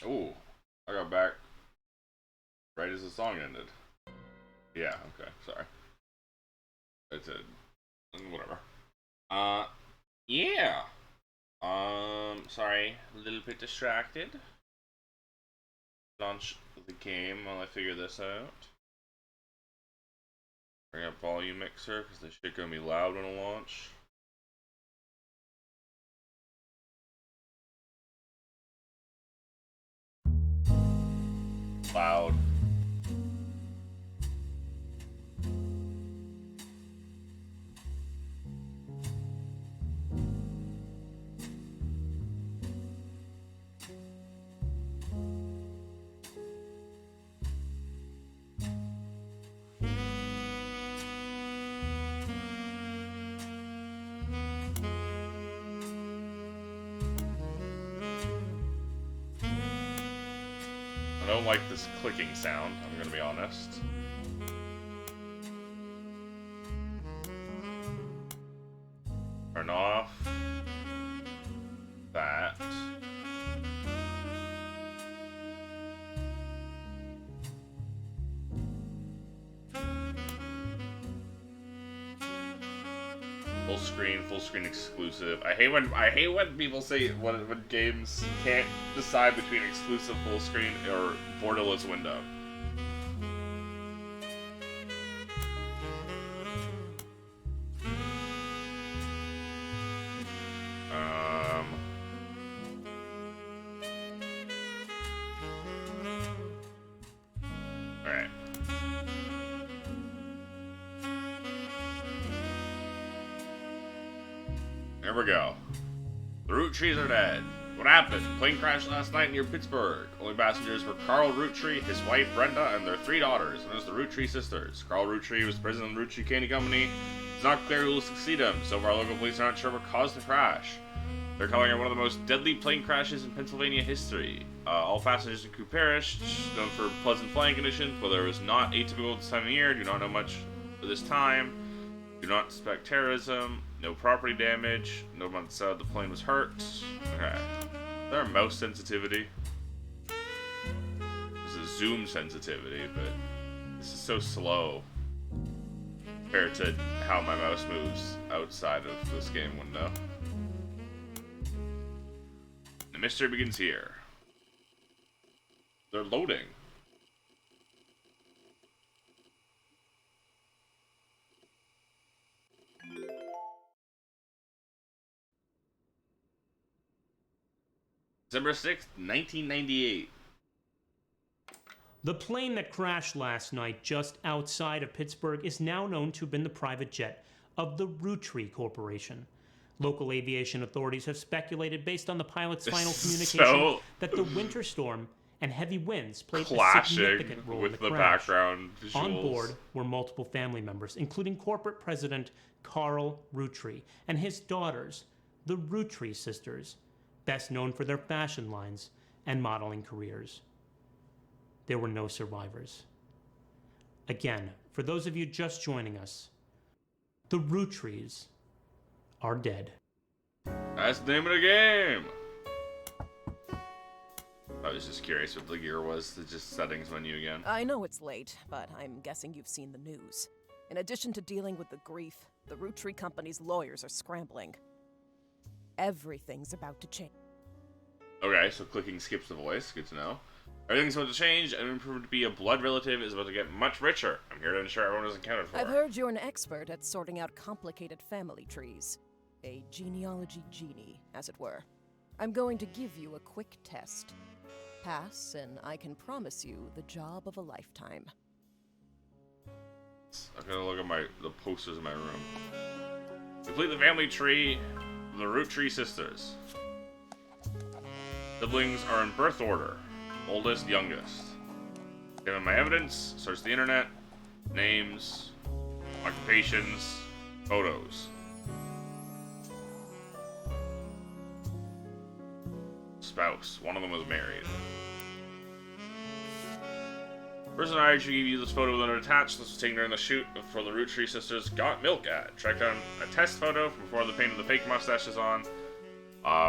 Ooh, I got back right as the song ended. Yeah, okay, sorry. It's a whatever. Uh, yeah. Sorry, a little bit distracted. Launch the game while I figure this out. Bring up volume mixer because this shit gonna be loud when I launch. Loud. I don't like this clicking sound, I'm gonna be honest. Turn off that. Full screen exclusive. I hate when people say when games can't decide between exclusive full screen or borderless window. Alright. Here we go. The Roottrees are dead. What happened? Plane crash last night near Pittsburgh. Only passengers were Carl Roottree, his wife Brenda, and their 3 daughters, known as the Roottree sisters. Carl Roottree was president of the Roottree Candy Company. It's not clear who will succeed him. So far, local police are not sure what caused the crash. They're calling it one of the most deadly plane crashes in Pennsylvania history. All passengers in crew perished, known for pleasant flying conditions. Weather was not atypical this time of year. Do not know much for this time. Do not suspect terrorism. No property damage. No one said the plane was hurt. Okay. Is there a mouse sensitivity? There's a zoom sensitivity, but this is so slow compared to how my mouse moves outside of this game window. The mystery begins here. They're loading. December 6th, 1998. The plane that crashed last night just outside of Pittsburgh is now known to have been the private jet of the Roottrees Corporation. Local aviation authorities have speculated, based on the pilot's final communication, that the winter storm and heavy winds played a significant role in the crash. Background visuals. On board were multiple family members, including corporate president Carl Roottree and his daughters, the Roottrees sisters, best known for their fashion lines and modeling careers. There were no survivors. Again, for those of you just joining us, the Roottrees are dead. That's the name of the game! I was just curious what the gear was. The just settings menu again. I know it's late, but I'm guessing you've seen the news. In addition to dealing with the grief, the Roottrees Company's lawyers are scrambling. Everything's about to change. Okay, so clicking skips the voice. Good to know. Everything's about to change, and proved to be a blood relative is about to get much richer. I'm here to ensure everyone is accounted for. I've heard you're an expert at sorting out complicated family trees. A genealogy genie, as it were. I'm going to give you a quick test. Pass, and I can promise you the job of a lifetime. I'm gonna look at the posters in my room. Complete the family tree of the Roottrees sisters. Siblings are in birth order. Oldest, youngest. Given my evidence, search the internet, names, occupations, photos. Spouse. One of them was married. Person I actually gave you this photo with attached. This was taken during the shoot for the Roottrees sisters Got Milk ad. Tracked down a test photo from before the painted the fake mustaches on,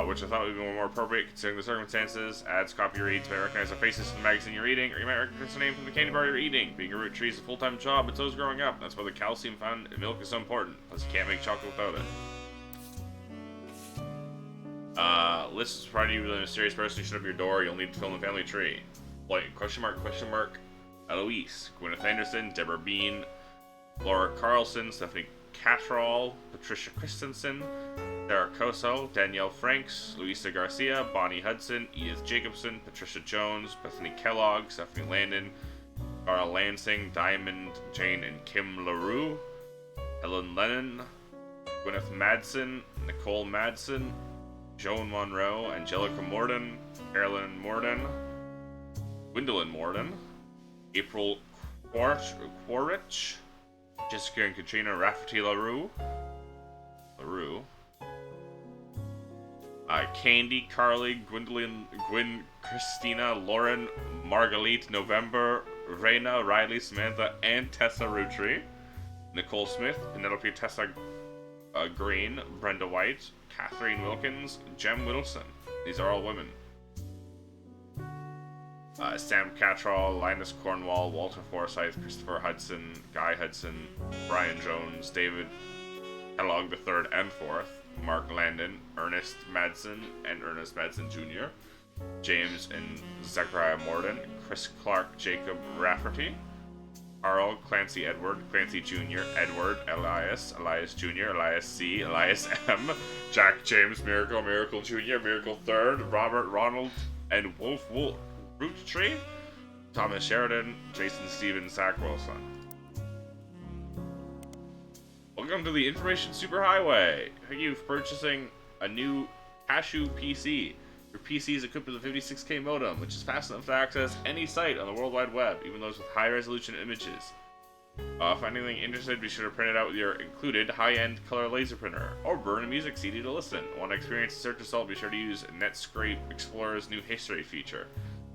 which I thought would be more appropriate considering the circumstances. Ads, copy reads, may recognize the faces from the magazine you're eating, or you might recognize the name from the candy bar you're eating. Being a Roottrees is a full-time job, but so is growing up. That's why the calcium found in milk is so important. Plus, you can't make chocolate without it. List is provided you with a mysterious person who showed up at your door. You'll need to fill in the family tree. Like, question mark, Eloise, Gwyneth Anderson, Deborah Bean, Laura Carlson, Stephanie Cattrall, Patricia Christensen, Sarah Coso, Danielle Franks, Luisa Garcia, Bonnie Hudson, Edith Jacobson, Patricia Jones, Bethany Kellogg, Stephanie Landon, Carl Lansing, Diamond, Jane and Kim LaRue, Helen Lennon, Gwyneth Madsen, Nicole Madsen, Joan Monroe, Angelica Morden, Carolyn Morden, Gwendolyn Morden, April Quaritch, Jessica and Katrina Rafferty LaRue, Candy, Carly, Gwendolyn, Gwen, Christina, Lauren, Marguerite, November, Raina, Riley, Samantha, and Tessa Roottrie, Nicole Smith, Penelope Tessa Green, Brenda White, Catherine Wilkins, Jem Wilson. These are all women. Sam Cattrall, Linus Cornwall, Walter Forsythe, Christopher Hudson, Guy Hudson, Brian Jones, David Kellogg III and IV, Mark Landon, Ernest Madsen and Ernest Madsen Jr., James and Zechariah Morden, Chris Clark, Jacob Rafferty, Carl, Clancy Edward, Clancy Jr., Edward, Elias, Elias Jr., Elias C., Elias M., Jack James, Miracle, Miracle Jr., Miracle III, Robert Ronald, and Wolf Roottree, Thomas Sheridan, Jason Stevens, Zach Wilson. Welcome to the Information Superhighway. Thank you for purchasing a new Cashew PC. Your PC is equipped with a 56K modem, which is fast enough to access any site on the World Wide Web, even those with high-resolution images. If anything interested, be sure to print it out with your included high-end color laser printer, or burn a music CD to listen. Want to experience the search result, be sure to use Netscape Explorer's new history feature.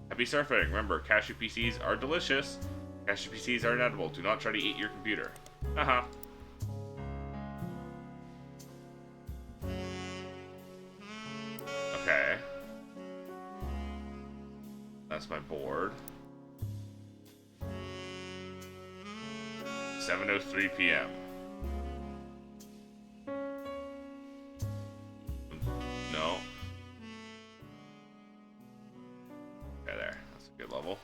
Happy surfing! Remember, Cashew PCs are delicious. Cashew PCs are inedible. Do not try to eat your computer. Haha. Okay. That's my board. 7:03 p.m. No. Okay, there. That's a good level.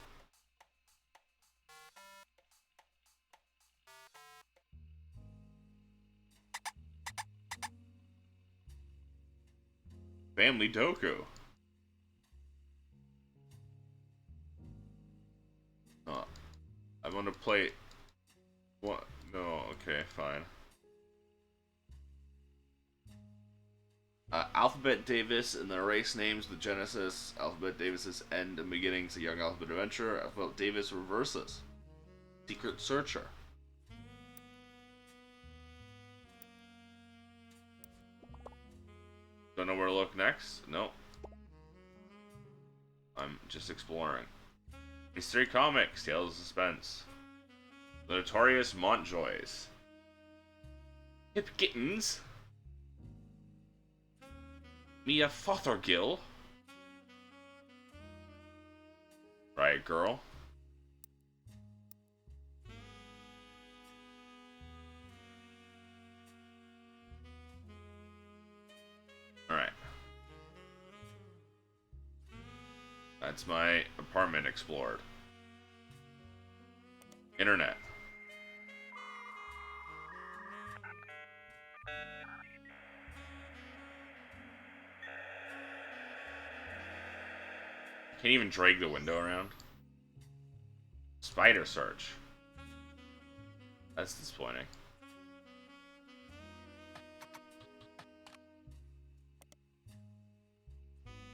Family Doku. Oh, I'm gonna play. What? No. Okay, fine. Alphabet Davis and the race names the Genesis. Alphabet Davis's end and beginnings. A young Alphabet adventurer. Alphabet Davis reverses. Secret searcher. Don't know where to look next? Nope. I'm just exploring. Mystery Comics, Tales of Suspense. The Notorious Montjoys. Hip Kittens. Mia Fothergill. Riot Girl. Alright. That's my apartment explored. Internet. Can't even drag the window around. Spider search. That's disappointing.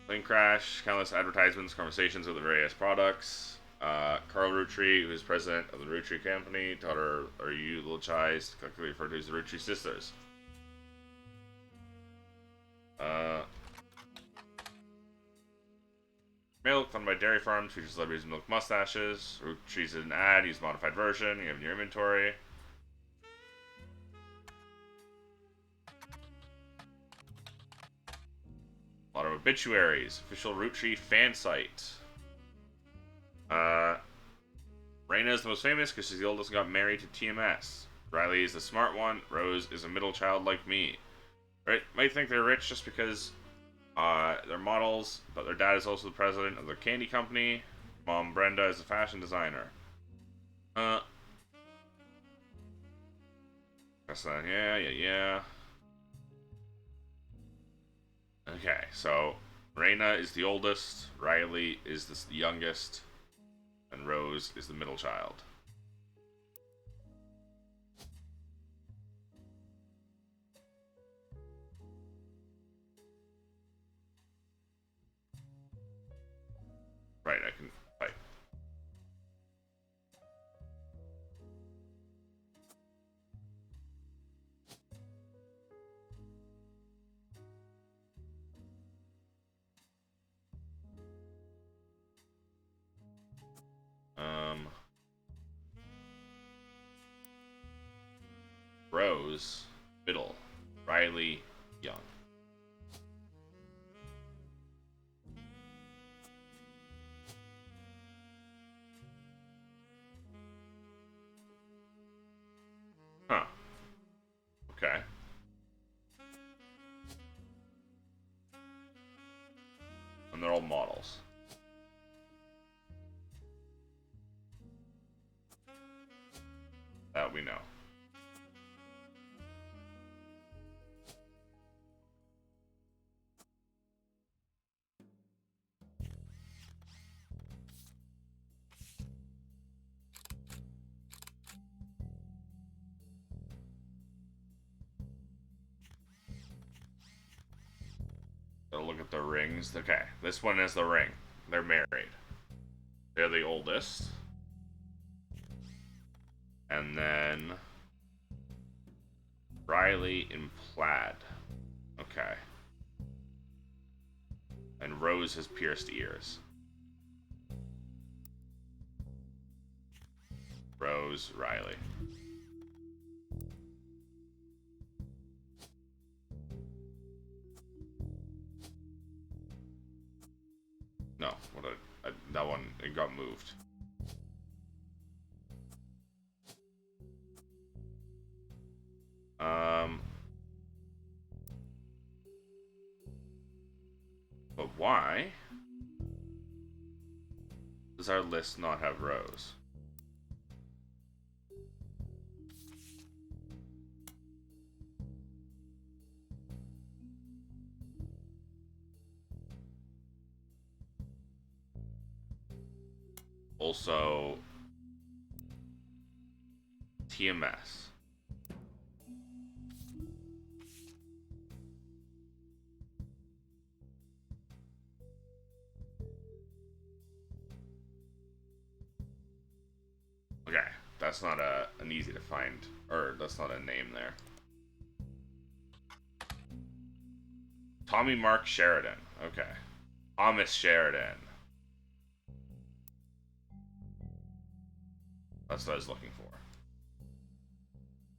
Link crash, countless advertisements, conversations with the various products. Carl Rootree, who is president of the Rootree Company, taught her, are you eulogized, collectively referred to as the Rootree sisters. Milk, funded by dairy farms, features celebrities with milk mustaches. Rootree's an ad, use modified version, you have in your inventory. A lot of obituaries. Official Rootree fan site. Raina is the most famous because she's the oldest and got married to TMS. Riley is the smart one. Rose is a middle child like me. Right? Might think they're rich just because they're models, but their dad is also the president of their candy company. Mom Brenda is a fashion designer. That's that. Yeah. Okay, so Raina is the oldest, Riley is the youngest, and Rose is the middle child. Right, I can fight. Rose, middle, Riley, young. Huh. Okay. And they're all models. That we know. with the rings. Okay, this one is the ring. They're married. They're the oldest. And then Riley in plaid. Okay. And Rose has pierced ears. Rose, Riley. No, that one, it got moved. But why does our list not have Rose? Also, TMS. Okay, that's not an easy to find, or that's not a name there. Tommy Mark Sheridan. Okay. Thomas Sheridan. That's what I was looking for.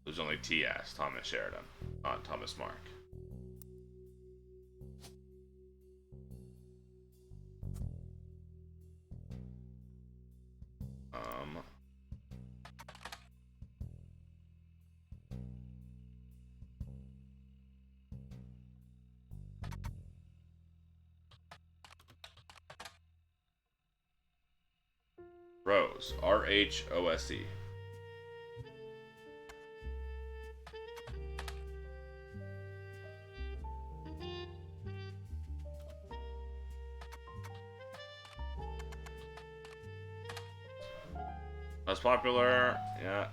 There's only TS, Thomas Sheridan, not Thomas Mark. Rose. R-H-O-S-E. That's popular, yeah.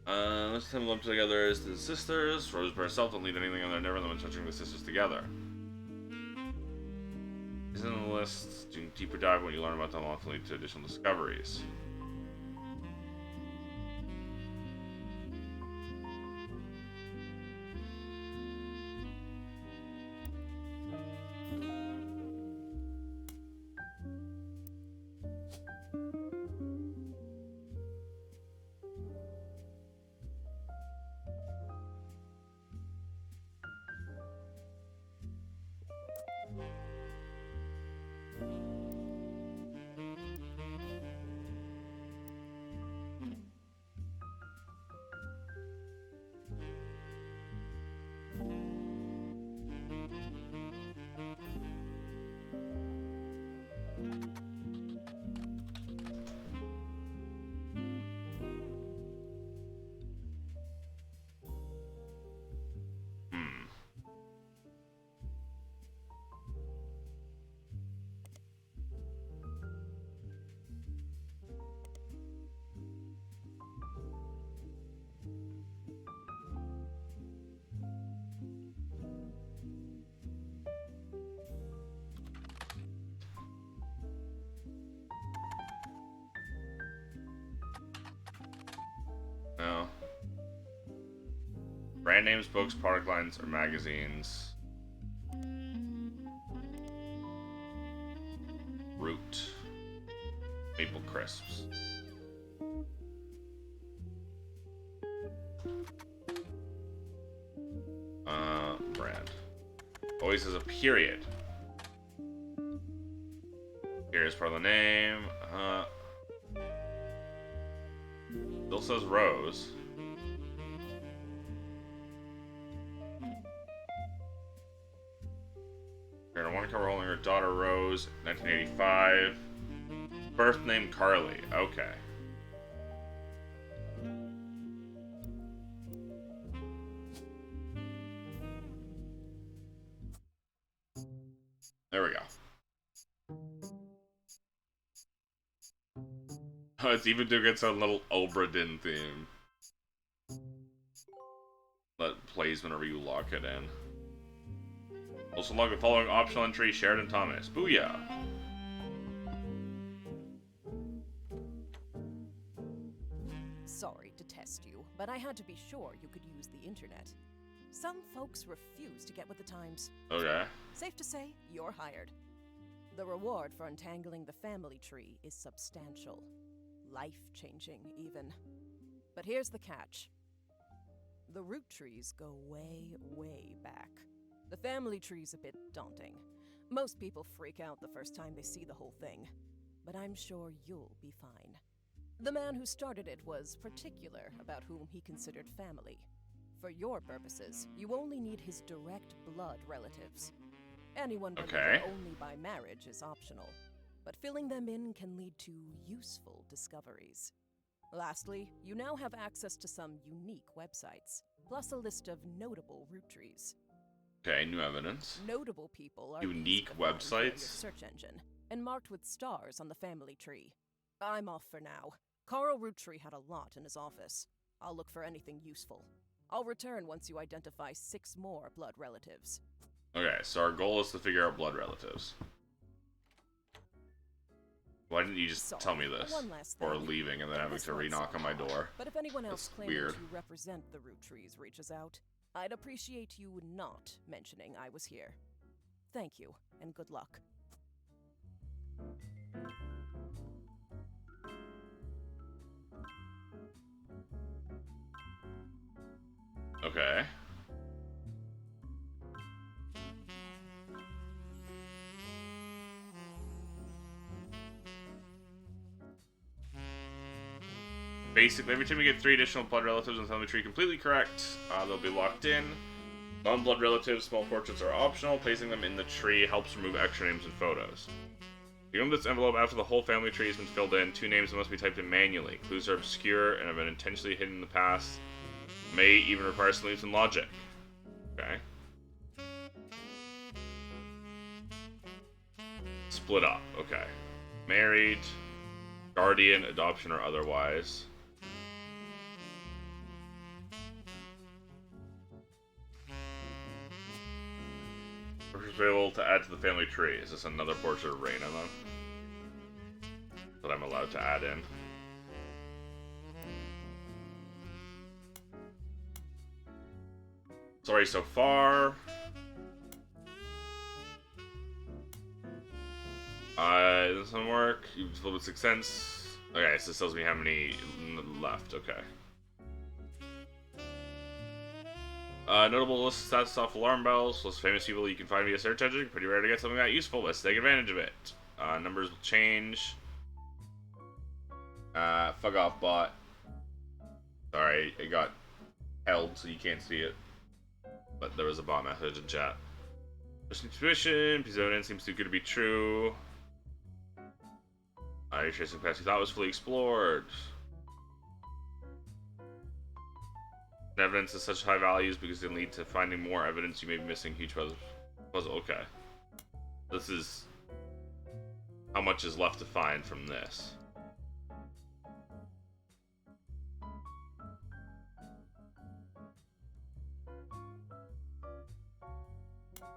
Let's have them lump together as the sisters. Rose by herself, don't leave anything on there, never them touching the sisters together. Isn't the list doing deeper dive when you learn about them often lead to additional discoveries. No. Brand names, books, product lines, or magazines. Root. Maple crisps. Brand. Always has a period. Here's part of the name. Still says Rose. Here, I want to cover holding her daughter Rose, 1985. Birth name Carly. Okay. There we go. Oh, it's even doing its own little Obra Dinn theme that plays whenever you lock it in. Also log the following optional entry, Sheridan Thomas. Booyah! Sorry to test you, but I had to be sure you could use the internet. Some folks refuse to get with the times. Okay. Safe to say, you're hired. The reward for untangling the family tree is substantial. Life-changing, even. But here's the catch. The root trees go way, way back. The family tree's a bit daunting. Most people freak out the first time they see the whole thing. But I'm sure you'll be fine. The man who started it was particular about whom he considered family. For your purposes, you only need his direct blood relatives. Anyone related only by marriage is optional, but filling them in can lead to useful discoveries. Lastly, you now have access to some unique websites, plus a list of notable root trees. Okay, new evidence. Notable people are Unique easy to find via your websites? search engine, and marked with stars on the family tree. I'm off for now. Carl Roottree had a lot in his office. I'll look for anything useful. I'll return once you identify 6 more blood relatives. Okay, so our goal is to figure out blood relatives. Why didn't you just tell me this One last before thing. leaving and then having This to might re-knock on sound my odd, door? But if anyone else That's claiming weird. to represent the Roottrees reaches out, I'd appreciate you not mentioning I was here. Thank you, and good luck. Okay. Basically, every time we get 3 additional blood relatives in the family tree completely correct, they'll be locked in. Non-blood relatives, small portraits are optional. Placing them in the tree helps remove extra names and photos. You open this envelope after the whole family tree has been filled in. 2 names must be typed in manually. Clues are obscure and have been intentionally hidden in the past. May even require solution and logic. Okay. Split up. Okay. Married, guardian, adoption, or otherwise. Portraits available to add to the family tree. Is this another portrait of Raina then? That I'm allowed to add in. Sorry, so far. This doesn't work. You've filled with 6 cents. Okay, so this tells me how many left. Okay. Notable list of stats off alarm bells. List of famous people you can find via search engine. Pretty rare to get something that useful. Let's take advantage of it. Numbers will change. Fuck off, bot. Sorry, it got held so you can't see it. But there was a bot message in chat. Just intuition. Piece of evidence seems too good to be true. You're tracing past you thought was fully explored. Evidence is such high values because they lead to finding more evidence you may be missing. Huge puzzle. Okay. This is how much is left to find from this.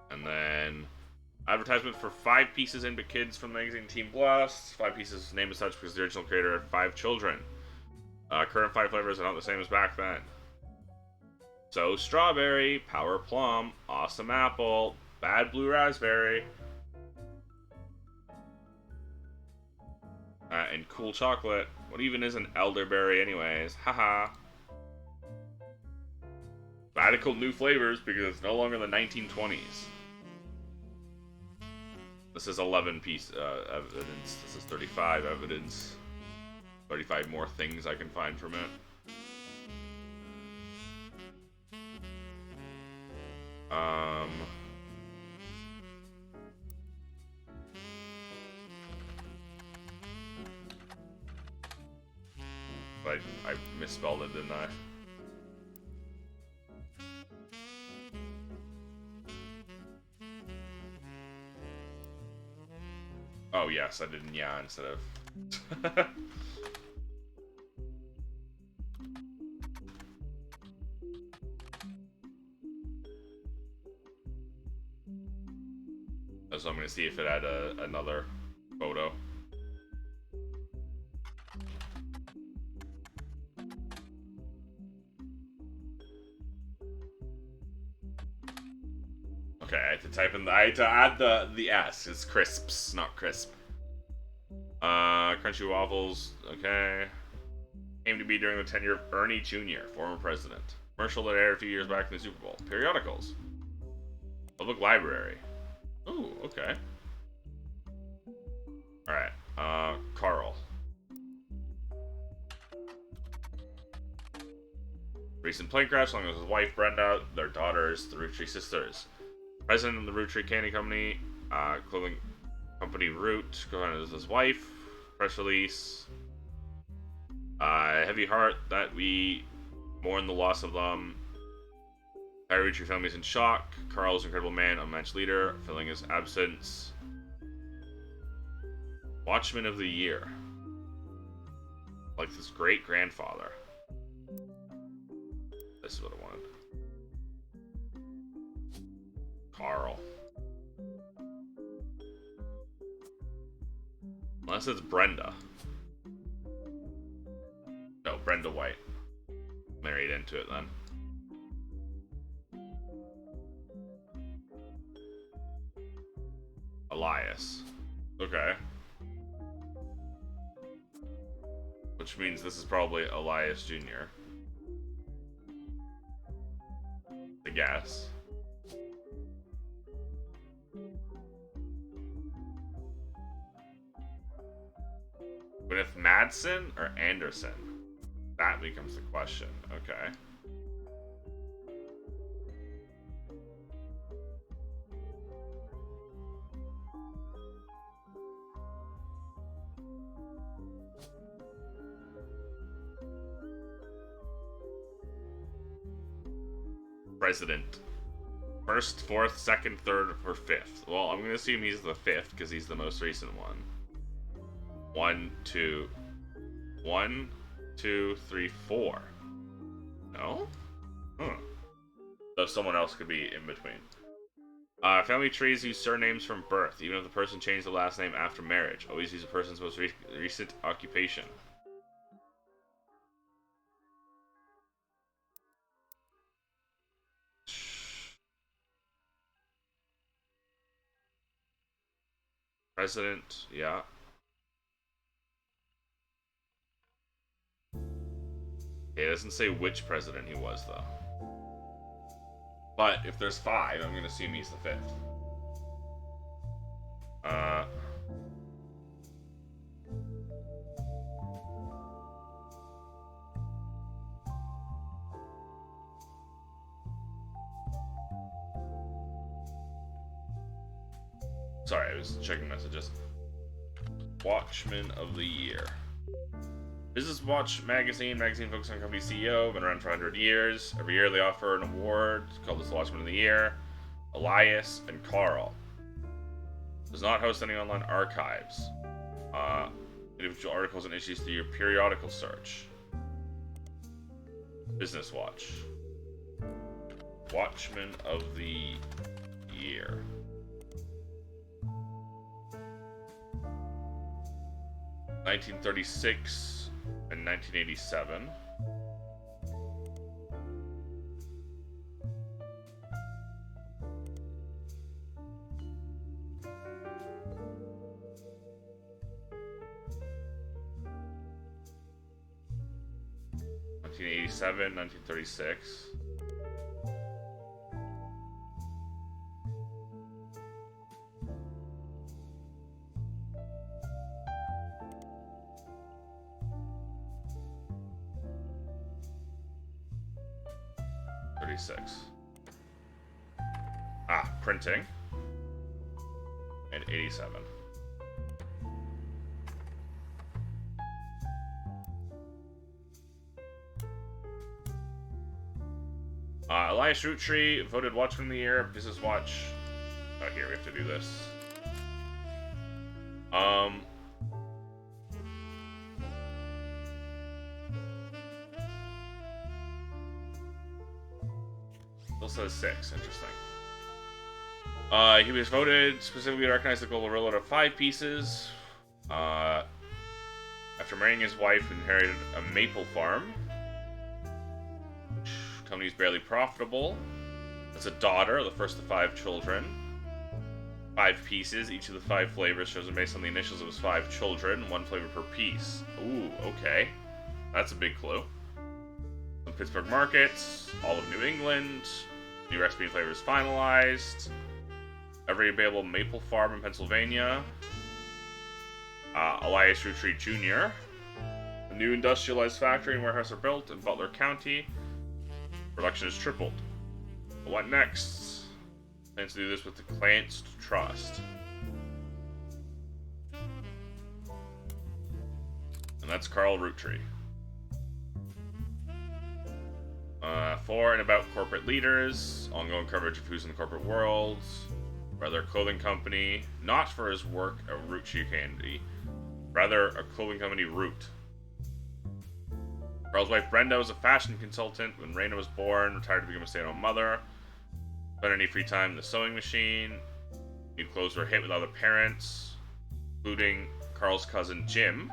And then advertisement for 5 pieces in but kids from the magazine Team Blast. 5 pieces named as such because the original creator had 5 children. Current 5 flavors are not the same as back then. So strawberry, power plum, awesome apple, bad blue raspberry, and cool chocolate. What even is an elderberry anyways? Haha. Radical new flavors because it's no longer the 1920s. This is 11 piece evidence. This is 35 evidence. 35 more things I can find from it. But I misspelled it, didn't I? Oh yes, I did yeah instead of... So I'm gonna see if it had another photo. Okay, I had to type in I had to add the S. It's crisps, not crisp. Crunchy waffles. Okay. Came to be during the tenure of Ernie Jr., former president. Commercial that aired a few years back in the Super Bowl. Periodicals. Public library. Ooh, okay. Alright, Carl. Recent plane crash along with his wife Brenda, their daughters, the Roottrees sisters. President of the Roottrees Candy Company, clothing company Root, going on with his wife. Press release. Heavy heart that we mourn the loss of them. Entire Roottrees family is in shock. Carl is an incredible man, unmatched leader, filling his absence. Watchman of the Year. Like his great grandfather. This is what I wanted. Carl. Unless it's Brenda. No, Brenda White. Married into it then. Elias. Okay. Which means this is probably Elias Jr. I guess. Gwyneth Madsen or Anderson? That becomes the question. Okay. President. First, fourth, second, third, or fifth. Well, I'm gonna assume he's the fifth because he's the most recent one. 1, 2, 1, 2, 3, 4. No? So someone else could be in between. Family trees use surnames from birth, even if the person changed the last name after marriage. Always use a person's most recent occupation. President, yeah. It doesn't say which president he was, though. But if there's 5, I'm gonna assume he's the 5th. Sorry, I was checking messages. Watchman of the Year. Business Watch magazine focused on company CEO, been around for 100 years. Every year they offer an award called the Watchman of the Year. Elias and Carl. Does not host any online archives. Individual articles and issues through your periodical search. Business Watch. Watchman of the Year. (1936) and 1987. (1987, 1936). Printing. And 87. Elias Roottree voted Watchman of the Year. Business Watch. Oh, here, we have to do this. Still says 6. Interesting. He was voted specifically to recognize the global rollout of 5 pieces. After marrying his wife, inherited a maple farm. The company's barely profitable. As a daughter, the first of 5 children. 5 pieces. Each of the 5 flavors chosen based on the initials of his 5 children. 1 flavor per piece. Ooh, okay. That's a big clue. Some Pittsburgh markets. All of New England. New recipe and flavors finalized. Every available maple farm in Pennsylvania. Elias Roottrees Jr. A new industrialized factory and warehouse are built in Butler County. Production has tripled. But what next? Plans to do this with the Clance Trust. And that's Carl Roottrees. For and about corporate leaders. Ongoing coverage of who's in the corporate world. Rather, a clothing company. Not for his work at Roottrees Candy. Rather, a clothing company, Root. Carl's wife Brenda was a fashion consultant when Raina was born, retired to become a stay-at-home mother. Spent any free time in the sewing machine. New clothes were a hit with other parents, including Carl's cousin Jim.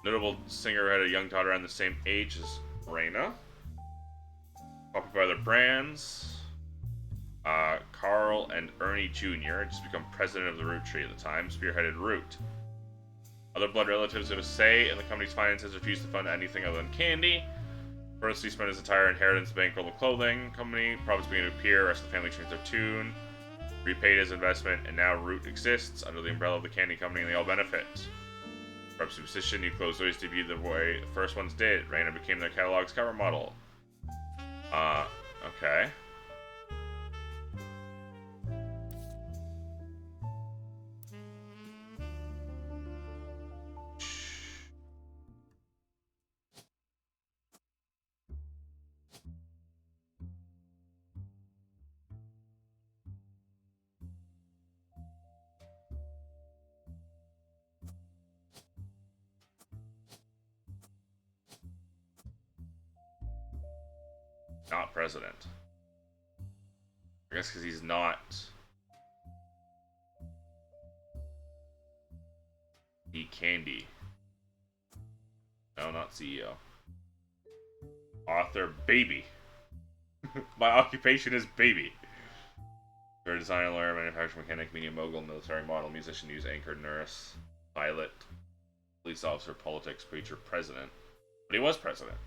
Notable singer who had a young daughter around the same age as Raina. Popular by other brands. Carl and Ernie Jr. had just become president of the Roottrees at the time, spearheaded Root. Other blood relatives have a say in the company's finances, refused to fund anything other than candy. First, he spent his entire inheritance to bankroll the clothing company. Profits began to appear, the rest of the family changed their tune. Repaid his investment, and now Root exists under the umbrella of the candy company, and they all benefit. From superstition, new clothes always debuted the way the first ones did. Raina became their catalog's cover model. Okay. Not president. I guess because he's not the candy. No, not CEO. Author, baby. My occupation is baby. You're a designer, lawyer, manufacturer, mechanic, media mogul, military model, musician, news anchor, nurse, pilot, police officer, politics, preacher, president. But he was president.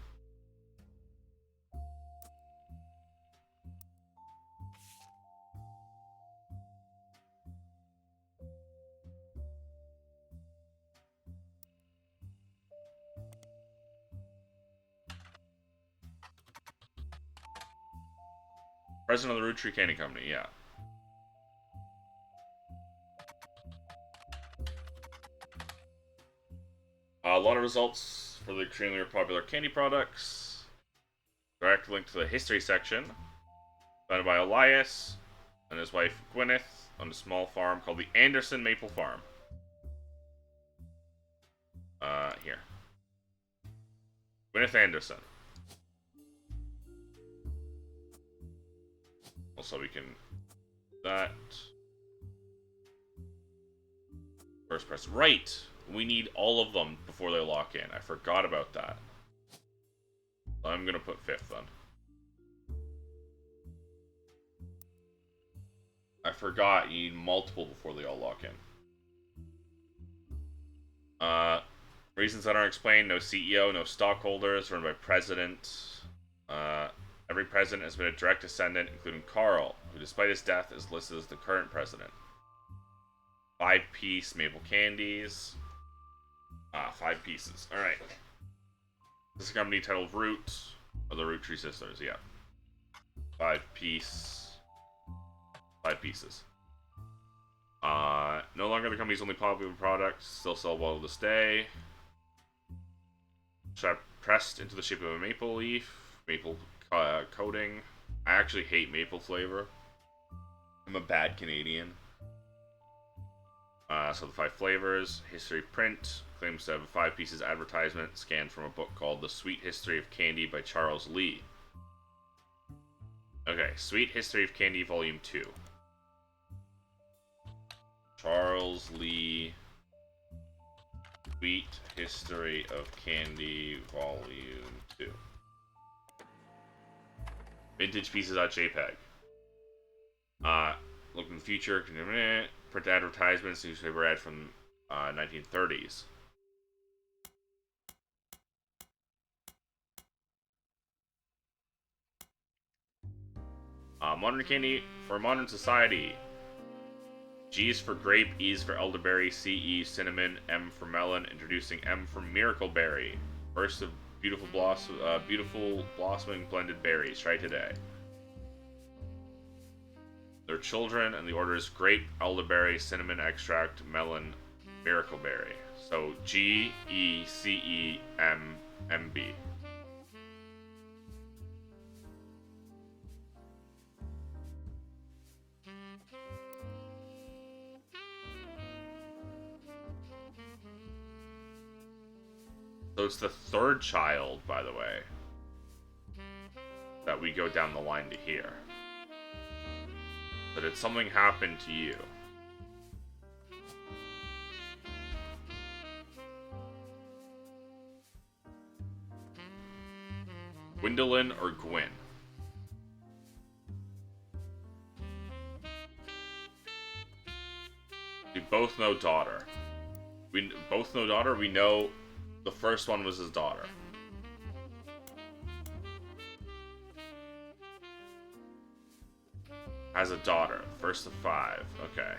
President of the Roottrees Candy Company, yeah. A lot of results for the extremely popular candy products. Direct link to the history section. Founded by Elias and his wife Gwyneth on a small farm called the Anderson Maple Farm. Here. Gwyneth Anderson. Also, we can that first press right. We need all of them before they lock in. I forgot about that. So I'm gonna put 5th then. I forgot you need multiple before they all lock in. Reasons that aren't explained: no CEO, no stockholders, run by president. Every president has been a direct descendant, including Carl, who despite his death is listed as the current president. 5-piece maple candies. 5 pieces. Alright. This is a company titled Root, or the Roottrees Sisters, yeah. 5 pieces. No longer the company's only popular product, still sell well to this day. Pressed into the shape of a maple leaf. Maple coating. I actually hate maple flavor. I'm a bad Canadian. So the 5 flavors. History print. Claims to have a 5 pieces advertisement scanned from a book called The Sweet History of Candy by Charles Lee. Okay, Sweet History of Candy Volume 2. Charles Lee Sweet History of Candy Volume 2. Vintage pieces.jpg. Look in the future. Print advertisements. Newspaper ad from 1930s. Modern candy for modern society. G is for grape, E is for elderberry, C, E, cinnamon, M for melon, introducing M for miracle berry. First of beautiful blossoming blended berries. Try today. Their children, and the order is grape, elderberry, cinnamon extract, melon, miracle berry. So G, E, C, E, M, M, B. So it's the third child, by the way, that we go down the line to here. But did something happen to you? Gwendolyn or Gwyn? We both know daughter. We both know daughter. We know the first one was his daughter. Has a daughter. First of 5. Okay.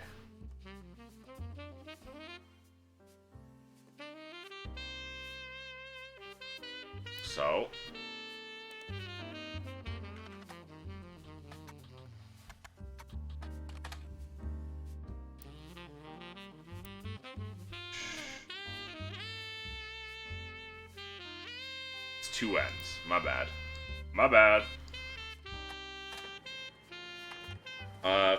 So. It's 2 ends. My bad. My bad.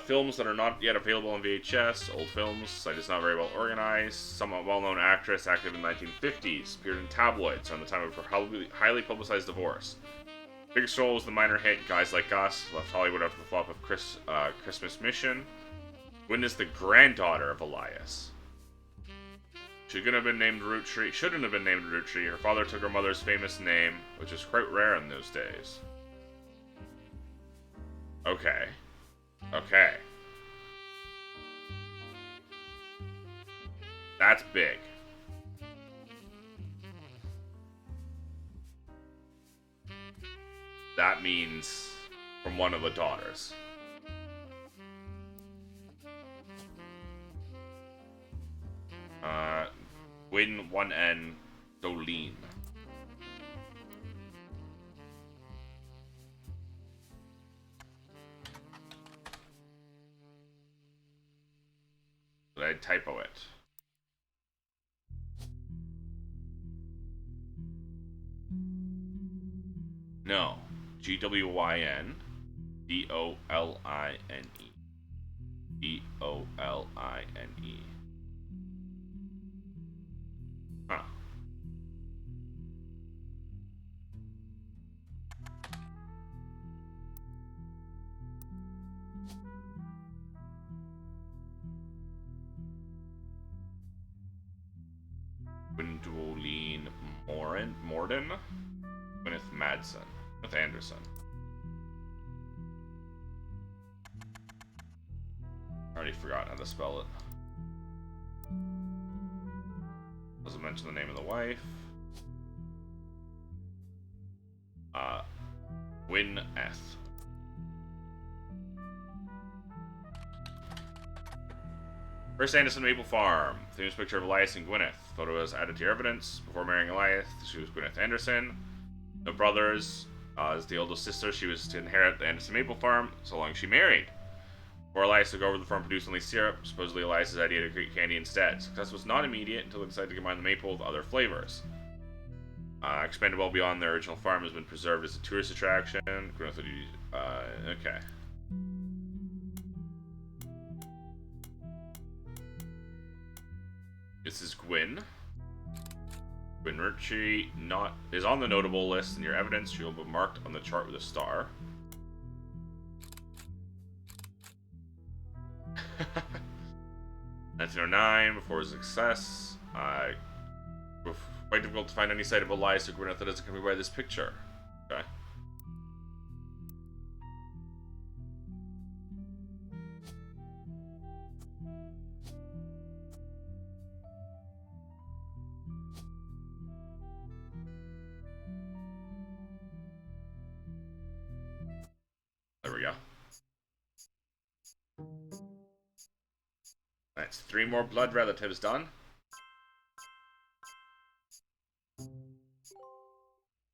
Films that are not yet available on VHS, old films, site is not very well organized, somewhat well-known actress active in the 1950s, appeared in tabloids around the time of her highly publicized divorce. Biggest role was the minor hit Guys Like Us, left Hollywood after the flop of Christmas Mission. Gwyn is the granddaughter of Elias. She couldn't have been named Roottrees. Shouldn't have been named Roottrees. Her father took her mother's famous name, which was quite rare in those days. Okay. Okay. That's big. That means from one of the daughters. Gwyn 1N Dolene. Did I typo it? No. Gwyn Doline. Doline. Huh. Gwendolyn Morden? Gwyneth Madsen. With Anderson. Already forgotten how to spell it. Doesn't mention the name of the wife. Gwyneth. First Anderson Maple Farm. Famous picture of Elias and Gwyneth. Photo was added to your evidence. Before marrying Elias, she was Gwyneth Anderson. No brothers. As the oldest sister, she was to inherit the Anderson Maple Farm so long as she married. Before Elias took over the farm, produced only syrup. Supposedly Elias' idea to create candy instead. Success was not immediate until they decided to combine the maple with other flavors. Expanded well beyond their original farm, has been preserved as a tourist attraction. Okay. This is Gwyn. Gwyn Roottrees is on the notable list in your evidence. She will be marked on the chart with a star. 1909, before his success, quite difficult to find any site of Elias or Gwyneth that doesn't come by this picture. Okay. There we go. That's 3 more blood relatives done.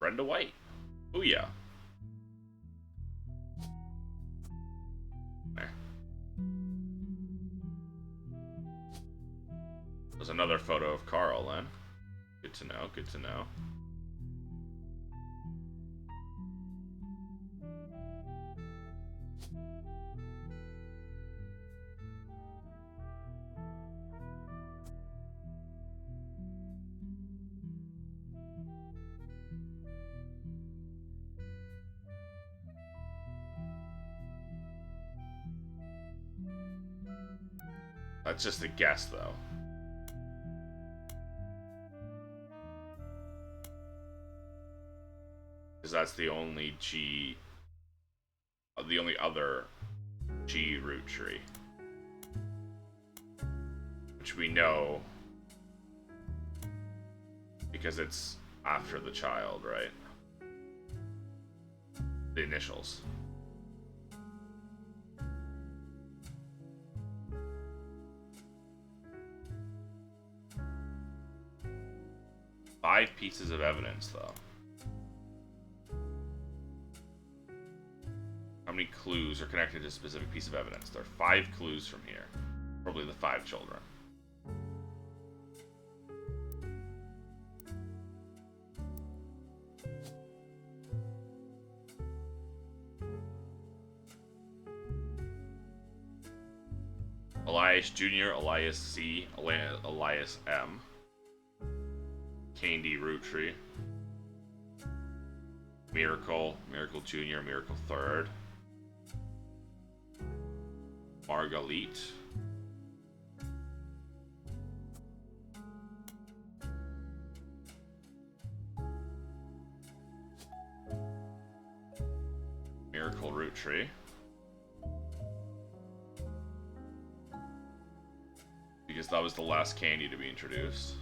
Brenda White. Oh yeah. There. There's another photo of Carl then. Good to know, good to know. That's just a guess, though. Because that's the only the only other G root tree. Which we know because it's after the child, right? The initials. Five pieces of evidence, though. How many clues are connected to a specific piece of evidence? There are 5 clues from here. Probably the 5 children. Elias Jr., Elias C., Elias M., Candy Root Tree, Miracle, Miracle Jr., Miracle 3rd, Margalit, Miracle Root Tree, because that was the last candy to be introduced.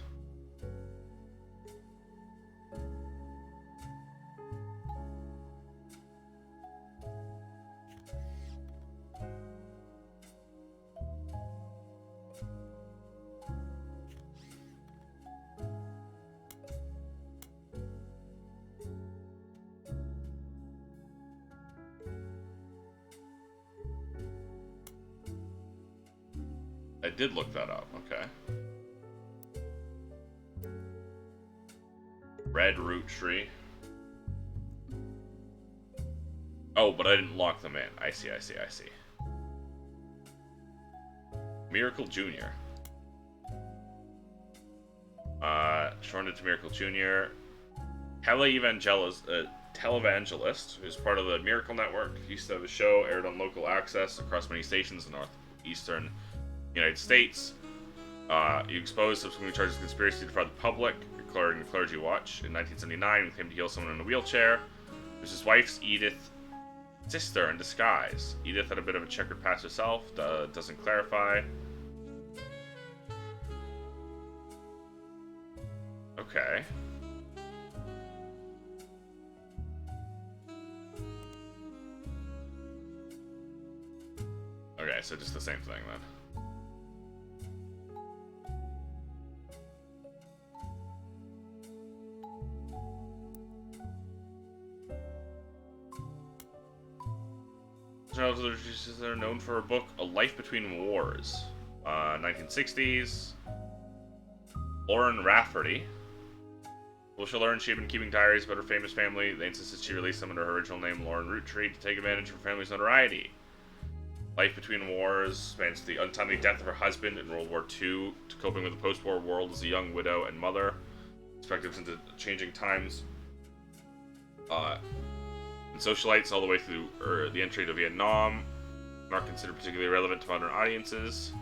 I did look that up, okay. Red root tree. Oh, but I didn't lock them in. I see. Miracle Jr. Shortened to Miracle Jr. Televangelist, who's part of the Miracle Network. He used to have a show, aired on local access across many stations in northeastern United States. He exposed subsequently charges of conspiracy to defraud the public, declaring the Clergy Watch in 1979 with him to heal someone in a wheelchair. It was his wife's Edith's sister in disguise. Edith had a bit of a checkered past herself, doesn't clarify. Okay. Okay, so just the same thing then. They're known for a book, A Life Between Wars, 1960s. Lauren Rafferty. Felicia learned she had been keeping diaries about her famous family. They insisted she release them under her original name, Lauren Roottrees, to take advantage of her family's notoriety. Life Between Wars spans the untimely death of her husband in World War II to coping with the post-war world as a young widow and mother. Perspectives into changing times. And socialites all the way through the entry to Vietnam. Not considered particularly relevant to modern audiences.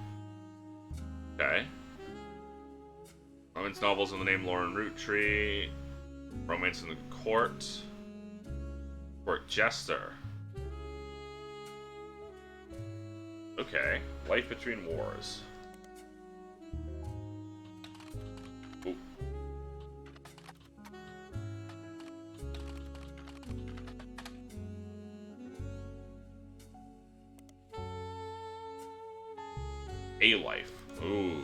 Okay. Romance novels in the name Lauren Roottree. Romance in the Court. Court Jester. Okay. Life Between Wars. Ooh. A Life. Ooh.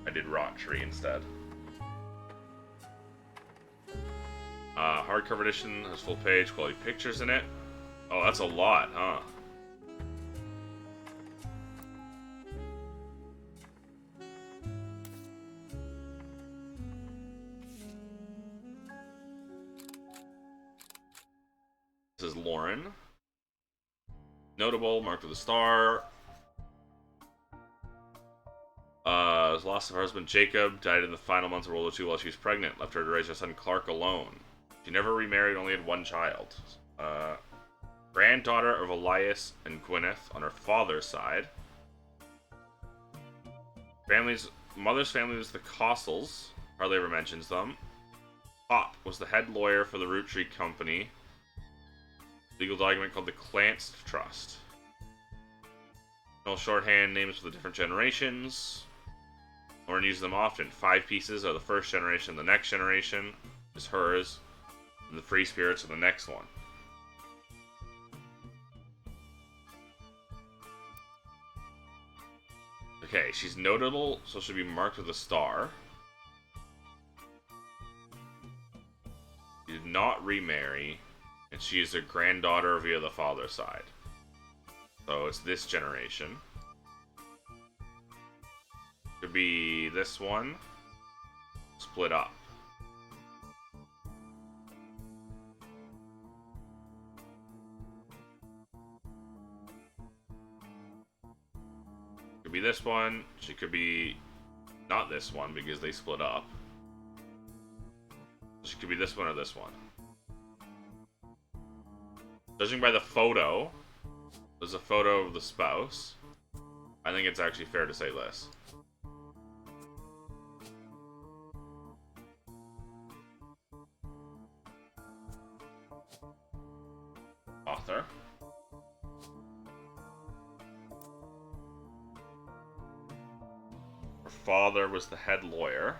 I did Roottrees instead. Hardcover edition has full page, quality pictures in it. Oh, that's a lot, huh? This is Lauren. Notable, marked with a star. Lost of her husband Jacob, died in the final months of World War II while she was pregnant, left her to raise her son Clark alone. She never remarried, only had one child. Granddaughter of Elias and Gwyneth on her father's side. Mother's family was the Costles, hardly ever mentions them. Pop was the head lawyer for the Roottrees Company. Legal document called the Clance Trust. No shorthand names for the different generations. Lauren uses them often. 5 pieces are the first generation, the next generation is hers, and the free spirits are the next one. Okay, she's notable, so she'll be marked with a star. She did not remarry, and she is a granddaughter via the father's side. So it's this generation. Could be this one. Split up. Could be this one. She could be not this one because they split up. She could be this one or this one. Judging by the photo, there's a photo of the spouse. I think it's actually fair to say this. Author. Her father was the head lawyer.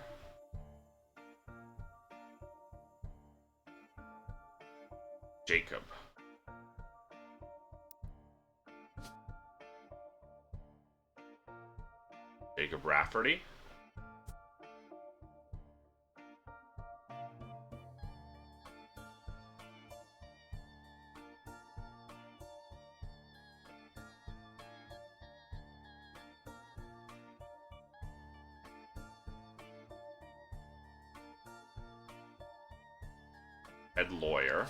Jacob. Jacob Rafferty. Head lawyer.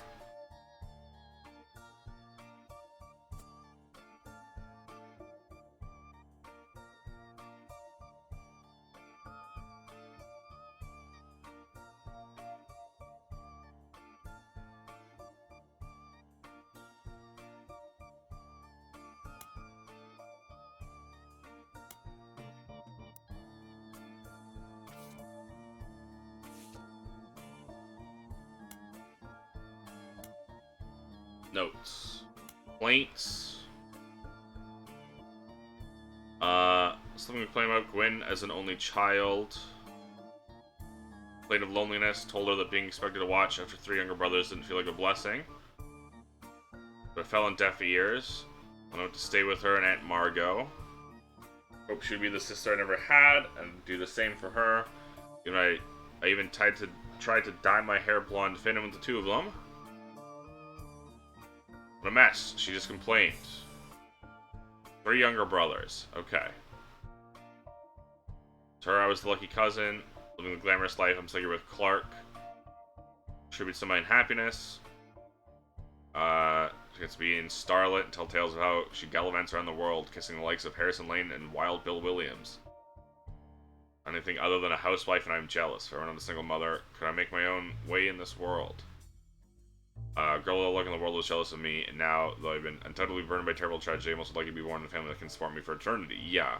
Notes. Complaints. Something to complain about Gwen as an only child. Complained of loneliness, told her that being expected to watch after 3 younger brothers didn't feel like a blessing. But it fell on deaf ears. I went to stay with her and Aunt Margot. Hope she'd be the sister I never had, and do the same for her. You know, I even tried to dye my hair blonde to fit in with the 2 of them. What a mess. She just complained. 3 younger brothers. Okay. To her, I was the lucky cousin, living the glamorous life. I'm stuck with Clark. Tributes to my unhappiness. She gets to be in Starlet and tell tales of how she gallivants around the world, kissing the likes of Harrison Lane and Wild Bill Williams. Anything other than a housewife, and I'm jealous. For I'm not a single mother, could I make my own way in this world? Girl that look in the world was jealous of me, and now, though I've been undoubtedly burned by terrible tragedy, I'm also lucky to be born in a family that can support me for eternity. Yeah.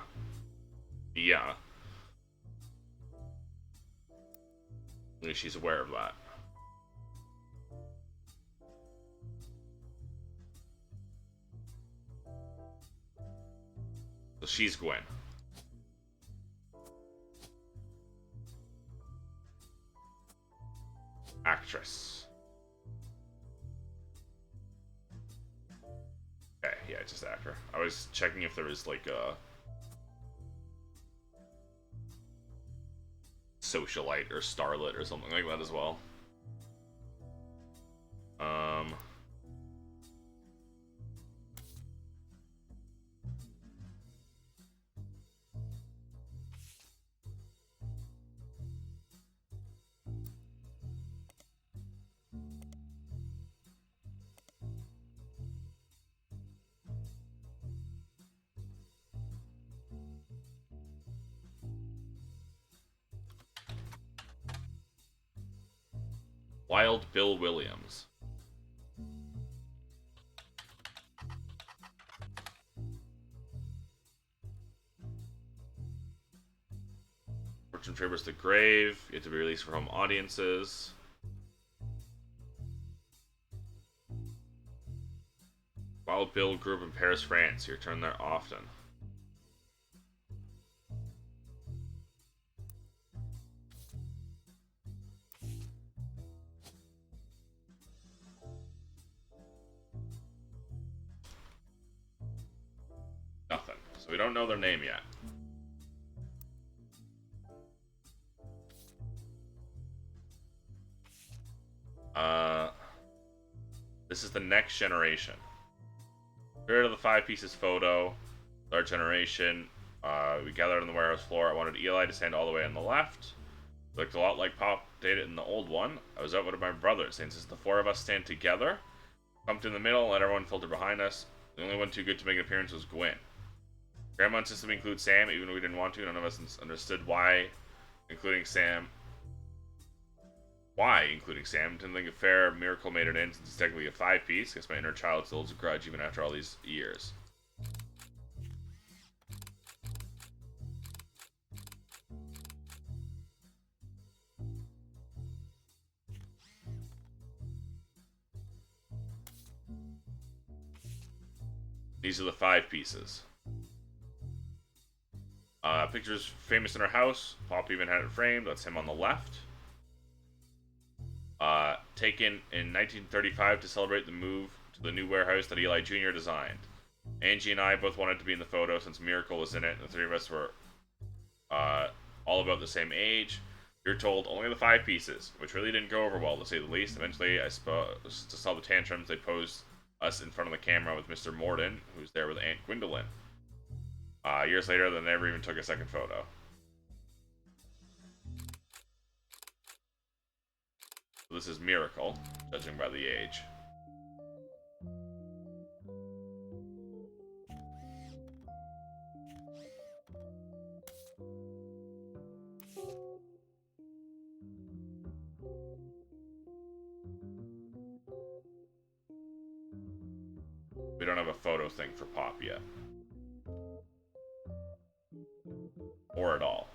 Yeah. At least she's aware of that. So she's Gwen. Actress. Okay, yeah, just actor. I was checking if there was like a socialite or starlet or something like that as well. Wild Bill Williams. Fortune favors the grave. You have to be released from audiences. Wild Bill grew up in Paris, France. You return there often. Nothing. So we don't know their name yet. This is the next generation. Spirit of the Five Pieces photo. Third generation. We gathered on the warehouse floor. I wanted Eli to stand all the way on the left. It looked a lot like Pop did in the old one. I was out with my brothers. Since the four of us stand together, bumped in the middle and let everyone filter behind us. The only one too good to make an appearance was Gwen. Grandma insisted we include Sam, even if we didn't want to. None of us understood why, including Sam. Why, including Sam? Didn't think a fair miracle made it in, since it's technically a five-piece. Guess my inner child still holds a grudge even after all these years. These are the five pieces. Pictures famous in her house. Pop even had it framed. That's him on the left. Taken in 1935 to celebrate the move to the new warehouse that Eli Jr. designed. Angie and I both wanted to be in the photo since Miracle was in it, and the three of us were all about the same age. You're told only the five pieces, which really didn't go over well, to say the least. Eventually, I suppose, to solve the tantrums, they posed us in front of the camera with Mr. Morden, who's there with Aunt Gwendolyn. Years later, they never even took a second photo. So this is Miracle, judging by the age. We don't have a photo thing for Pop yet. Or at all.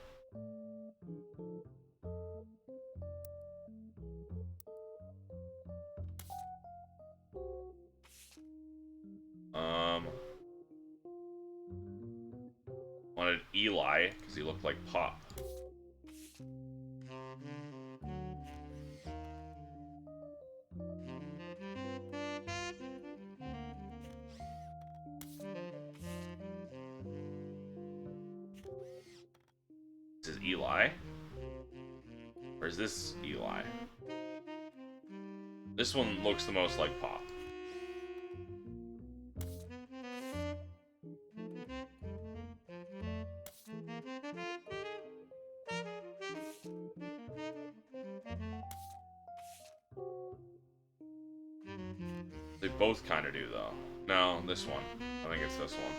Wanted Eli, because he looked like Pop. This is Eli. Or is this Eli? This one looks the most like Pop. They both kind of do, though. No, this one. I think it's this one.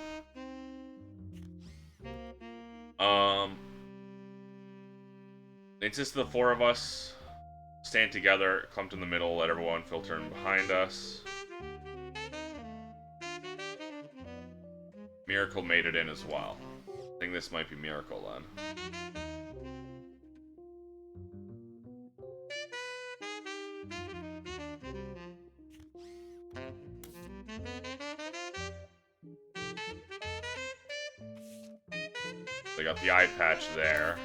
It's just the four of us Stand together, clumped in the middle, let everyone filter in behind us. Miracle made it in as well. I think this might be Miracle then. They got the eye patch there.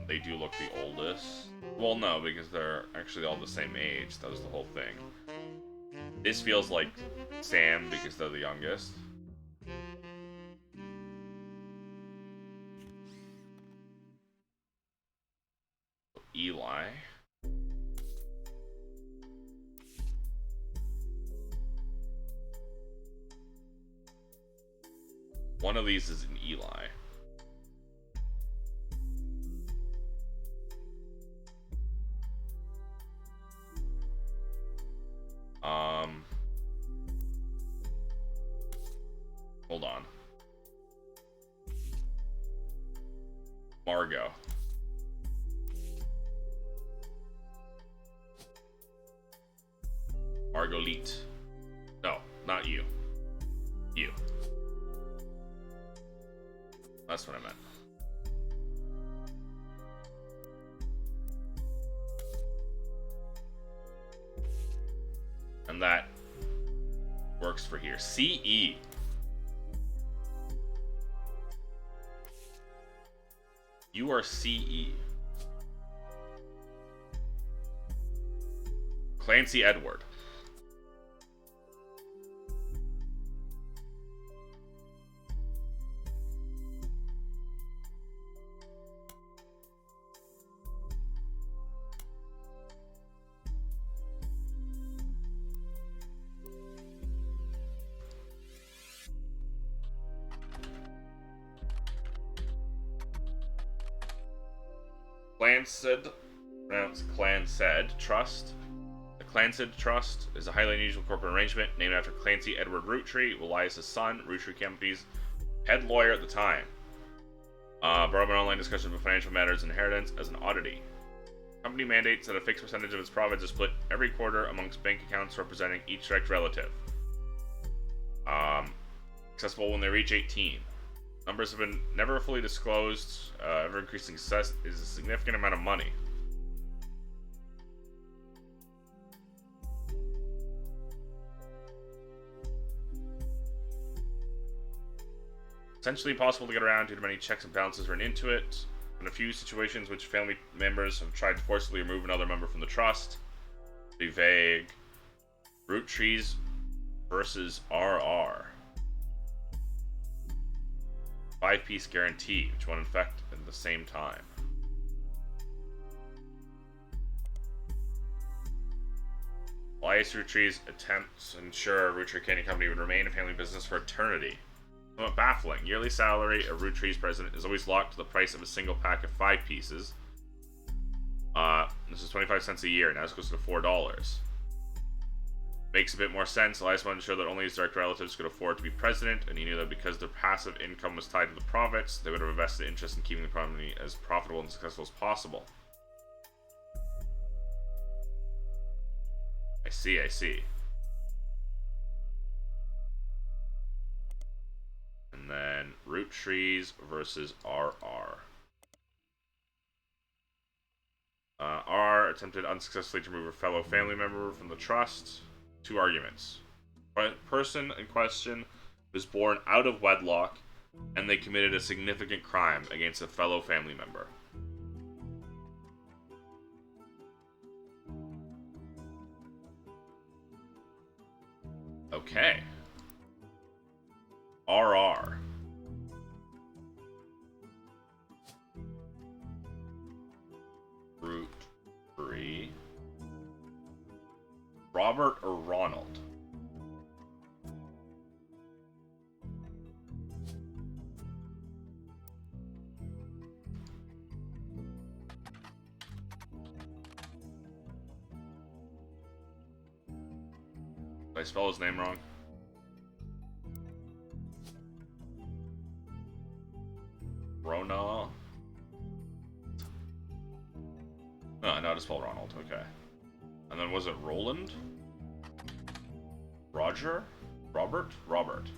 They do look the oldest. Well, no, because they're actually all the same age. That was the whole thing. This feels like Sam because they're the youngest. Eli. One of these is an Eli. Hold on. Margot. Margolite. No, not you. You. That's what I meant. And that works for here. CE. You are CE. Clancy Edward. Clansed, pronounced Clansed Trust. The Clansed Trust is a highly unusual corporate arrangement named after Clancy Edward Roottree, Elias' son, Roottree Company's head lawyer at the time. Brought up an online discussion of financial matters and inheritance as an oddity. The company mandates that a fixed percentage of its profits is split every quarter amongst bank accounts representing each direct relative. Accessible when they reach 18. Numbers have been never fully disclosed. Ever-increasing success is a significant amount of money. Essentially impossible to get around due to many checks and balances run into it. In a few situations which family members have tried to forcibly remove another member from the trust. Be vague. Roottrees versus RR. 5-piece guarantee, which won't infect at the same time. Elias Rootree's attempts to ensure Roottree Candy Company would remain a family business for eternity. Somewhat baffling. Yearly salary of Rootree's president is always locked to the price of a single pack of 5 pieces. This is 25 cents a year, now it's close to $4. Makes a bit more sense. Elias wanted to ensure that only his direct relatives could afford to be president, and he knew that because their passive income was tied to the profits, they would have a vested interest in keeping the company as profitable and successful as possible. I see. And then Roottrees versus RR. RR attempted unsuccessfully to remove a fellow family member from the trust. 2 arguments. The person in question was born out of wedlock, and they committed a significant crime against a fellow family member. Okay. RR. Roottree. Robert or Ronald? Did I spell his name wrong? Rona. Oh, no, I just spelled Ronald. Okay. And then was it Roland? Roger? Robert? Robert.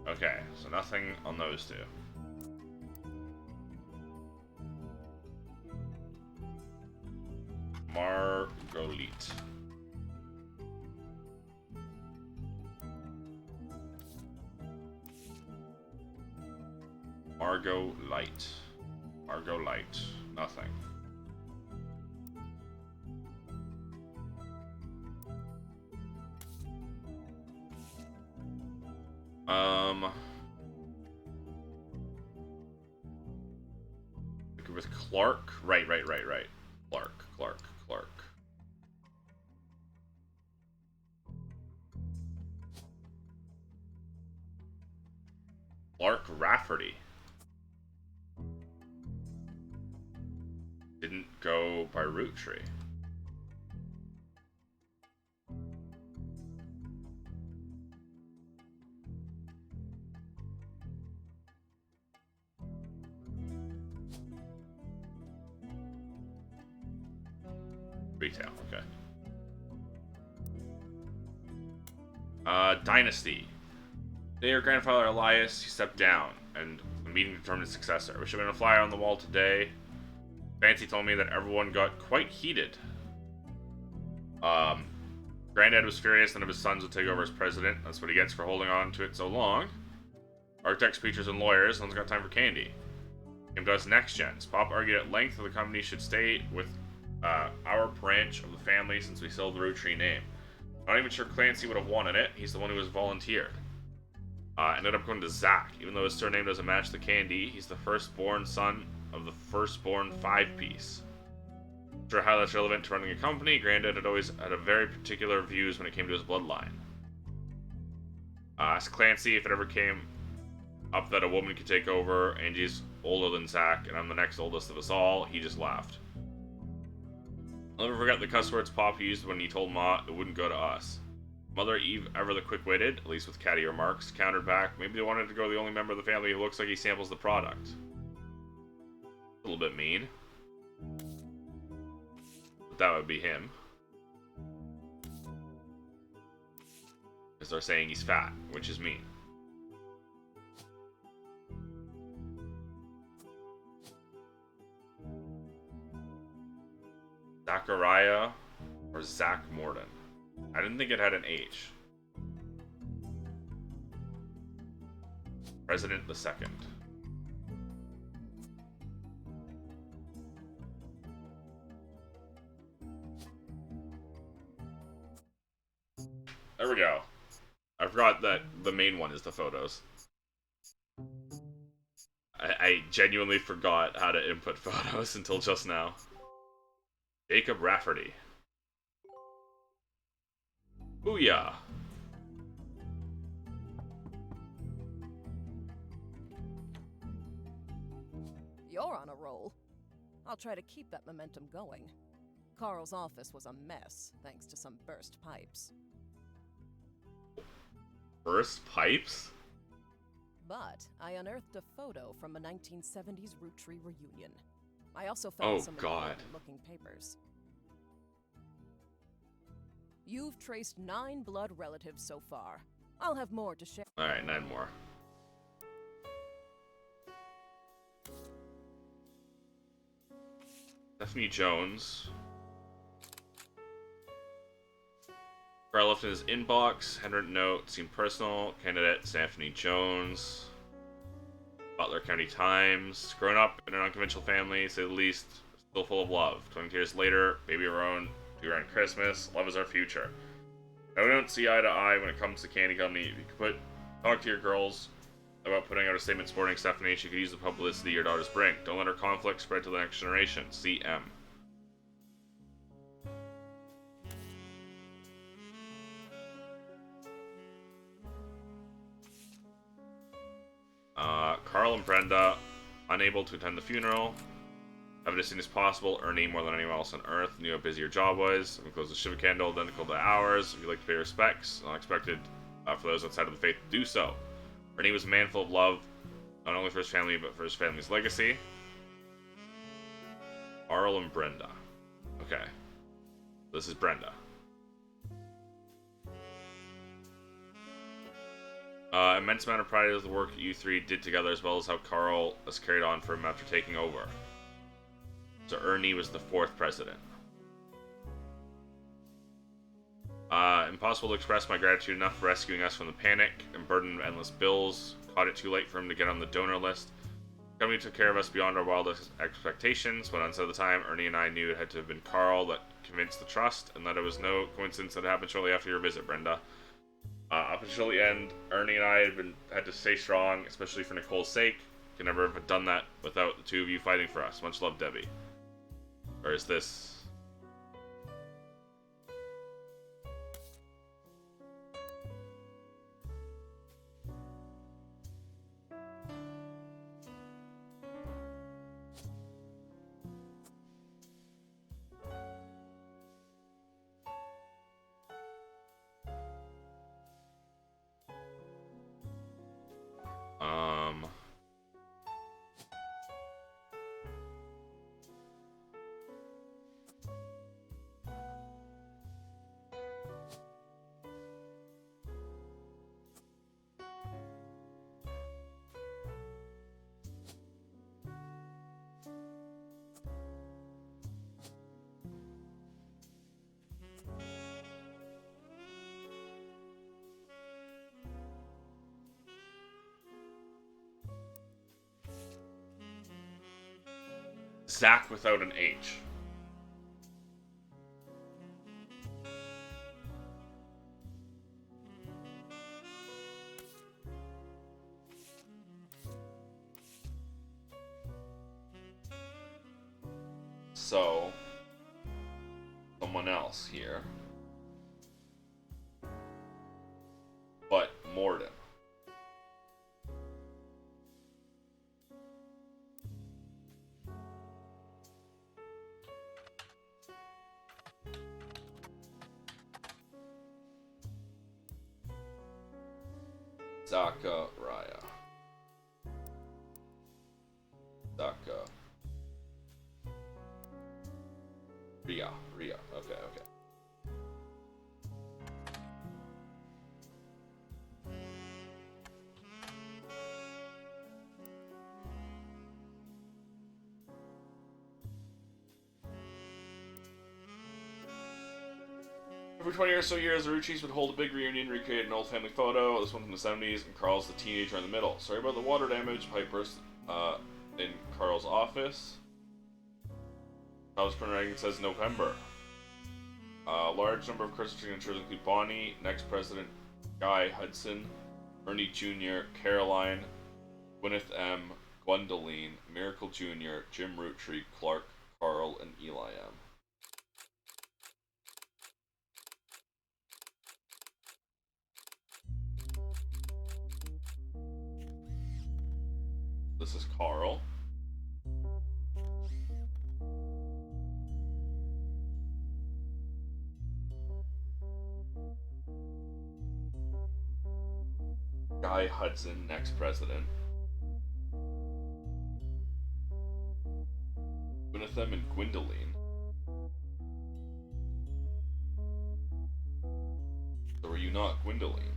Okay, so nothing on those two. Margolit. Margolite. Margolite. Nothing. With Clark? Right. Clark. Clark Rafferty. Didn't go by Roottrees. Retail, okay. Dynasty. Their grandfather Elias, he stepped down, and the meeting determined his successor. Which should have been a flyer on the wall today. Fancy told me that everyone got quite heated. Granddad was furious none of his sons would take over as president. That's what he gets for holding on to it so long. Architects, preachers, and lawyers, no one's got time for candy. Came to us next gens. Pop argued at length that the company should stay with our branch of the family since we still have the Roottrees name. Not even sure Clancy would have wanted it. He's the one who was volunteered. Ended up going to Zach. Even though his surname doesn't match the candy, he's the firstborn son of the firstborn five-piece. Not sure how that's relevant to running a company. Granddad had always had a very particular views when it came to his bloodline. Asked Clancy if it ever came up that a woman could take over. Angie's older than Zach, and I'm the next oldest of us all. He just laughed. I'll never forget the cuss words Pop used when he told Ma it wouldn't go to us. Mother Eve, ever the quick-witted, at least with catty remarks, countered back, maybe they wanted to go the only member of the family who looks like he samples the product. A little bit mean. But that would be him. Because they're saying he's fat, which is mean. Zachariah or Zach Morden. I didn't think it had an H. President the Second. There we go. I forgot that the main one is the photos. I genuinely forgot how to input photos until just now. Jacob Rafferty. Booyah! You're on a roll. I'll try to keep that momentum going. Carl's office was a mess, thanks to some burst pipes. Burst pipes? But I unearthed a photo from a 1970s Roottrees reunion. I also found some important-looking papers. You've traced 9 blood relatives so far. I'll have more to share. Alright, 9 more. Stephanie Jones. I left in his inbox. Handwritten note. Seemed personal. Candidate Stephanie Jones. Butler County Times. Growing up in an unconventional family, to say the least, still full of love. 20 years later, baby of our own. Due around Christmas. Love is our future. Now, we don't see eye to eye when it comes to candy company. If you could talk to your girls about putting out a statement supporting Stephanie, she could use the publicity your daughters bring. Don't let her conflict spread to the next generation. CM. Carl and Brenda, unable to attend the funeral. Have it as soon as possible. Ernie, more than anyone else on Earth, knew how busy your job was. We closed the Shiva candle, identical to ours. If you'd like to pay respects, unexpected for those outside of the faith to do so. Ernie was a man full of love, not only for his family, but for his family's legacy. Carl and Brenda. Okay. This is Brenda. Immense amount of pride of the work you three did together, as well as how Carl has carried on for him after taking over. So Ernie was the 4th president. Impossible to express my gratitude enough for rescuing us from the panic and burden of endless bills. Caught it too late for him to get on the donor list. The company took care of us beyond our wildest expectations, but on some of the time, Ernie and I knew it had to have been Carl that convinced the trust, and that it was no coincidence that it happened shortly after your visit, Brenda. Up until the end, Ernie and I had to stay strong, especially for Nicole's sake. Could never have done that without the two of you fighting for us. Much love, Debbie. Or is this... Zach without an H. So, someone else here. But Morden. Zachariah. Ria. Okay. Every 20 or so years, the Roottrees would hold a big reunion, recreate an old family photo. This one from the 70s, and Carl's the teenager in the middle. Sorry about the water damage. Pipe burst in Carl's office. House printer says November. A large number of Christmas signatures include Bonnie, next president Guy Hudson, Ernie Jr., Caroline, Gwyneth M., Gwendoline, Miracle Jr., Jim Roottree, Clark, Carl, and Eli M. This is Carl. Guy Hudson, next president. Gwyneth and Gwendoline. So were you not Gwendoline?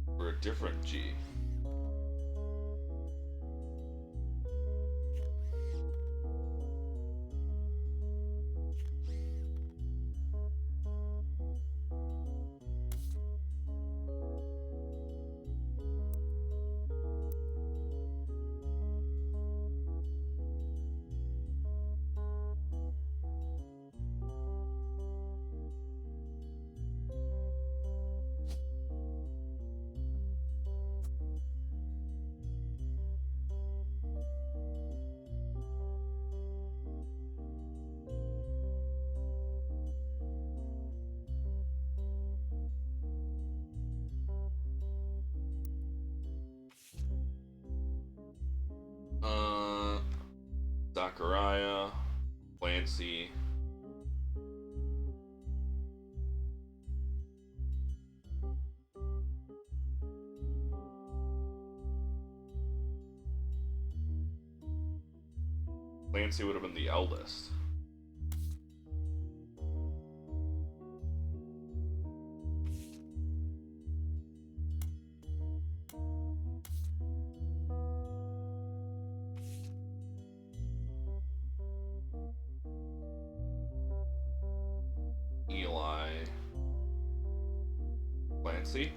We're a different G. Zachariah, Clancy. Clancy would have been the eldest. Eli. Clancy.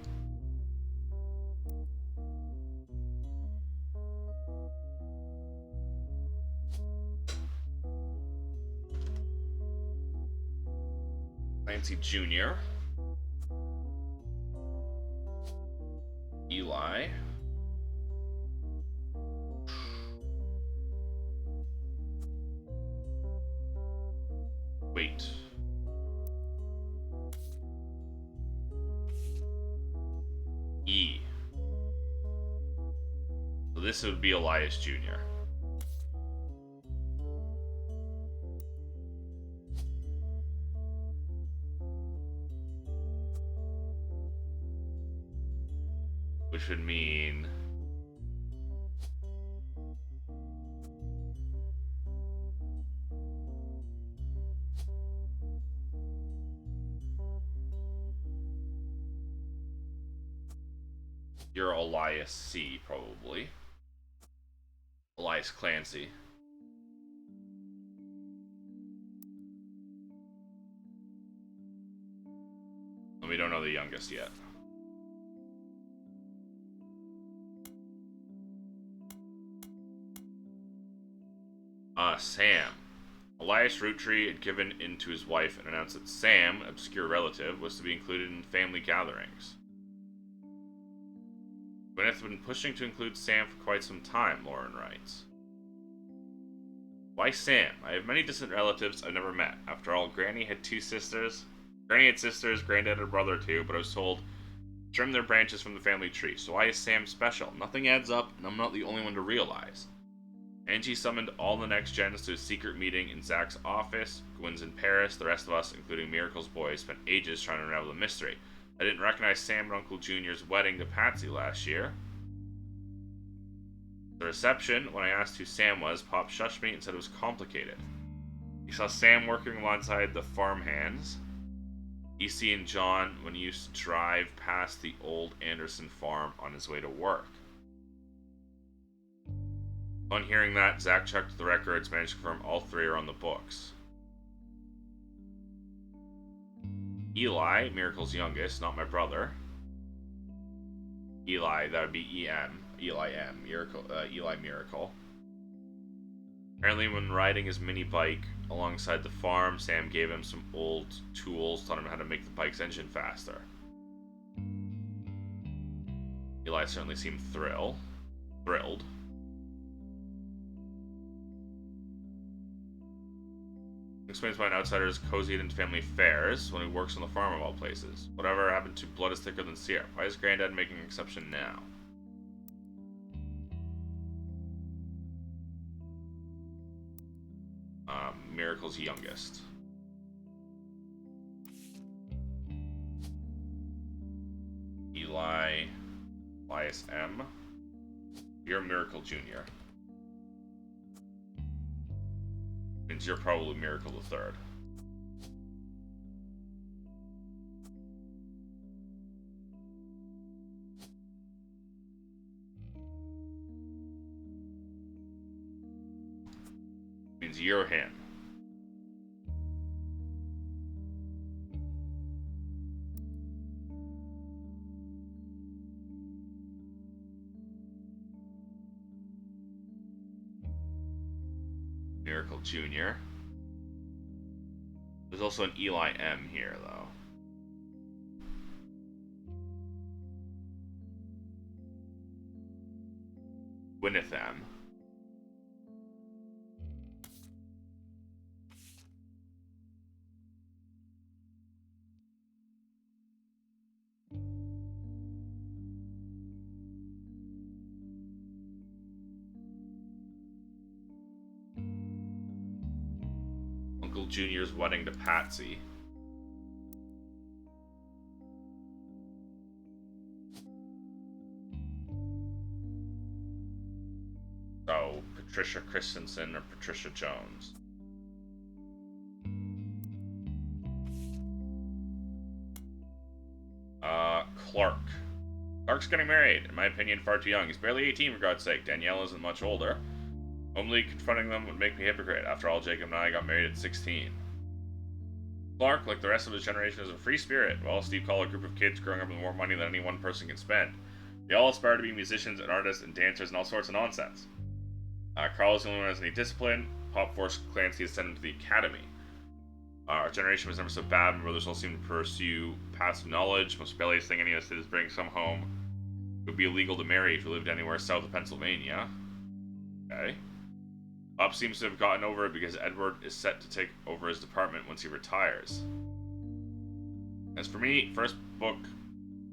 Clancy Jr. Eli. Wait. E. So this would be Elias Jr. Which would mean you're Elias C, probably. Elias Clancy. And we don't know the youngest yet. Sam. Elias Roottree had given in to his wife and announced that Sam, an obscure relative, was to be included in family gatherings. Gwyneth had been pushing to include Sam for quite some time, Lauren writes. Why Sam? I have many distant relatives I've never met. After all, Granny had two sisters. Granny had sisters, Granddad had a brother too, but I was told trim their branches from the family tree. So why is Sam special? Nothing adds up, and I'm not the only one to realize. Angie summoned all the next gens to a secret meeting in Zach's office. Gwen's in Paris. The rest of us, including Miracle's boys, spent ages trying to unravel the mystery. I didn't recognize Sam at Uncle Junior's wedding to Patsy last year. The reception, when I asked who Sam was, Pop shushed me and said it was complicated. He saw Sam working alongside the farmhands, EC and John, when he used to drive past the old Anderson farm on his way to work. On hearing that, Zach checked the records, managed to confirm all three are on the books. Eli, Miracle's youngest, not my brother. Eli, that would be E.M. Eli M. Miracle, Eli Miracle. Apparently, when riding his mini bike alongside the farm, Sam gave him some old tools, taught him how to make the bike's engine faster. Eli certainly seemed thrilled. Explains why an outsider is cozied into family affairs when he works on the farm of all places. Whatever happened to blood is thicker than syrup? Why is Granddad making an exception now? Miracle's youngest. Elias M. You're Miracle Jr. Means you're probably Miracle the Third. Means you're him. Miracle Jr. There's also an Eli M here, though. Gwyneth M. Uncle Junior's wedding to Patsy. So, Patricia Christensen or Patricia Jones. Clark. Clark's getting married. In my opinion, far too young. He's barely 18, for God's sake. Danielle isn't much older. Only confronting them would make me a hypocrite. After all, Jacob and I got married at 16. Clark, like the rest of his generation, is a free spirit. Well, Steve called a group of kids growing up with more money than any one person can spend. They all aspire to be musicians and artists and dancers and all sorts of nonsense. Carl is the only one who has any discipline. Pop forced Clancy has sent him to the academy. Our generation was never so bad. My brothers all seem to pursue passive knowledge. Most rebellious thing any of us did is bring some home. It would be illegal to marry if you lived anywhere south of Pennsylvania. Okay. Pop seems to have gotten over it because Edward is set to take over his department once he retires. As for me, first book,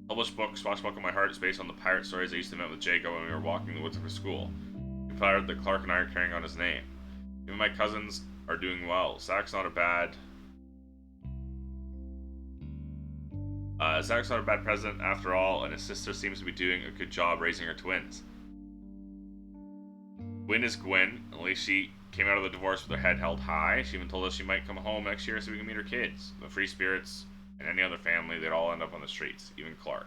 published book, Swashbuckle My Heart, is based on the pirate stories I used to meet with Jacob when we were walking the woods for school. We flattered that Clark and I are carrying on his name. Even my cousins are doing well. Zach's not a bad president after all, and his sister seems to be doing a good job raising her twins. Gwen is Gwen. At least she came out of the divorce with her head held high. She even told us she might come home next year so we can meet her kids. The free spirits and any other family, they'd all end up on the streets, even Clark.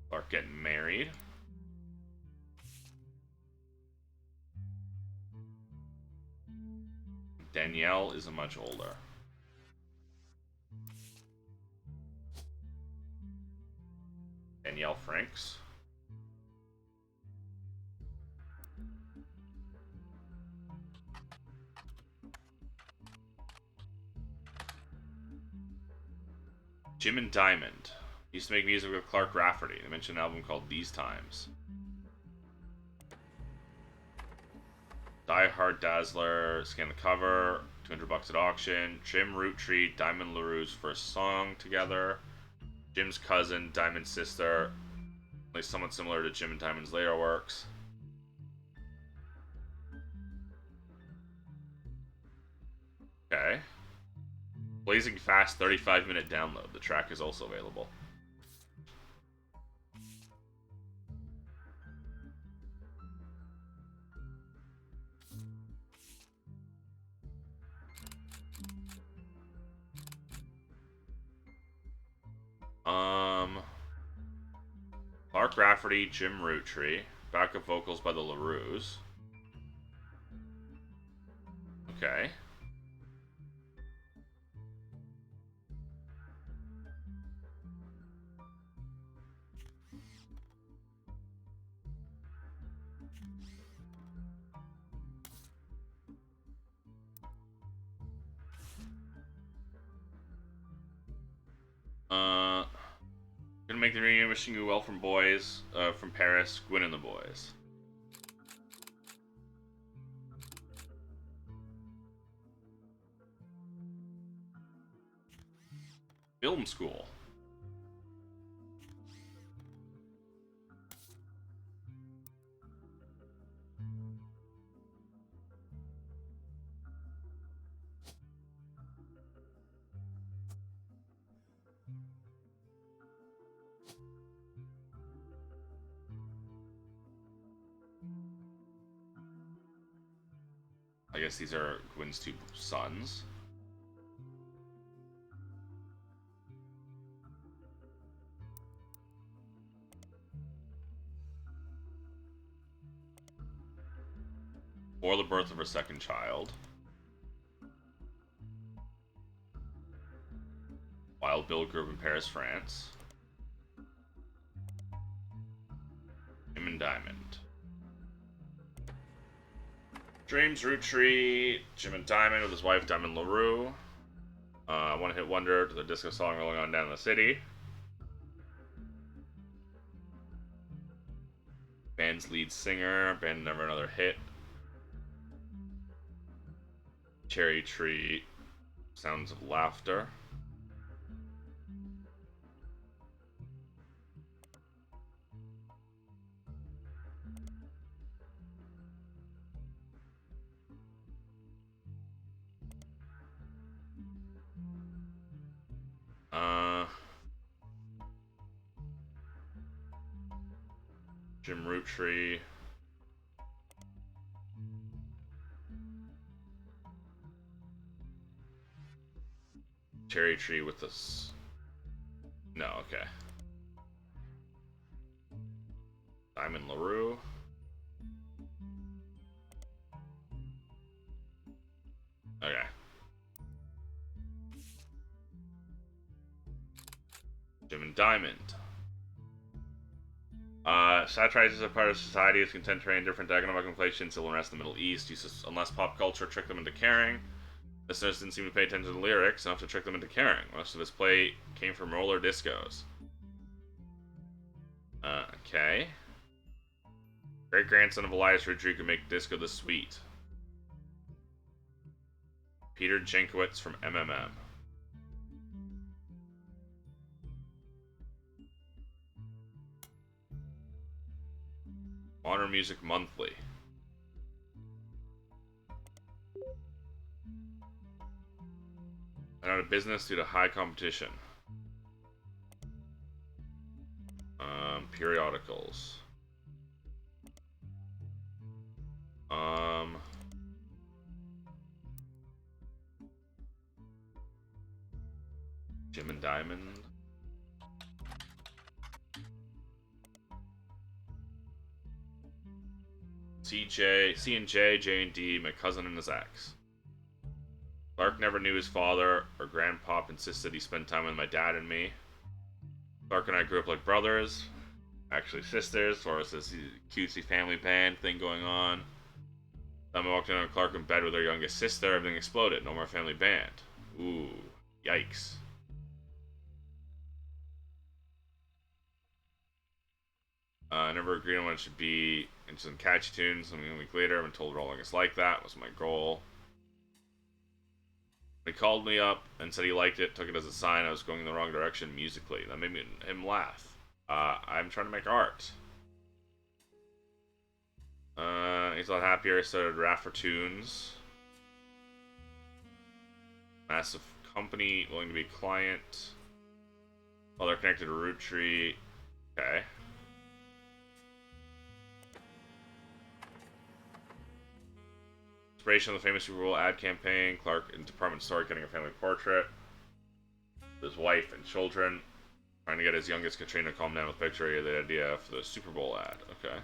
Clark getting married. Danielle is much older. Danielle Franks. Jim and Diamond. Used to make music with Clark Rafferty. They mentioned an album called These Times. Die Hard Dazzler. Scan the cover. $200 at auction. Jim Roottrees, Diamond LaRue's first song together. Jim's cousin, Diamond's sister. At least somewhat similar to Jim and Diamond's later works. Okay. Blazing Fast 35-minute download. The track is also available. Clark Rafferty, Jim Roottrees. Backup vocals by the LaRues. Okay. Gonna make the reunion. Wishing you well from boys, from Paris, Gwen and the boys. Film school. I guess these are Gwen's two sons. Or the birth of her second child. Wild Bill grew up in Paris, France. Jim and Diamond. James Roottrees, Jim and Diamond with his wife Diamond LaRue. One hit wonder to the disco song rolling on down the city. Band's lead singer, band never another hit. Cherry Tree, Sounds of Laughter. Jim Roottrees. Cherry tree with this. No, okay. Diamond LaRue. Okay. Jim and Diamond. Satirizes a part of society is contemporary and different economic inflation, civil unrest in the Middle East, uses unless pop culture tricked them into caring. Listeners didn't seem to pay attention to the lyrics enough to trick them into caring. Most of his play came from roller discos. Okay. Great grandson of Elias Roottrees could make disco this sweet. Peter Jankowitz from MMM. Honor Music Monthly. And out of business due to high competition. Periodicals. Jim and Diamond. C and J, J and D, my cousin and his ex. Clark never knew his father, or grandpop insisted he spend time with my dad and me. Clark and I grew up like brothers, actually sisters, or it's this cutesy family band thing going on. Then I walked in on Clark in bed with her youngest sister, everything exploded, no more family band. Ooh, yikes. I never agreed on what it should be. And some catchy tunes. Something a week later, I've been told Rolling is like that was my goal. He called me up and said he liked it, took it as a sign I was going in the wrong direction musically. That made him laugh. I'm trying to make art. He's a lot happier. I started Raft for Tunes. Massive company, willing to be a client. Well, they're connected to Roottrees. Okay. Inspiration of the famous Super Bowl ad campaign. Clark in department store getting a family portrait. His wife and children. Trying to get his youngest Katrina to calm down with picture. He had the idea for the Super Bowl ad. Okay.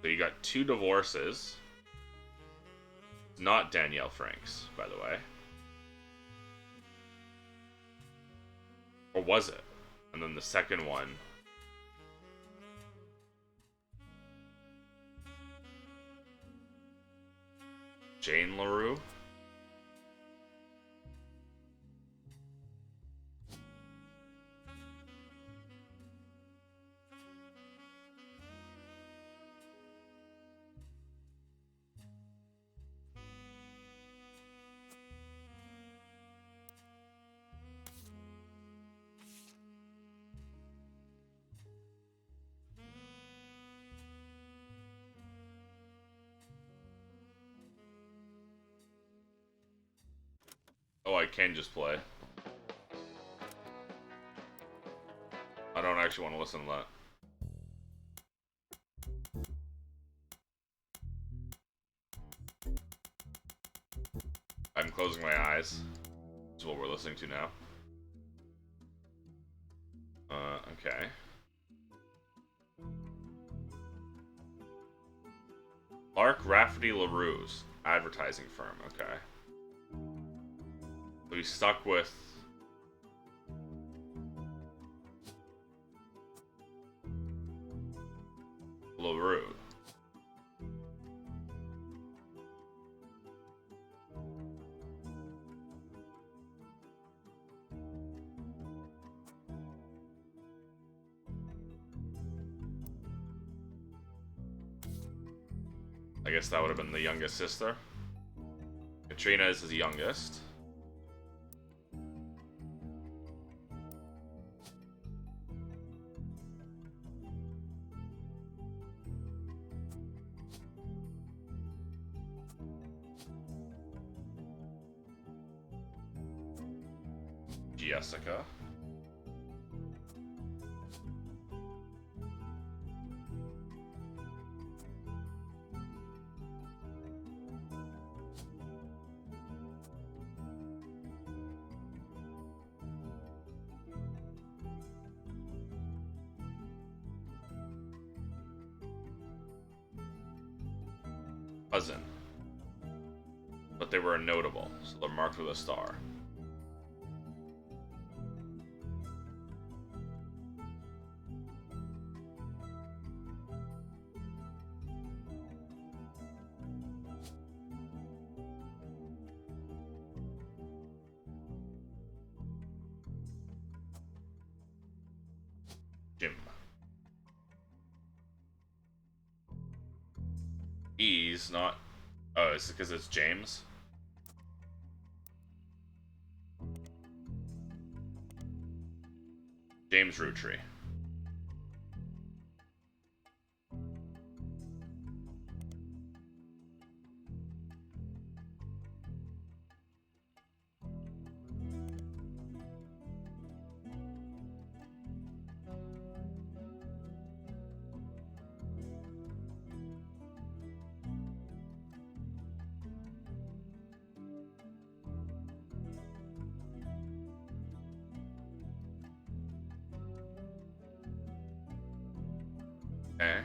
So you got 2 divorces. Not Danielle Franks, by the way. Or was it? And then the second one. Jane LaRue? Oh, I can just play. I don't actually want to listen to that. I'm closing my eyes. This is what we're listening to now. Okay. Clark Rafferty LaRue's advertising firm. Okay. So he's stuck with LaRue. I guess that would have been the youngest sister. Katrina is his youngest. Jessica. Cousin. But they were notable, so they're marked with a star. Jim. E's not. Oh, is it because it's James? James Roottrees. Okay.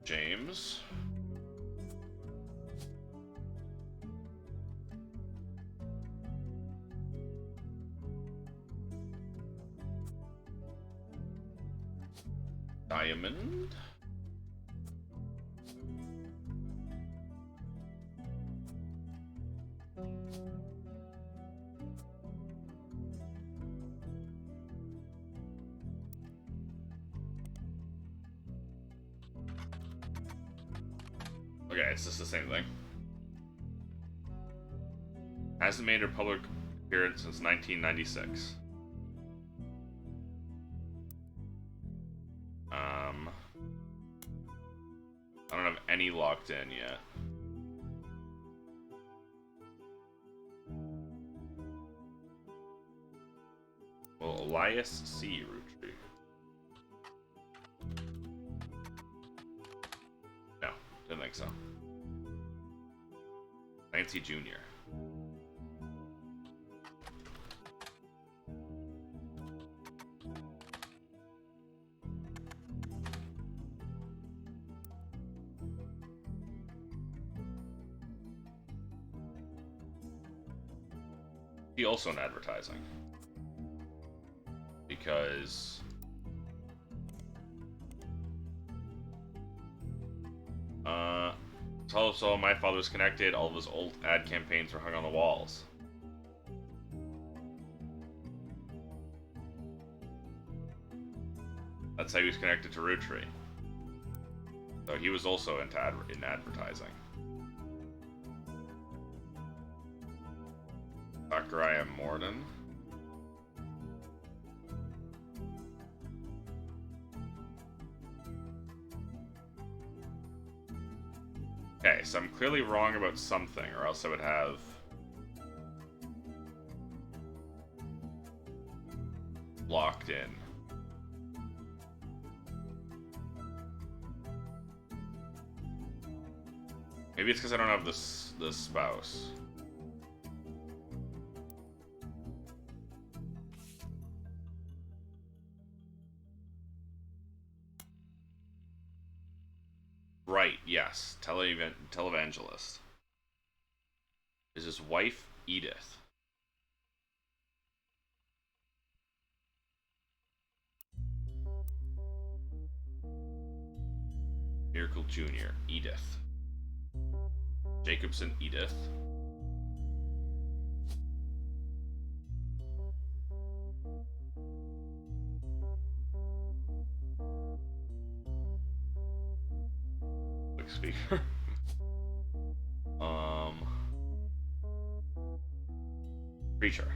James. Diamond. Okay, it's just the same thing. Hasn't made a public appearance since 1996. I don't have any locked in yet. Well, Elias C. Roottrees. No, didn't think so. Nancy Jr. He also in advertising. Because so my father's connected, all of his old ad campaigns were hung on the walls. That's how he was connected to Roottrees. So he was also into in advertising. Zachariah Morden. Okay, so I'm clearly wrong about something, or else I would have locked in. Maybe it's because I don't have the spouse. Right, yes. Televangelist. Is his wife Edith? Miracle Jr. Edith. Jacobson Edith. Quick speaker. Preacher.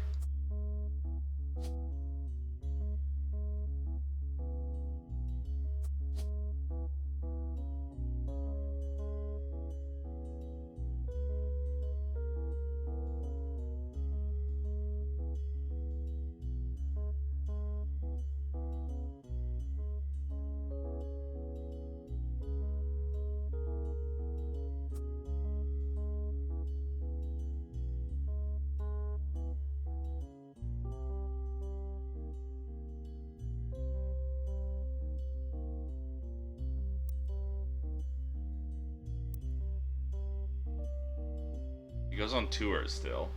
He goes on tours still.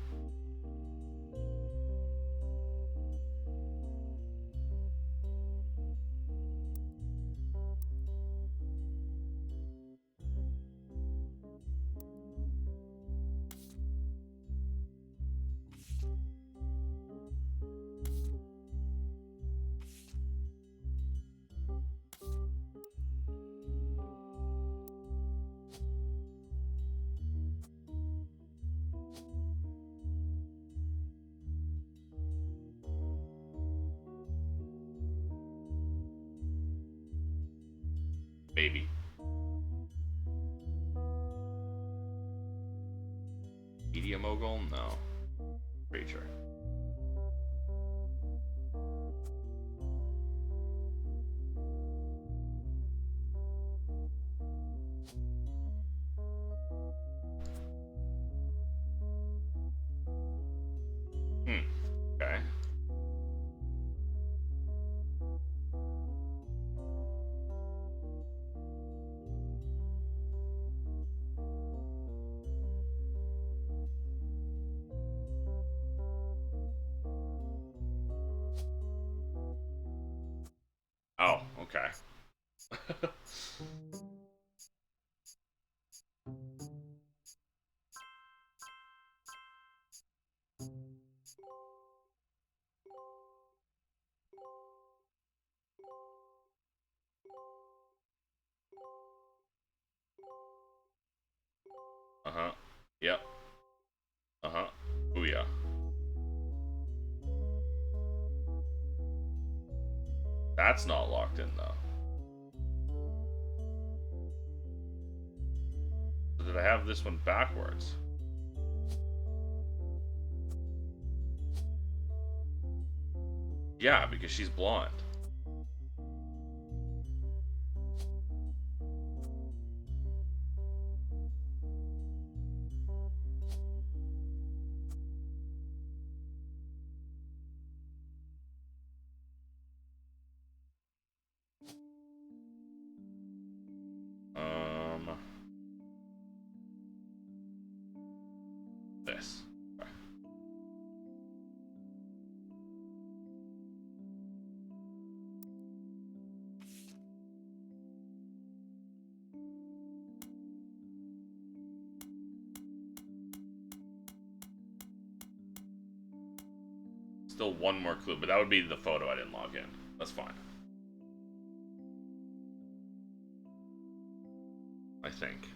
Maybe. Media mogul? No. Preacher. Okay. Oh, okay. Uh-huh. Yep. Uh-huh. Booyah. That's not locked in, though. So did I have this one backwards? Yeah, because she's blonde. This. Okay. Still one more clue, but that would be the photo I didn't log in. That's fine. I think.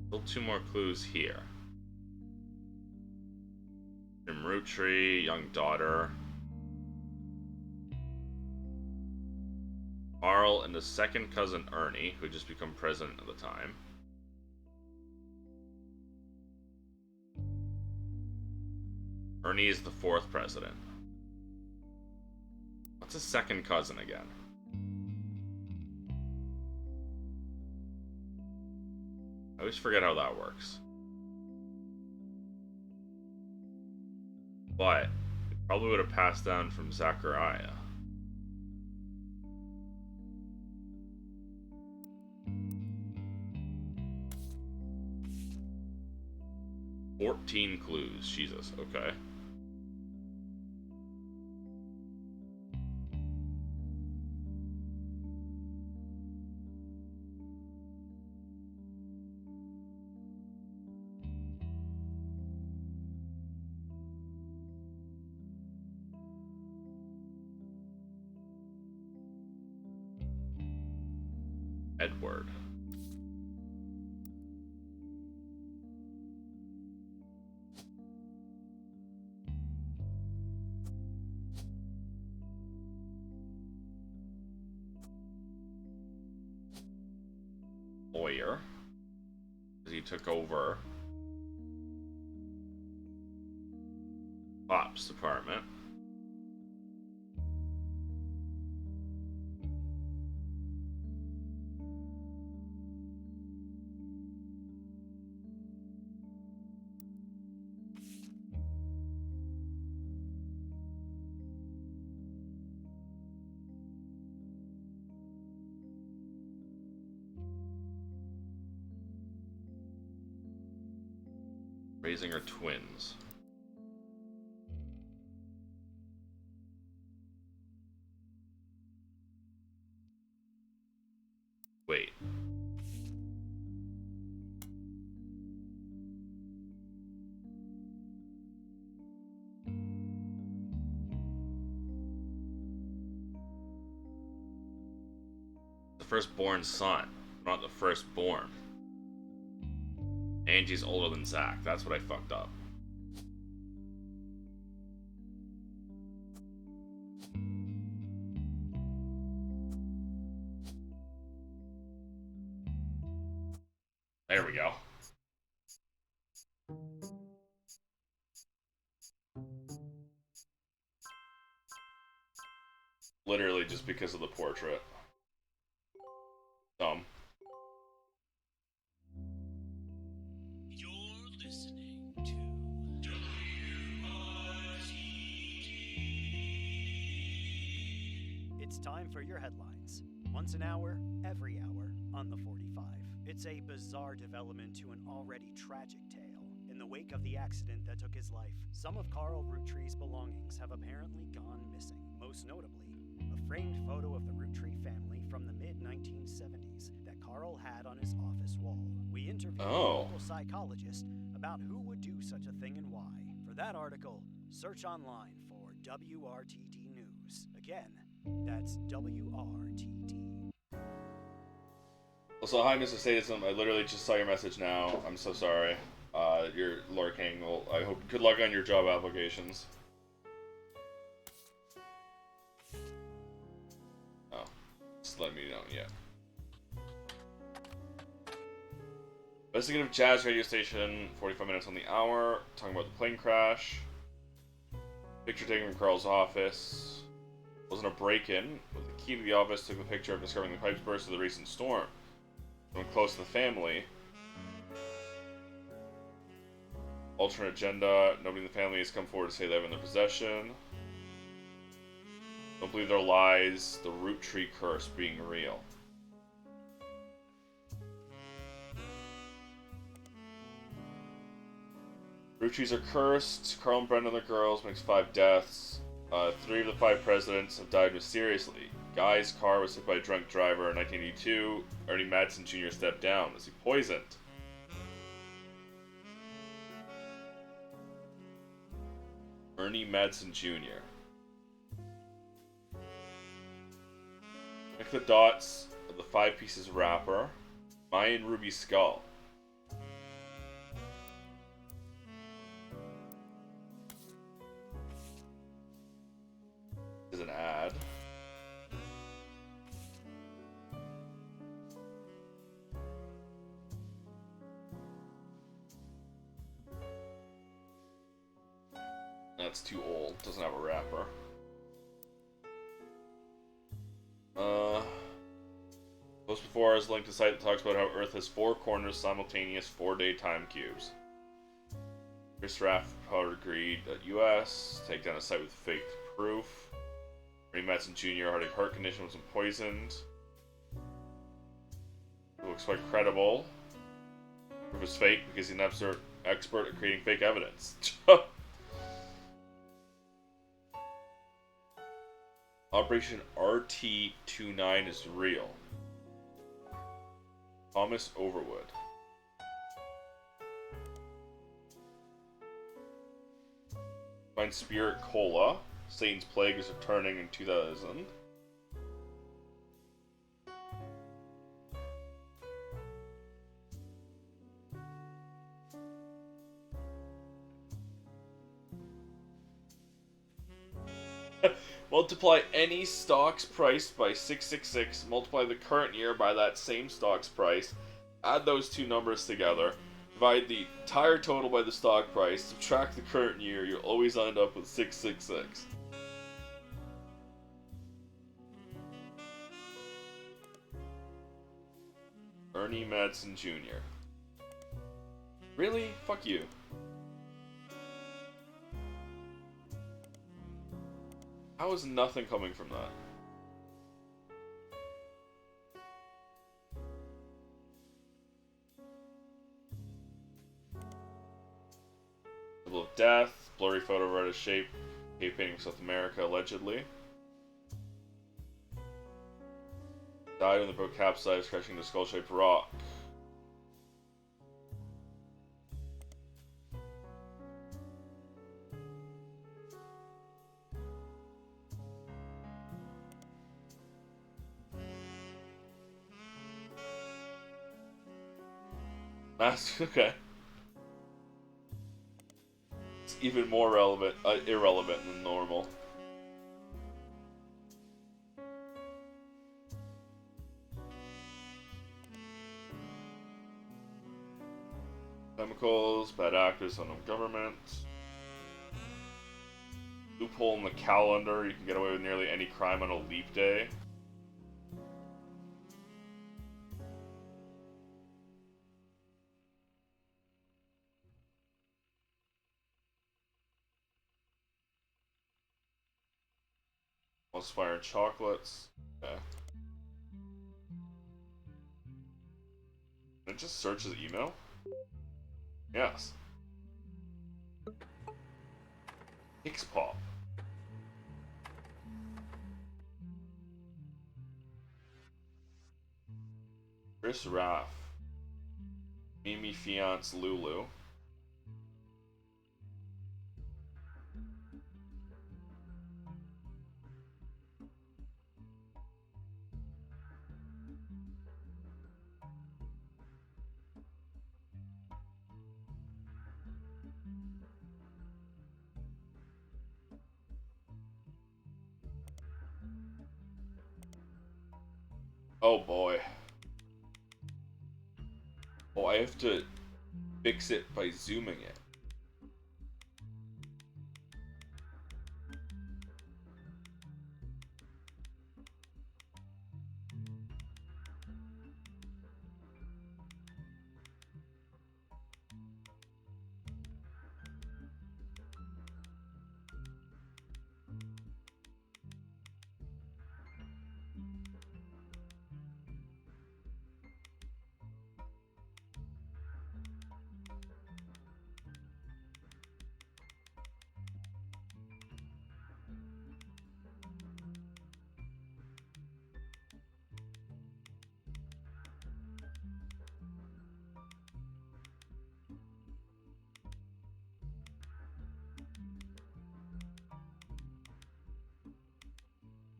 Still two more clues here. Jim Roottrees, young daughter. Carl and his second cousin Ernie, who had just become president at the time. Ernie is the fourth president. What's his second cousin again? I always forget how that works. But it probably would have passed down from Zachariah. "14 clues. Jesus, okay. Edward. Lawyer. Because he took over Pop's department. Raising her twins. Wait. The firstborn son, not the firstborn. Angie's older than Zach. That's what I fucked up. There we go. Literally just because of the portrait. Dumb. You're listening to It's time for your headlines. Once an hour, every hour, on the 45. It's a bizarre development to an already tragic tale. In the wake of the accident that took his life, some of Carl Roottree's belongings have apparently gone missing. Most notably, a framed photo of the Roottree family from the mid-1970s that Carl had on his office wall. We interviewed a local psychologist about who would do such a thing and why. For that article, search online for WRTD News. Again, that's WRTD. Also, hi, Mr. Sadism. I literally just saw your message now. I'm so sorry. You're lurking. Well, I hope good luck on your job applications. Oh, just let me know. Yeah. Investigative jazz radio station. 45 minutes on the hour. Talking about the plane crash. Picture taken from Carl's office. Wasn't a break-in, but the key to the office took the picture of discovering the pipes burst of the recent storm. Someone close to the family. Alternate agenda. Nobody in the family has come forward to say they have in their possession. Don't believe their lies. The Roottree curse being real. Roottrees are cursed. Carl and Brenda and the girls makes 5 deaths. 3 of the 5 presidents have died mysteriously. Guy's car was hit by a drunk driver in 1982. Ernie Madsen Jr. stepped down. Was he poisoned? Ernie Madsen Jr. Connect the dots of the 5 pieces wrapper. Mayan ruby skull. Is an ad. That's too old. Doesn't have a wrapper. Post before us linked to a site that talks about how Earth has 4 corners, simultaneous 4-day time cubes. Chris Raff powder greed.us. Take down a site with fake proof. Ernie Madsen Jr. had a heart condition, wasn't poisoned. It looks quite credible. Proof is fake because he's an expert at creating fake evidence. Operation RT-29 is real. Thomas Overwood. Find Spirit Cola. Satan's Plague is returning in 2000. Multiply any stock's price by 666, multiply the current year by that same stock's price, add those 2 numbers together, divide the entire total by the stock price, subtract the current year, you'll always end up with 666. Ernie Madsen Jr. Really? Fuck you. How is nothing coming from that? death. Blurry photo of artist shape. Cave painting of South America, allegedly. Died when the boat capsized, crashing into skull-shaped rock. That's okay. It's even more irrelevant than normal. Chemicals, bad actors, unknown government. Loophole in the calendar, you can get away with nearly any crime on a leap day. Fire chocolates. Okay. Can it just search his email? Yes. Hicks Pop. Chris Raff. Mimi Fiance Lulu. Oh boy. Oh, I have to fix it by zooming it.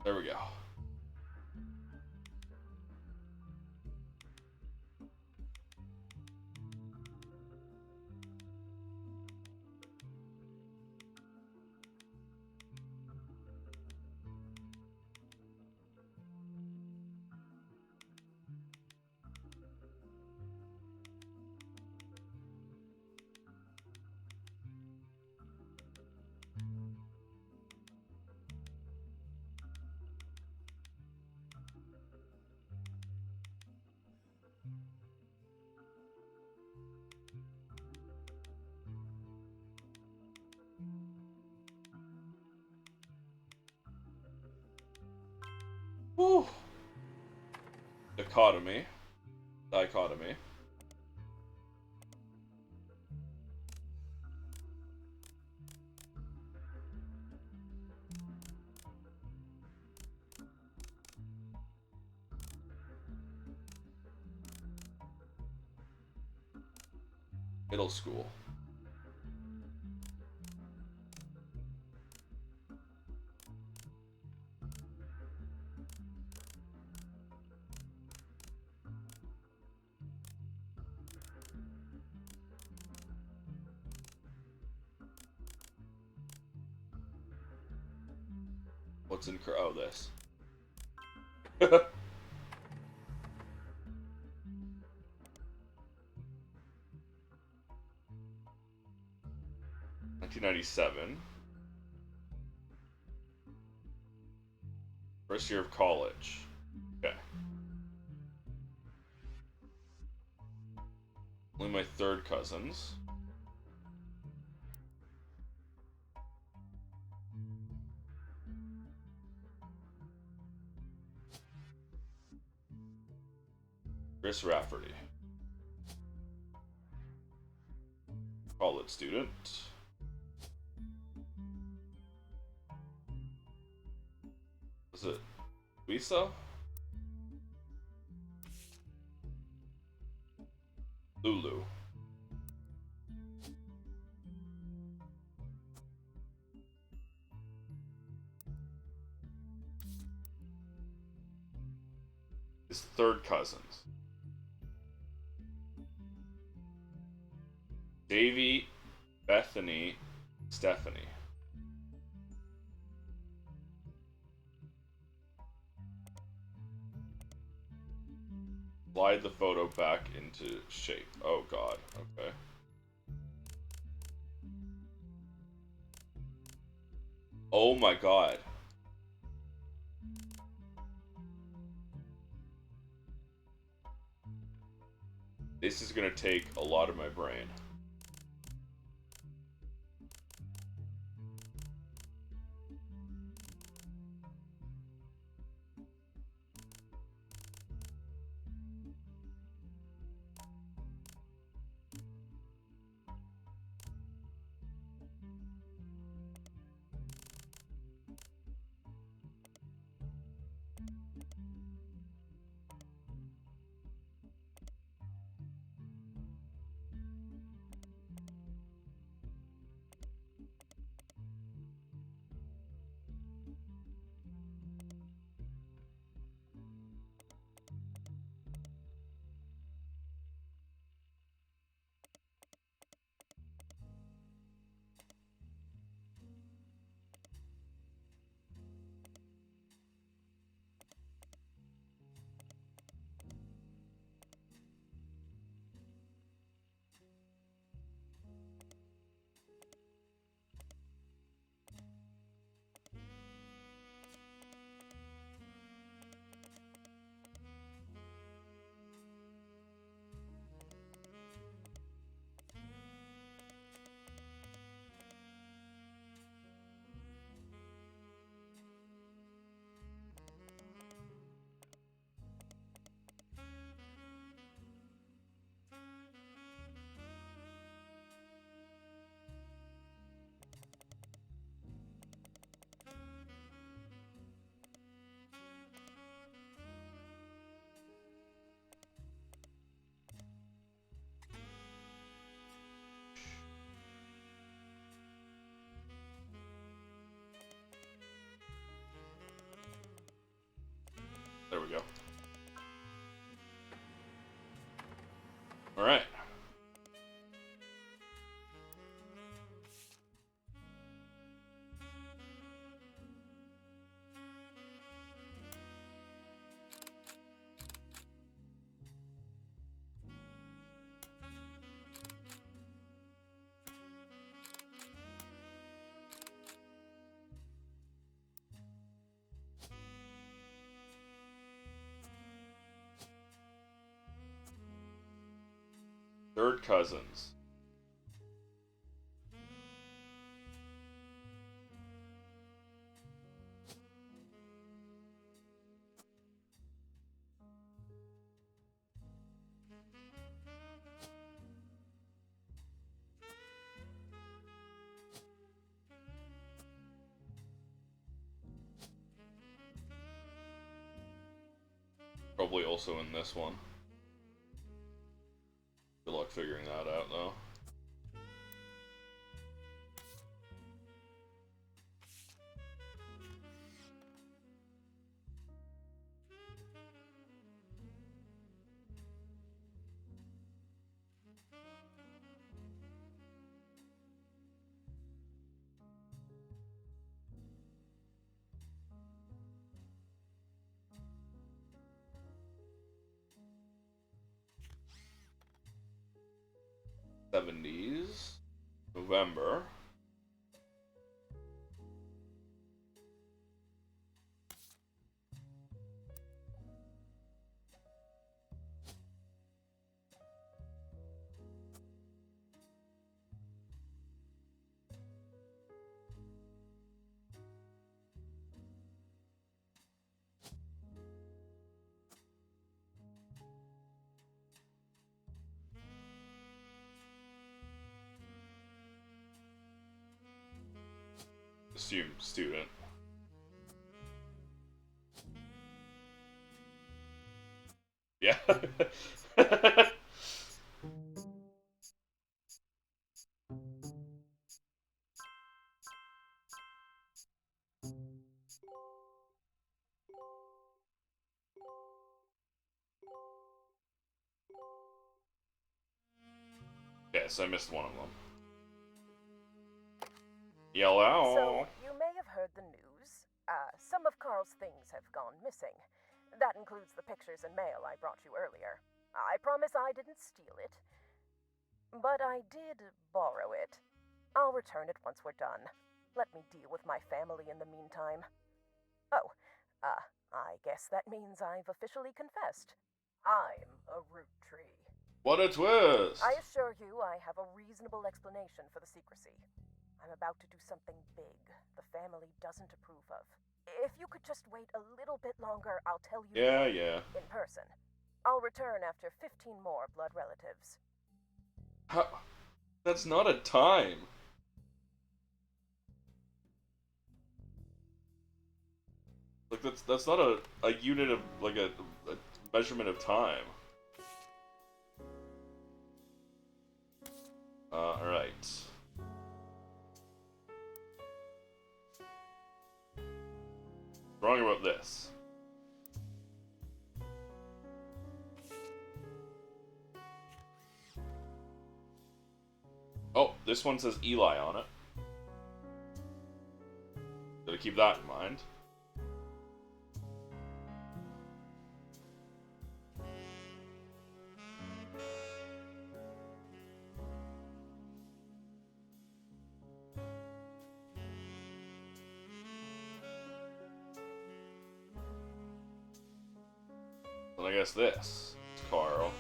There we go. Whew. Dichotomy. Middle school. What's in oh, this. 1997. First year of college. Okay. Only my third cousins. Chris Rafferty. College student. Lisa? Lulu. His third cousins. Davy, Bethany, Stephanie. Slide the photo back into shape. Oh god, okay. Oh my god. This is gonna take a lot of my brain. There we go. Alright. Third cousins. Probably also in this one. Good luck figuring that out, though. '70s, November. Assume student. Yeah. Yes, I missed one of them. Yellow. So, you may have heard the news. Some of Carl's things have gone missing. That includes the pictures and mail I brought you earlier. I promise I didn't steal it. But I did borrow it. I'll return it once we're done. Let me deal with my family in the meantime. Oh, I guess that means I've officially confessed. I'm a root tree. What a twist! I assure you I have a reasonable explanation for the secrecy. I'm about to do something big the family doesn't approve of. If you could just wait a little bit longer, I'll tell you Yeah. in person. I'll return after 15 more blood relatives. How? That's not a time. Like that's not a unit of like a measurement of time. Alright. Wrong about this. Oh, this one says Eli on it. Gotta keep that in mind. And I guess this is Carl.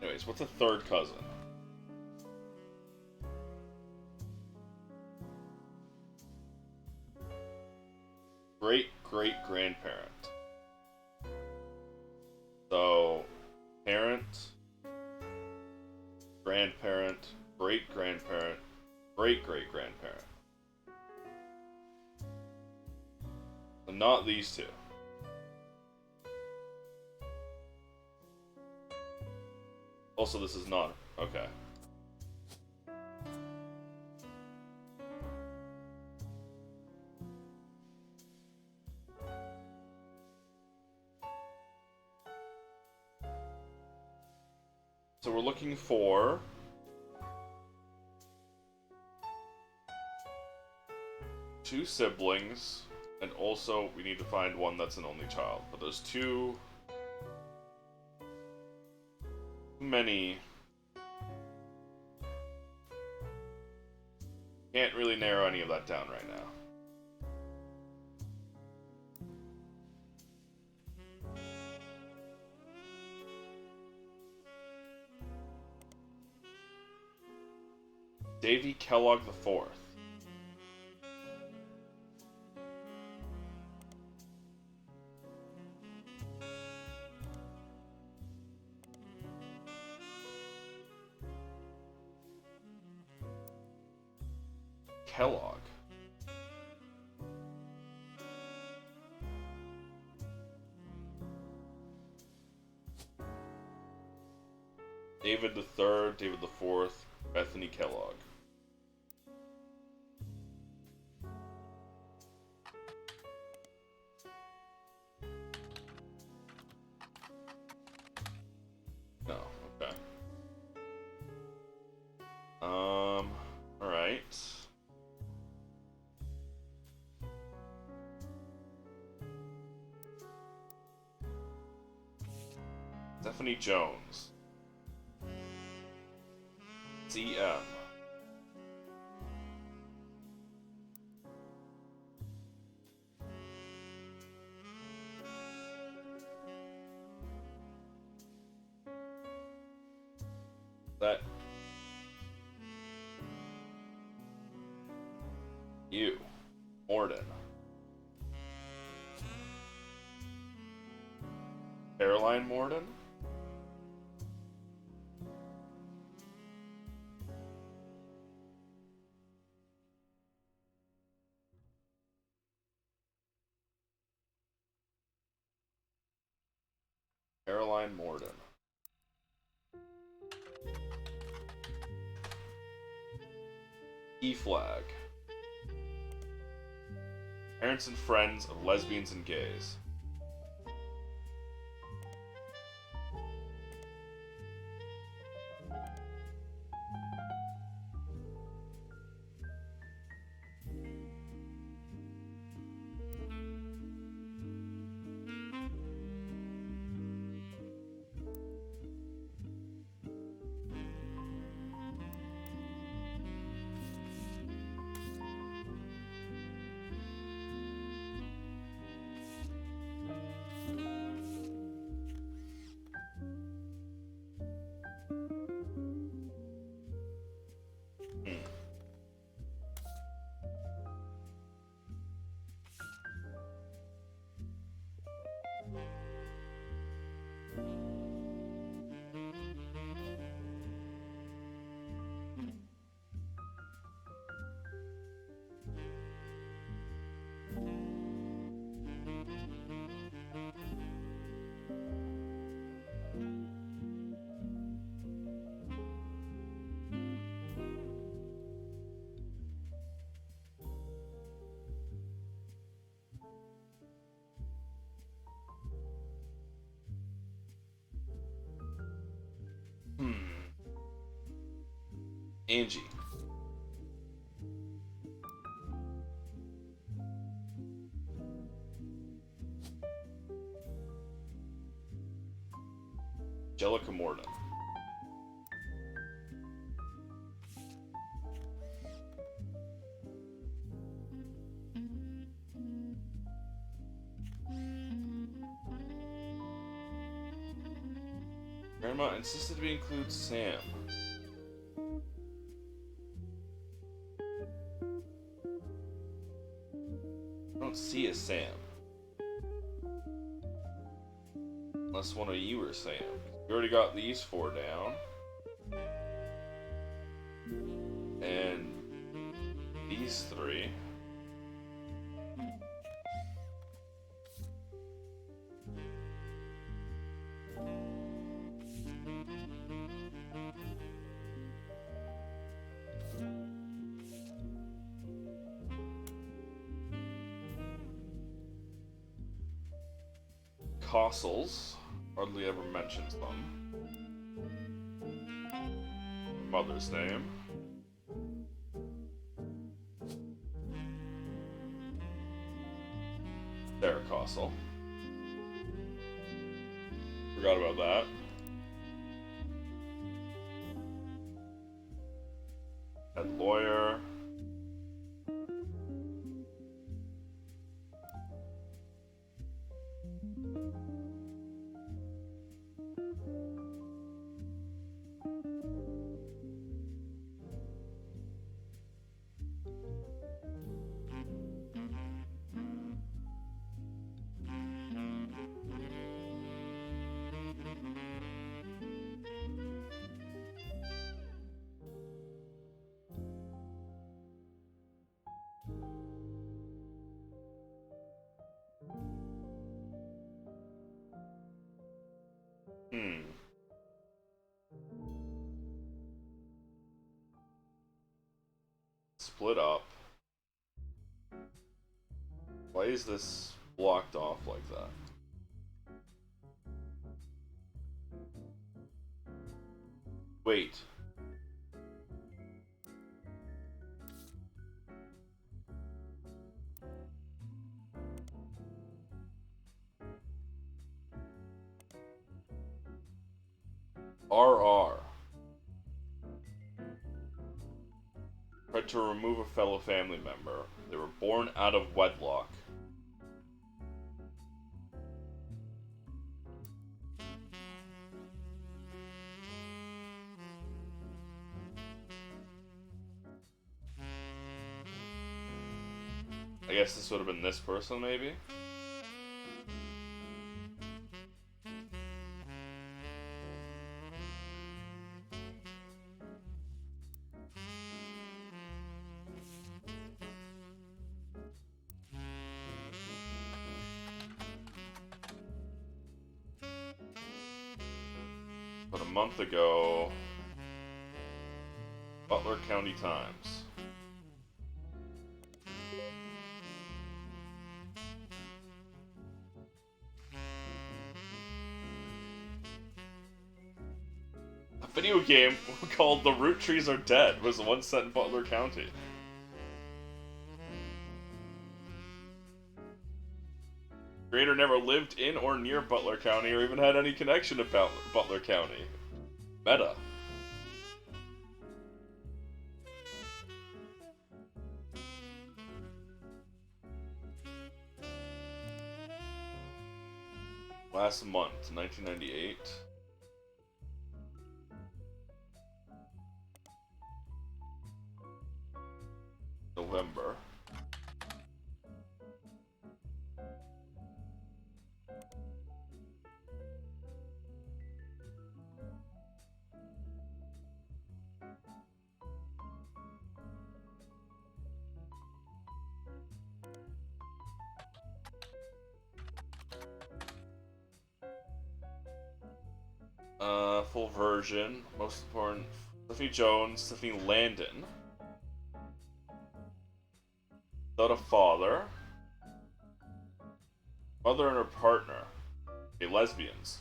Anyways, what's a third cousin? Great-great-grandparent. So, parent, grandparent, great-grandparent, great-great-grandparent. So not these two. Also, this is not... Okay. So we're looking for... two siblings, and also we need to find one that's an only child. But there's too many. Can't really narrow any of that down right now. Davy Kellogg IV. Kellogg. David III, David IV, Bethany Kellogg. No, okay. Alright. Stephanie Jones. CM. You. Morden. Caroline Morden? Caroline Morden. E-Flag. Parents and friends of lesbians and gays. Angie. Angelica Morden. Grandma insisted we include Sam. I don't see a Sam. Unless one of you are Sam. We already got these 4 down. And these 3. Cossels. Hardly ever mentions them. Mother's name. Sarah Cossel. Forgot about that. Head lawyer. Split up. Why is this blocked off like that? Wait. RR. Tried to remove a fellow family member. They were born out of wedlock. I guess this would have been this person, maybe? But a month ago, Butler County Times. A video game called The Roottrees Are Dead was once set in Butler County. Creator never lived in or near Butler County or even had any connection to Butler County. Meta. Last month, 1998. November. Full version. Most important. Stephanie Jones, Stephanie Landon. Without a father. Mother and her partner. Okay, lesbians.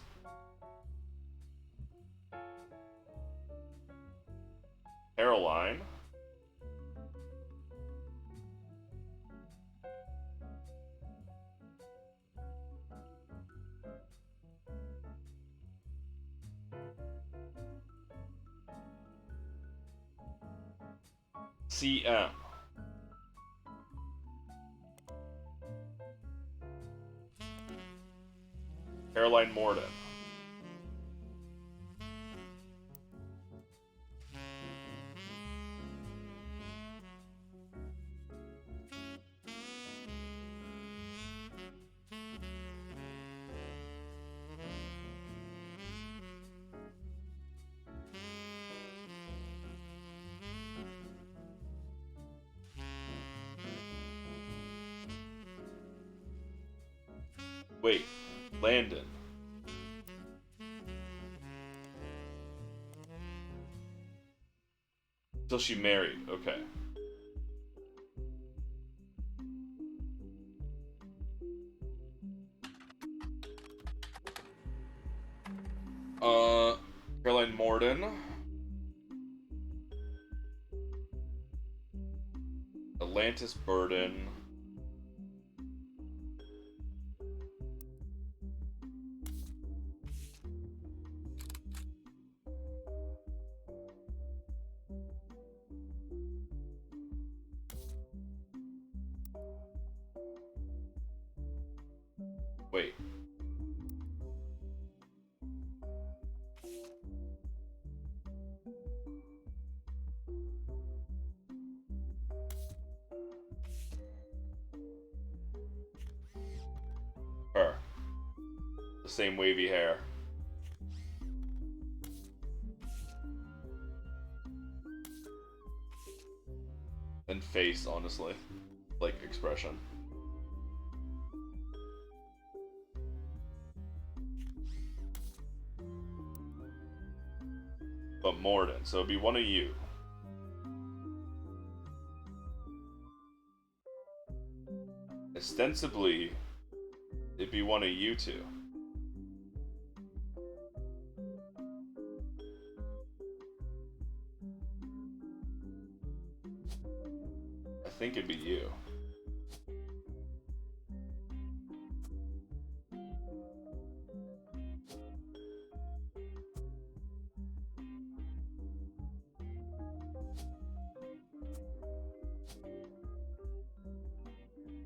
Caroline. CM. Caroline Morden. Wait, Landon. Till she married, okay. Caroline Morden. Atlantis Burden. Wait. Her. The same wavy hair. And face, honestly. Like, expression. But Morden, so it'd be one of you. Ostensibly, it'd be one of you two. I think it'd be you.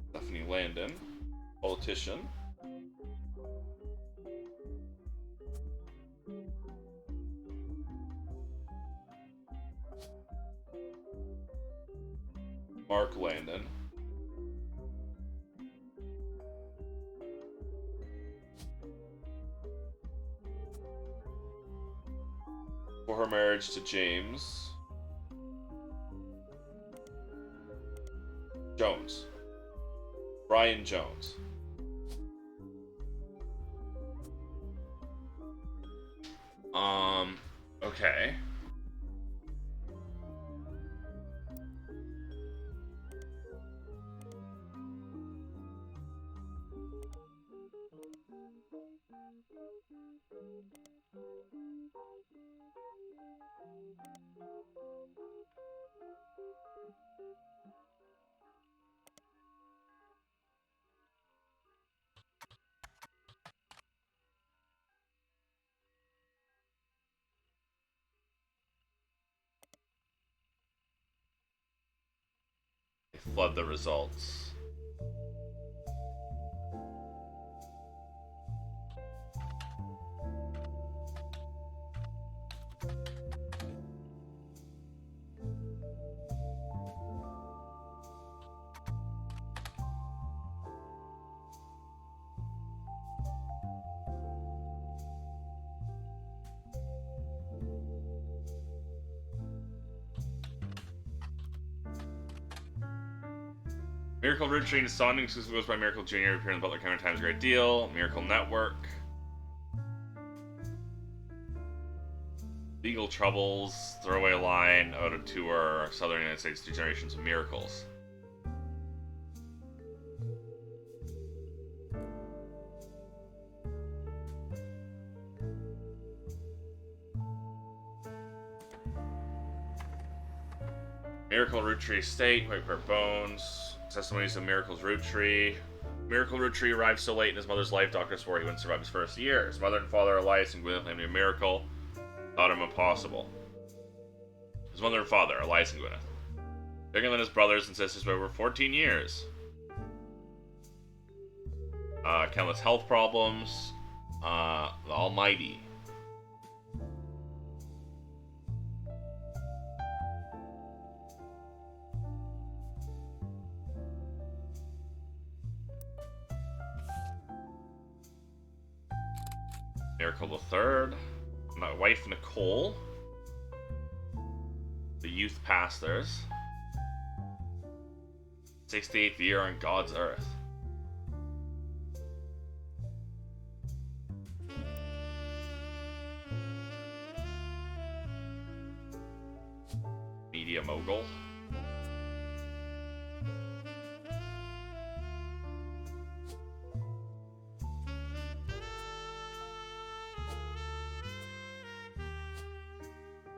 Stephanie Landon, politician. Mark Landon. marriage to James Jones. Brian Jones. Okay. Flood the results. Miracle Roottrees is song exclusively goes by Miracle Jr. appearing in the Butler County Times a great deal. Miracle Network. Legal Troubles. Throwaway Line. Out of Tour. Southern United States. 2 Generations of Miracles. Miracle Roottrees State. White Bear Bones. Testimonies of Miracle's Roottree. Miracle Roottrees arrived so late in his mother's life, doctors swore he wouldn't survive his first year. His mother and father, Elias and Gwyneth, named him Miracle, thought him impossible. His mother and father, Elias and Gwyneth. Bigger than his brothers and sisters by over 14 years. Countless health problems. The Almighty. Miracle the Third, my wife Nicole, the youth pastors, 68th year on God's earth. Media mogul.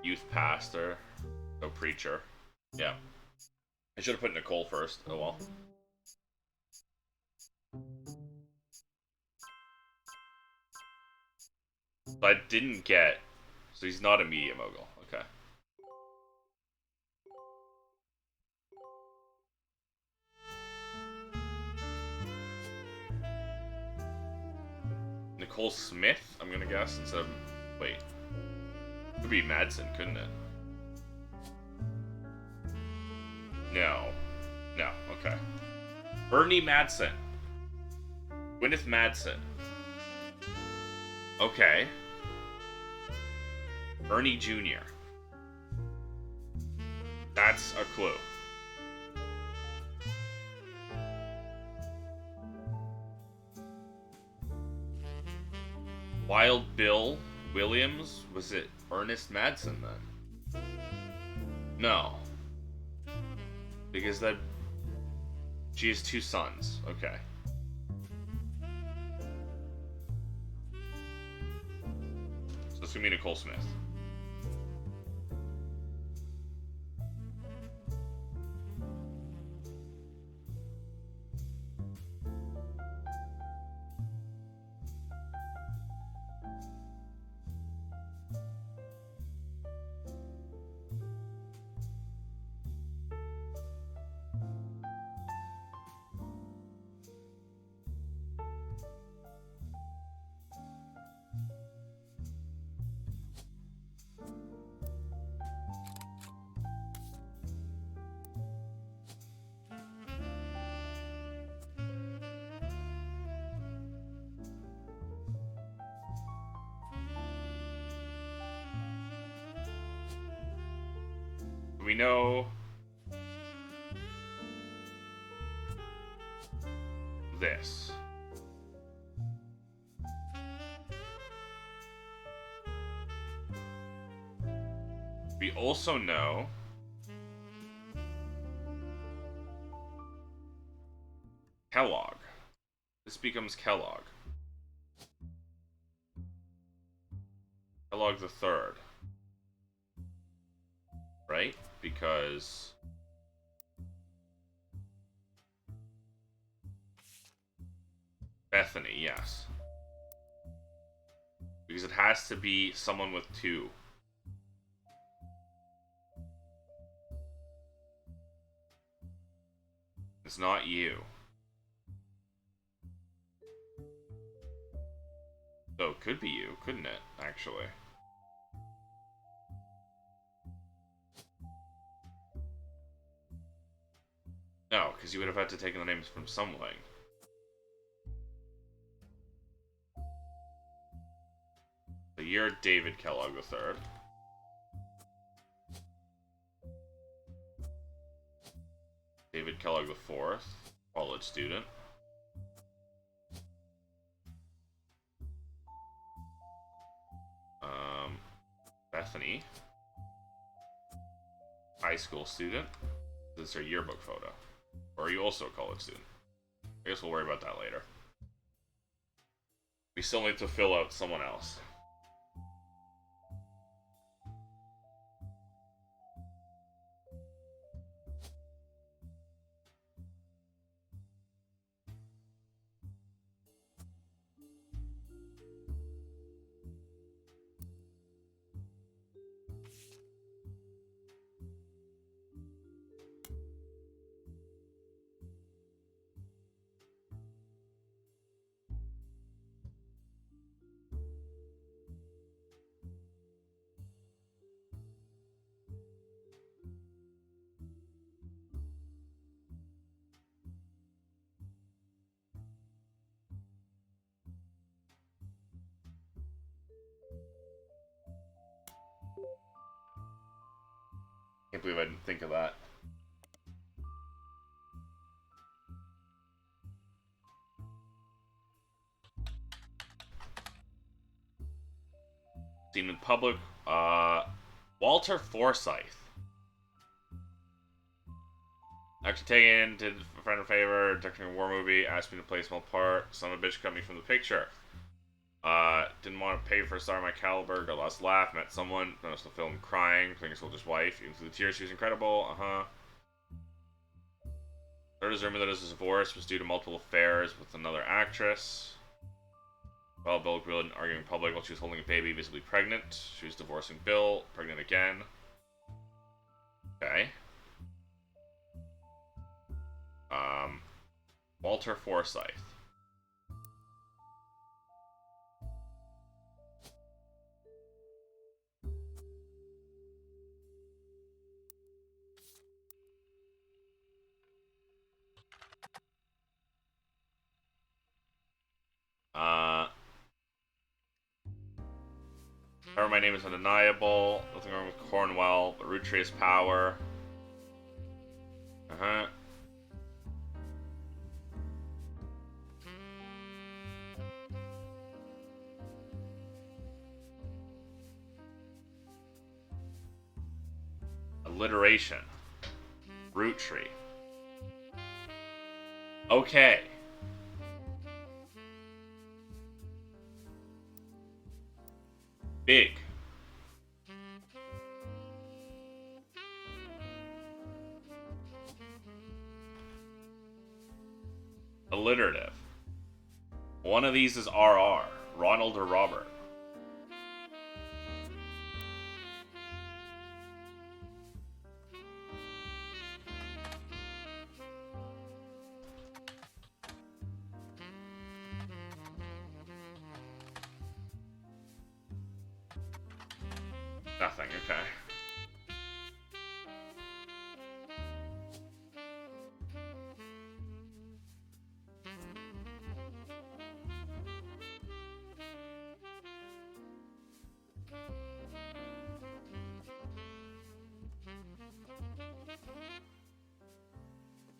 Youth pastor. No preacher. Yeah. I should have put Nicole first. Oh well. But I didn't get... So he's not a media mogul. Okay. Nicole Smith, I'm gonna guess, instead of... Wait. Could be Madsen, couldn't it? No. No, okay. Bernie Madsen. Gwyneth Madsen. Okay. Bernie Jr. That's a clue. Wild Bill Williams? Was it Ernest Madsen then? No. Because that... She has 2 sons. Okay. So it's gonna be Nicole Smith. we know this. We also know Kellogg. This becomes Kellogg. Kellogg the Third. Right? Because Bethany, yes. Because it has to be someone with two. It's not you. So it could be you, couldn't it, actually? No, because you would have had to take the names from somewhere. So you're David Kellogg III. David Kellogg IV, college student. Bethany, high school student. This is her yearbook photo. Or are you also a college student? I guess we'll worry about that later. We still need to fill out someone else. Can't believe I didn't think of that. Seen in public, Walter Forsythe. Actually taken, did a friend a favor, directing a war movie, asked me to play a small part, son of a bitch cut me from the picture. Didn't want to pay for a star of my caliber, got lost laugh, met someone, noticed the film crying, playing a soldier's wife, even through the tears, she was incredible, There is rumor that his divorce was due to multiple affairs with another actress. Well, Bill grilled and arguing in public while she was holding a baby, visibly pregnant. She was divorcing Bill, pregnant again. Okay. Walter Forsythe. However, my name is undeniable. Nothing wrong with Cornwell, but Roottrees power. Alliteration. Root tree. Okay. Big. Alliterative. One of these is RR. Ronald or Robert. Nothing, okay.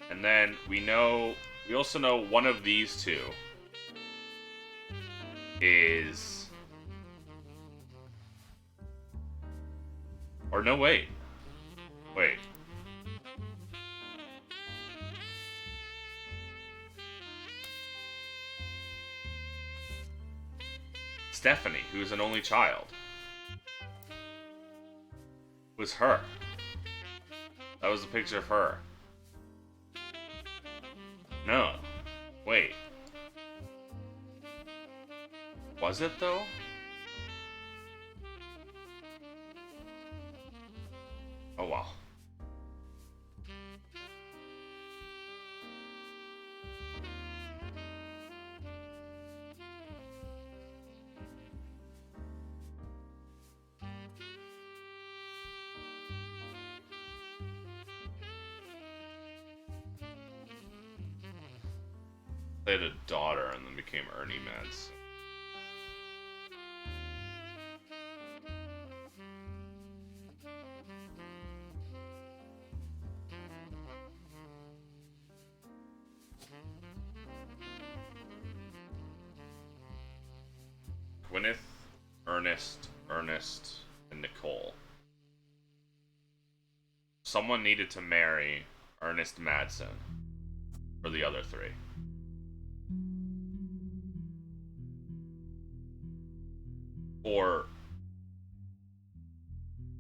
And then we also know one of these two is... Or no, wait. Wait. Stephanie, who's an only child. It was her. That was a picture of her. No. Wait. Was it, though? Oh, wow. They had a daughter and then became Ernie Meds. Gwyneth, Ernest, and Nicole. Someone needed to marry Ernest Madsen for the other three. Or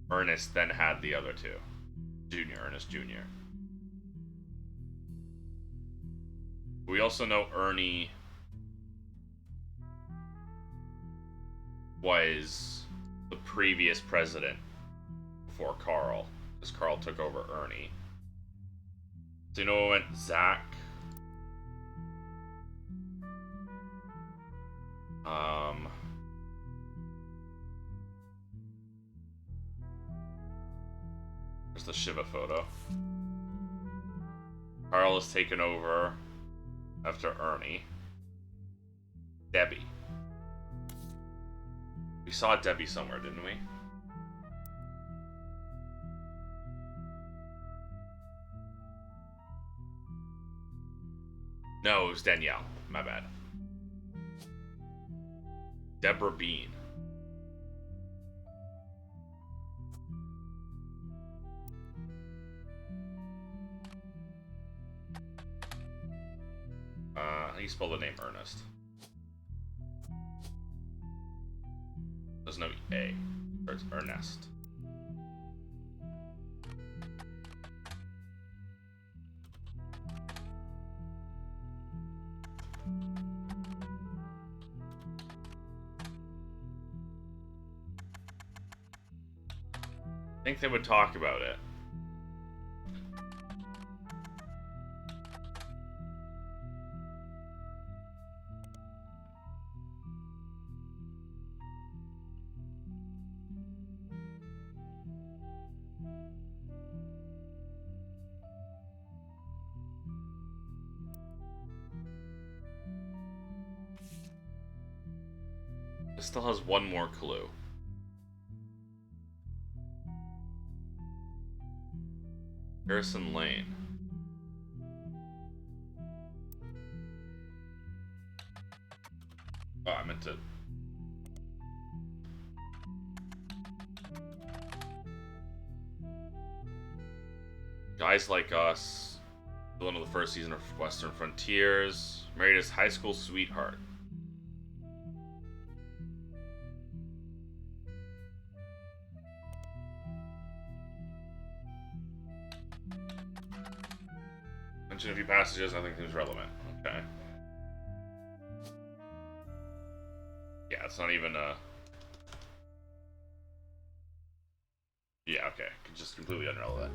Ernest then had the other two. Ernest Jr. We also know Ernie was the previous president before Carl, because Carl took over Ernie. So you know what went? Zach. There's the Shiva photo. Carl has taken over after Ernie. Debbie. We saw Debbie somewhere, didn't we? No, it was Danielle. My bad. Deborah Bean. How do you spell the name Ernest? There's no A. Or it's Ernest. I think they would talk about it. It still has one more clue. Harrison Lane. Oh, I meant to... Guys Like Us. Villain of the first season of Western Frontiers. Married his high school sweetheart. Mention a few passages, I think seems relevant. Okay. Yeah, it's not even yeah, okay. Just completely irrelevant.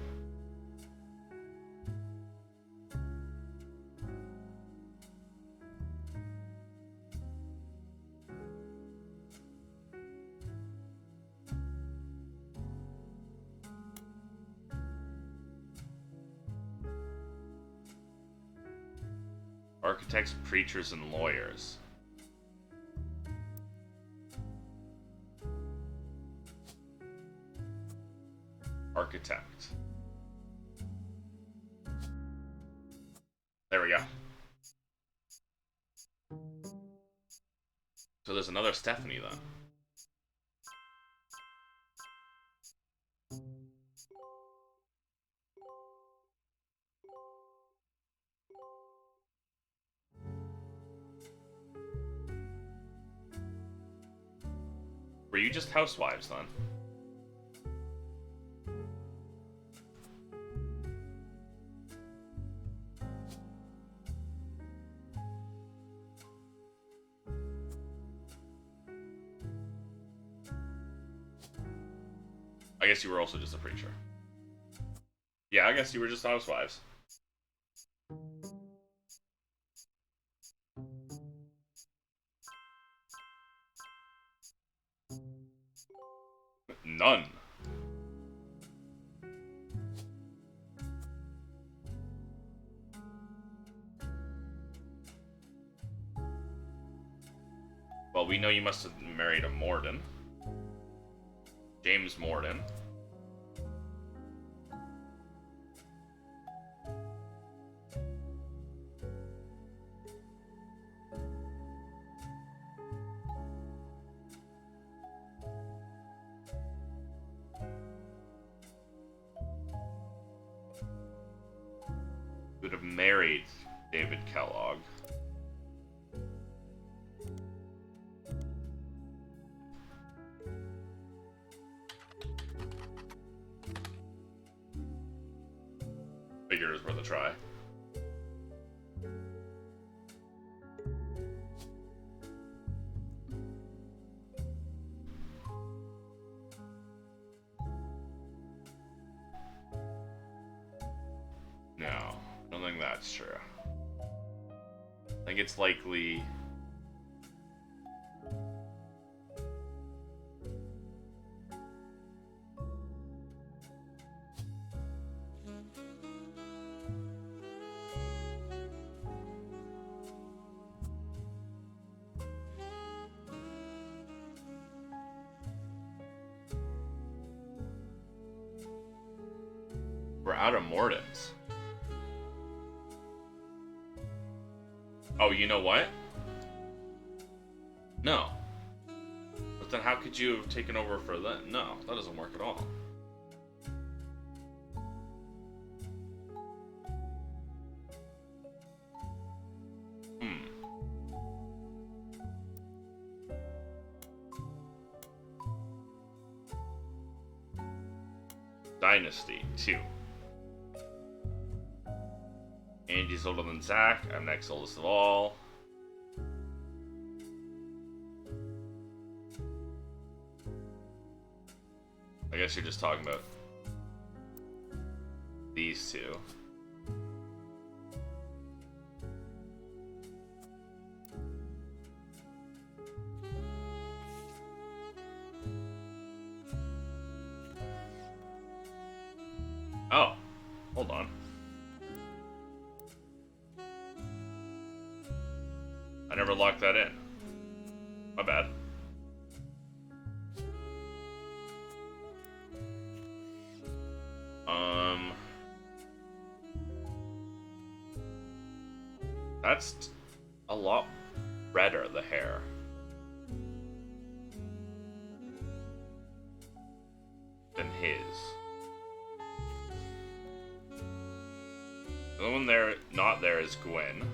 Architects, preachers, and lawyers. Architect. There we go. So there's another Stephanie then. Were you just housewives then? I guess you were also just a preacher. Yeah, I guess you were just housewives. None. Well, we know you must have married a Morden. James Morden. Would have married David Kellogg. Figured it was worth a try. No, I don't think that's true. I think it's likely... We're out of Mordens. Oh, you know what? No. But then how could you have taken over for that? No, that doesn't work at all. Dynasty 2. Andy's older than Zach. I'm next oldest of all. I guess you're just talking about these two. Oh, hold on. I never locked that in. My bad. That's a lot redder, the hair. Than his. The one there, not there, is Gwen.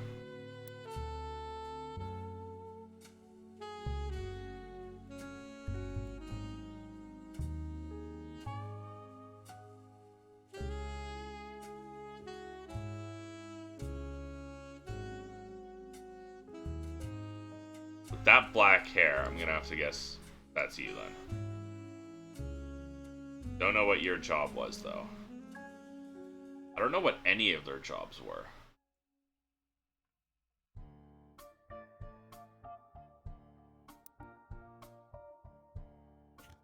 With that black hair, I'm gonna have to guess that's you then. Don't know what your job was, though. I don't know what any of their jobs were.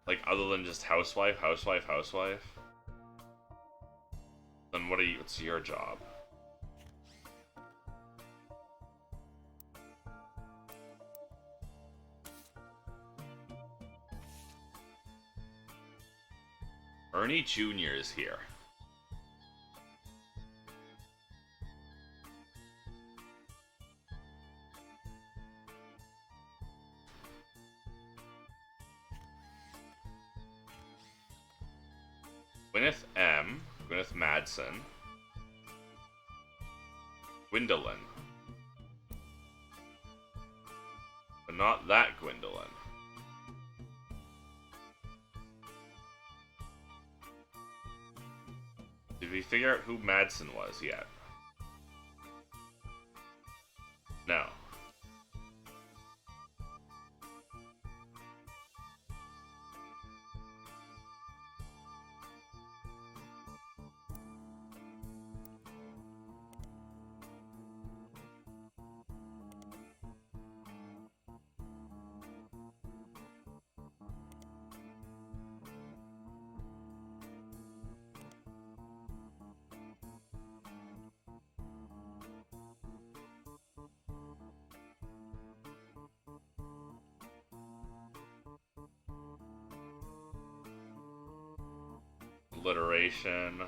Like, other than just housewife, housewife, housewife. Then what are you? What's your job? Ernie Jr. is here. Gwyneth M. Gwyneth Madsen. Gwendolyn. But not that Gwendolyn. Did we figure out who Madsen was yet? No. Alliteration.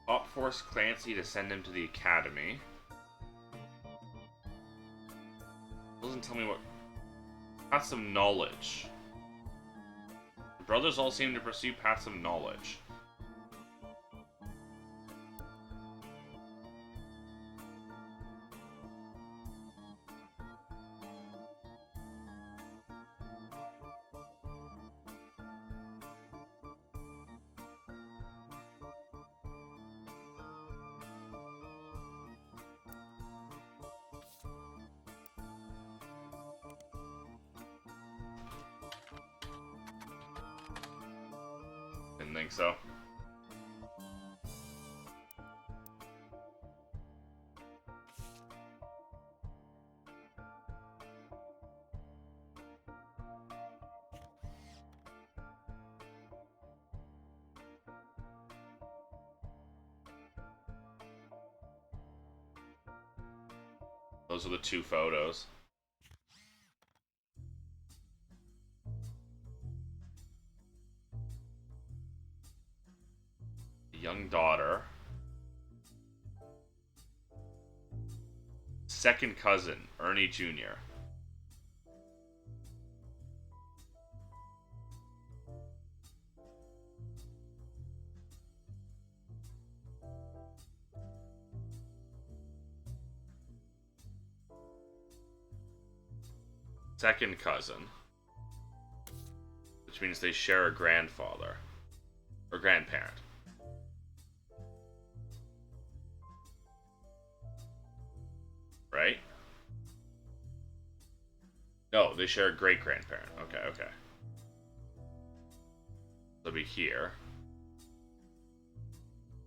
Op forced Clancy to send him to the academy. Doesn't tell me what. Paths of knowledge. The brothers all seem to pursue paths of knowledge. Didn't think so. Those are the two photos. Young daughter. Second cousin, Ernie Jr. Second cousin. Which means they share a grandfather. Or grandparent. Right? No, they share a great-grandparent. Okay, okay. They'll be here.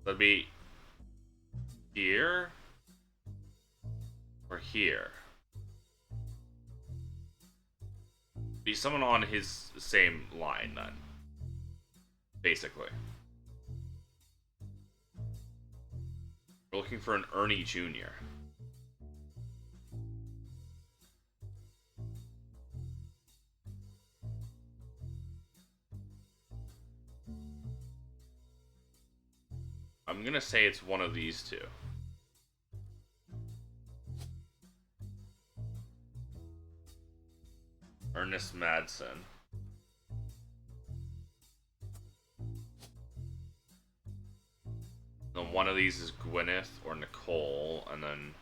They'll be here or here. Be someone on his same line then. Basically. We're looking for an Ernie Jr. I'm gonna say it's one of these two. Ernest Madsen. Then one of these is Gwyneth or Nicole, and then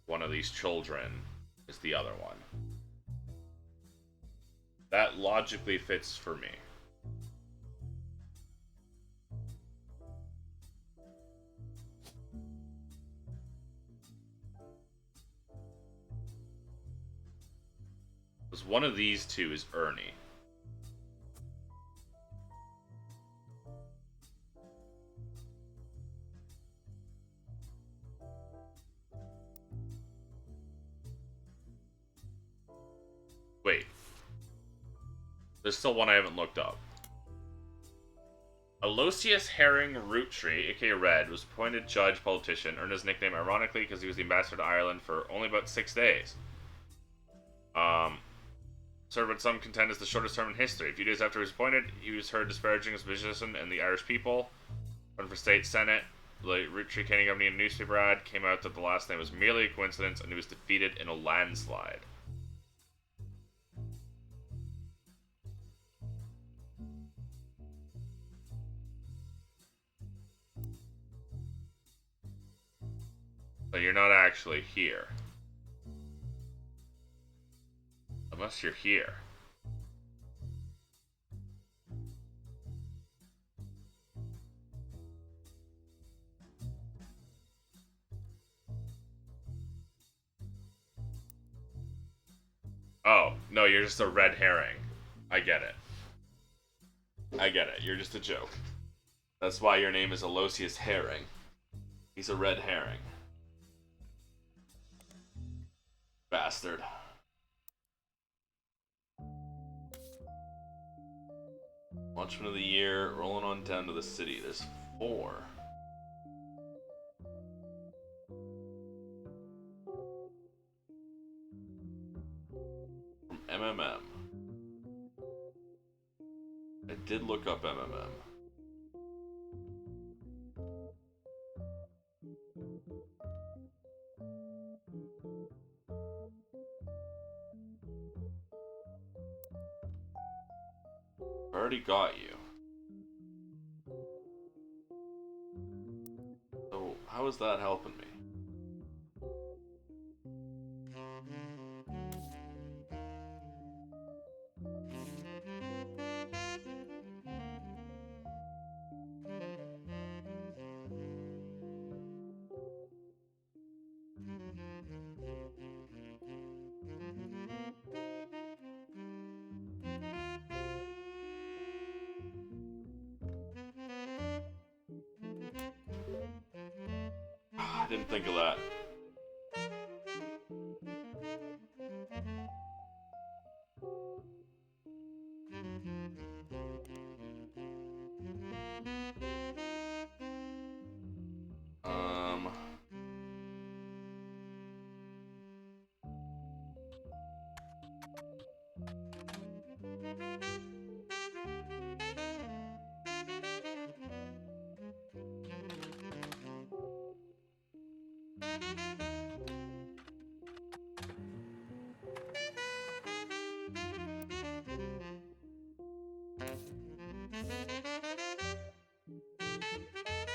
one of these children is the other one. That logically fits for me. Because one of these two is Ernie. Wait. There's still one I haven't looked up. Aloysius Herring Roottree, aka Red, was appointed judge politician, earned his nickname ironically because he was the ambassador to Ireland for only about 6 days. Served what some contend is the shortest term in history. A few days after he was appointed, he was heard disparaging his position and the Irish people. Run for state senate, the Roottrees Canning Company in a newspaper ad came out that the last name was merely a coincidence and he was defeated in a landslide. So you're not actually here. Unless you're here. Oh, no, you're just a red herring. I get it. I get it. You're just a joke. That's why your name is Aloysius Herring. He's a red herring. Bastard. Launchman of the year, rolling on down to the city. There's 4. From MMM. I did look up MMM. I already got you. So, how is that helping me? I didn't think of that.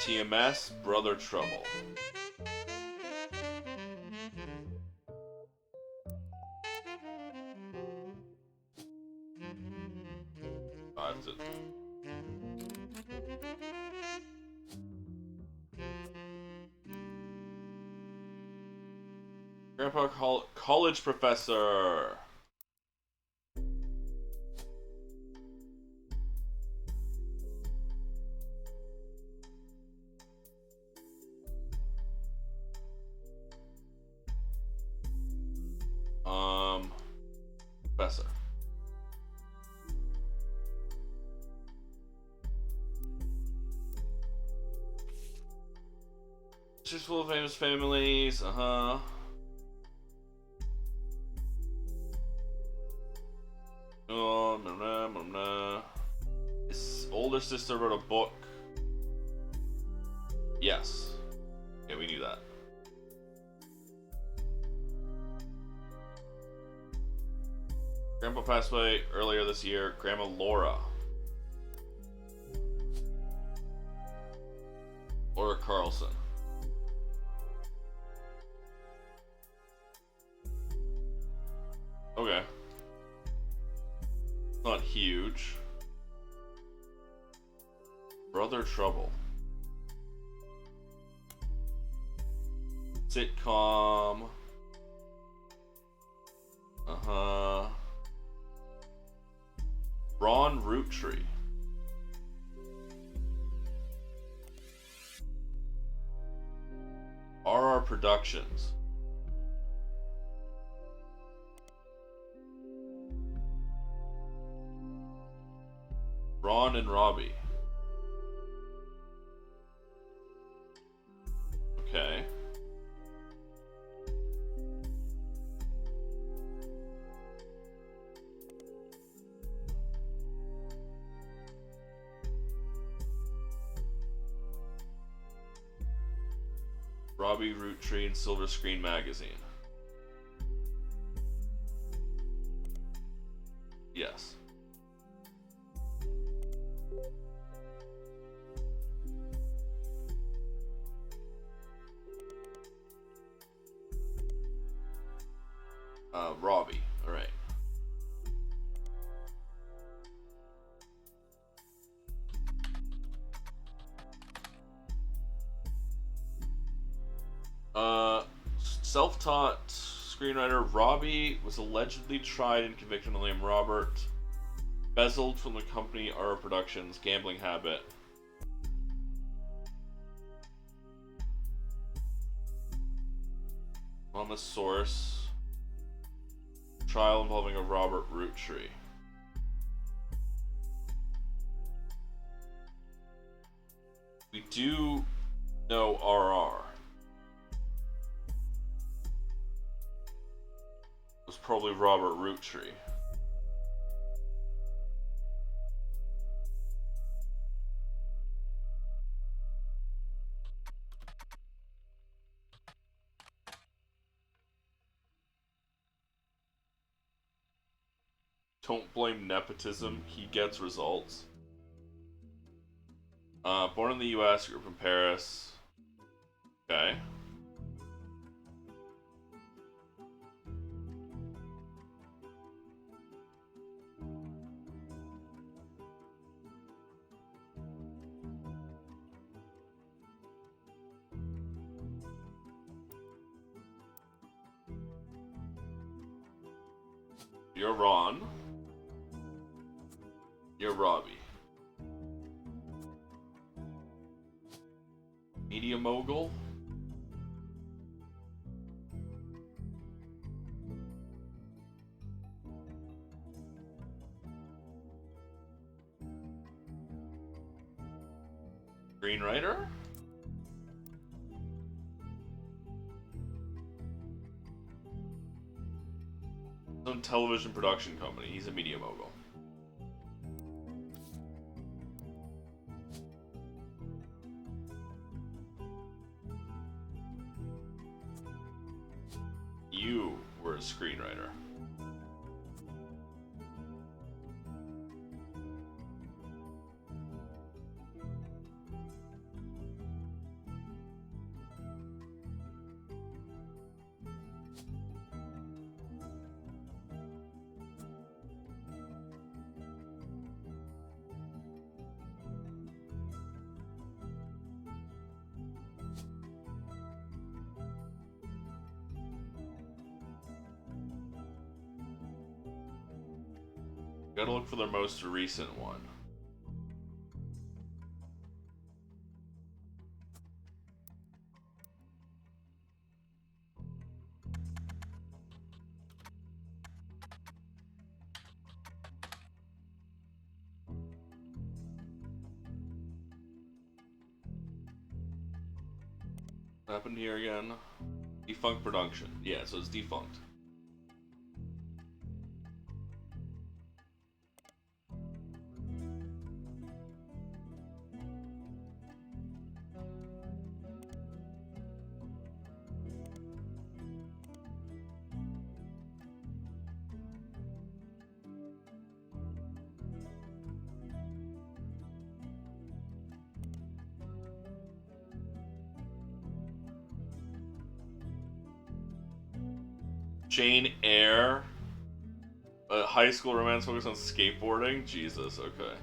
TMS, Brother Trouble. Oh, that's it. Grandpa college professor. Professor. She's full of famous families, His older sister wrote a book. Yes. Yeah, we knew that. Grandpa passed away earlier this year. Grandma Laura. Laura Carlson. Okay. Not huge. Brother Trouble. Sitcom. Ron Roottrees. RR Productions. Ron and Robbie. Okay. Robbie Roottrees and Silver Screen Magazine. Yes. Robbie. All right. Self-taught screenwriter Robbie was allegedly tried and convicted on the name Robert. Embezzled from the company RR Productions, gambling habit. On the source. Trial involving a Robert Roottrees. We do know RR. It was probably Robert Roottrees. Don't blame nepotism, he gets results. Born in the US, grew up in Paris. Okay. You're Ron. You're Robbie. Media mogul. Screenwriter. Some television production company. He's a media mogul. You were a screenwriter. Gotta look for their most recent one. What happened here again? Defunct production. Yeah, so it's defunct. Jane Eyre. high school romance focused on skateboarding? Jesus, okay.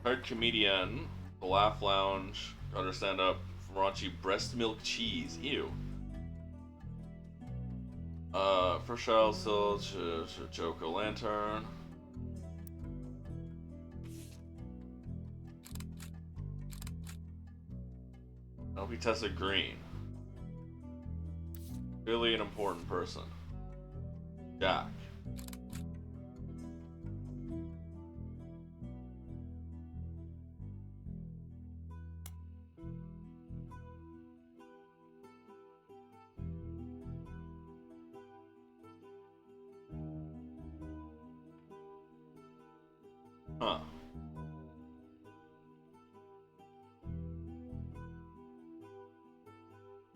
Hard comedian, The Laugh Lounge, Gotta Stand Up, raunchy breast milk cheese, ew. First Child Still, Joko Lantern. I'll be Tessa Green. Really an important person. Jack. Huh.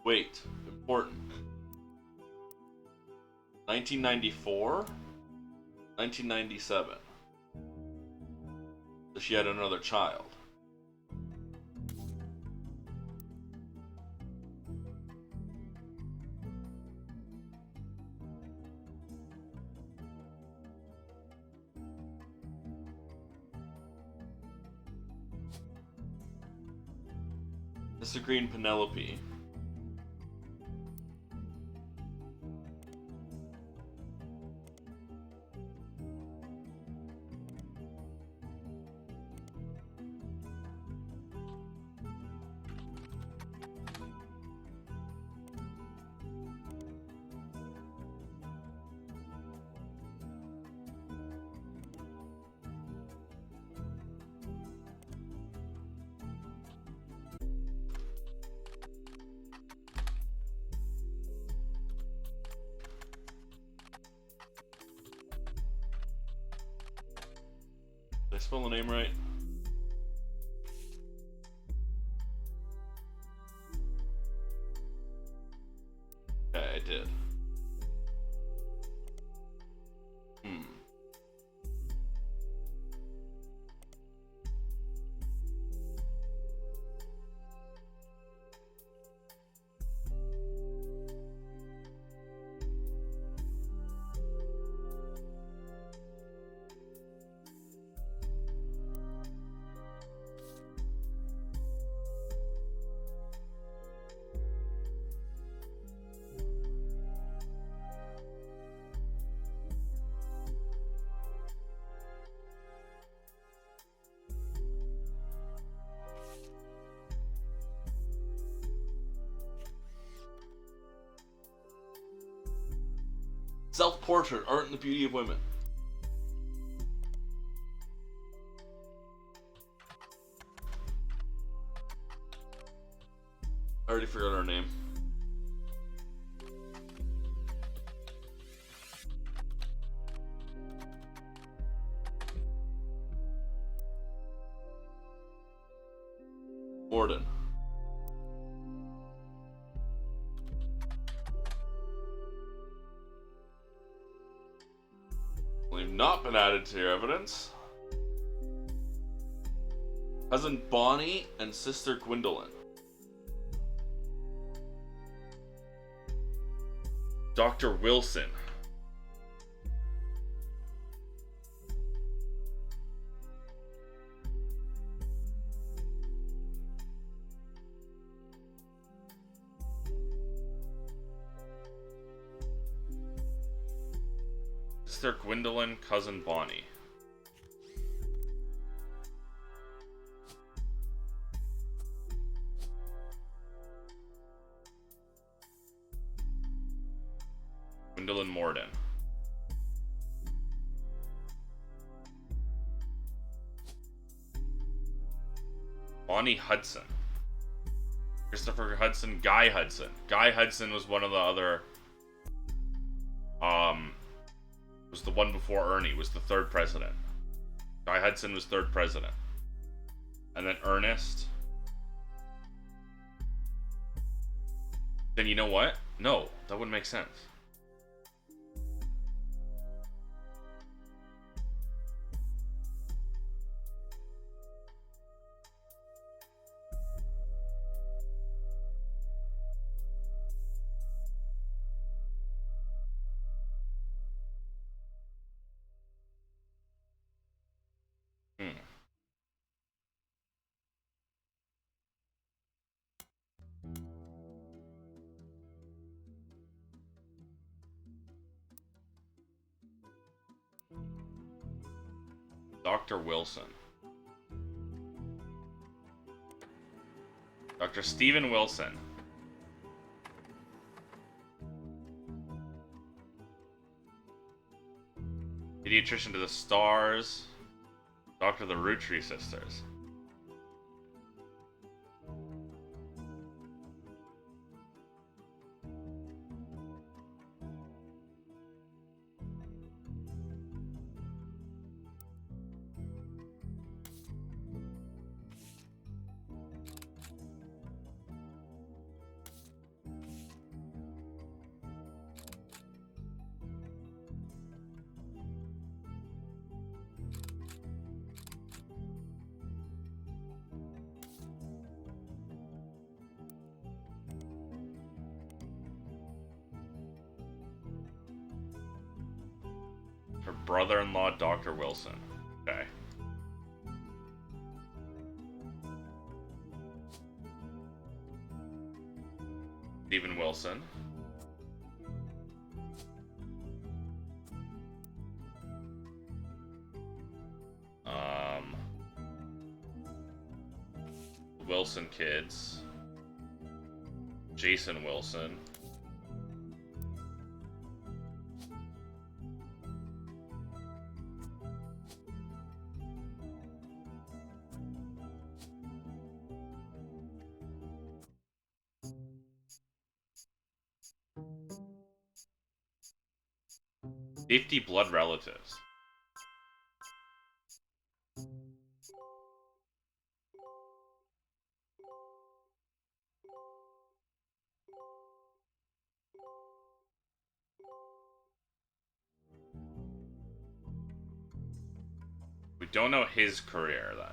Wait, important. 1994? 1997. So she had another child. Mr. Green Penelope. Did I spell the name right? Yeah, I did. Self-portrait, art and the beauty of women. I already forgot her name. Morden. They've not been added to your evidence. Cousin Bonnie and sister Gwendolyn. Dr. Wilson. Sister Gwendolyn, cousin Bonnie. Gwendolyn Morden. Bonnie Hudson. Christopher Hudson, Guy Hudson. Guy Hudson was one of the other was the one before Ernie, was the third president. Guy Hudson was third president. And then Ernest. Then you know what? No, that wouldn't make sense. Dr. Wilson. Dr. Stephen Wilson. Pediatrician to the stars. Doctor of the Roottrees sisters. Her brother-in-law, Dr. Wilson. Okay. Stephen Wilson. Wilson kids. Jason Wilson. Fifty blood relatives. We don't know his career then.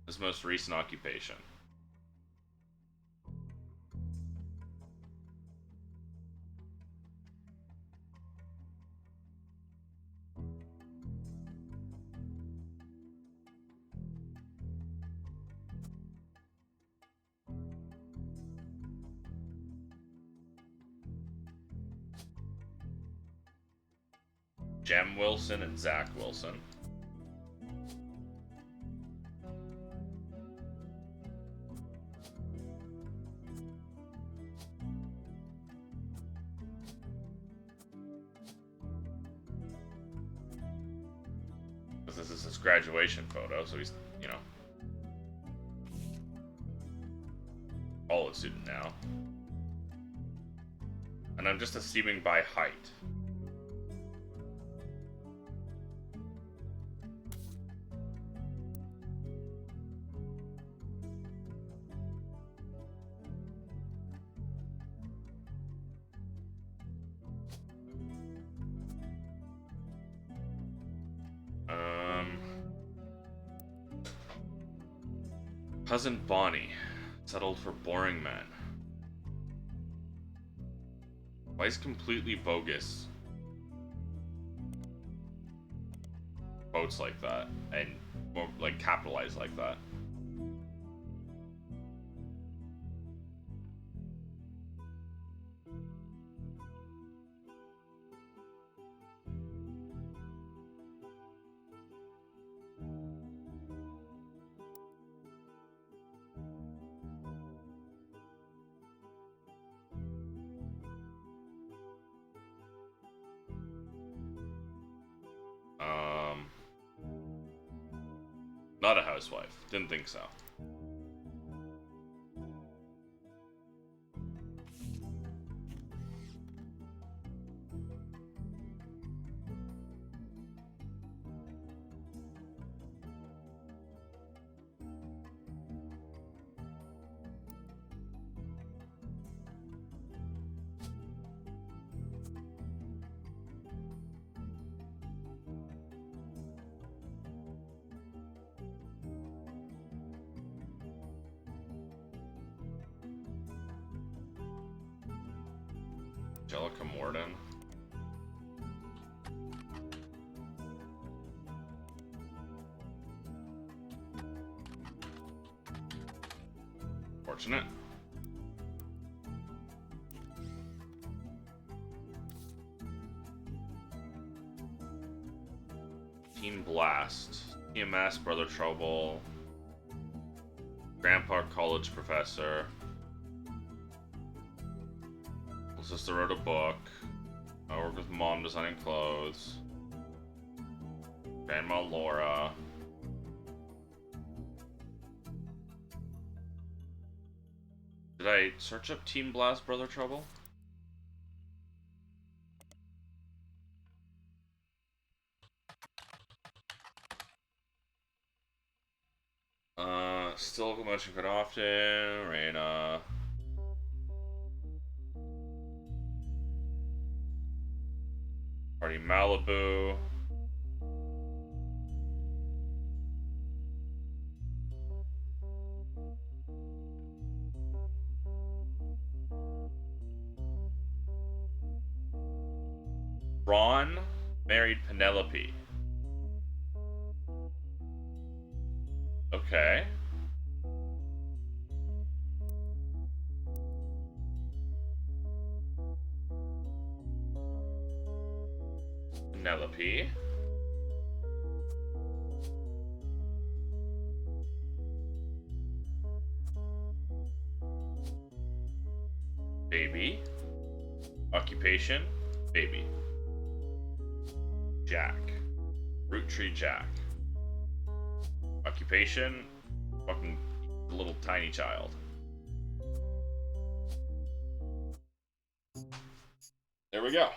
His most recent occupation. Jem Wilson and Zach Wilson. This is his graduation photo, so he's, you know, college student now. And I'm just assuming by height. Cousin Bonnie, settled for boring men. Why is completely bogus quotes like that and more like capitalized like that? Not a housewife. Didn't think so. Angelica Morden. Fortunate. Teen Blast. TMS, Brother Trouble. Grandpa, College Professor. Sister wrote a book. I work with Mom designing clothes. Grandma Laura. Did I search up Teen Blast, Brother Trouble? Still motion quite often. Reina. Party Malibu. Ron married Penelope. Okay. Penelope. Baby. Occupation. Baby. Jack. Roottree Jack. Occupation. Fucking little tiny child. There we go.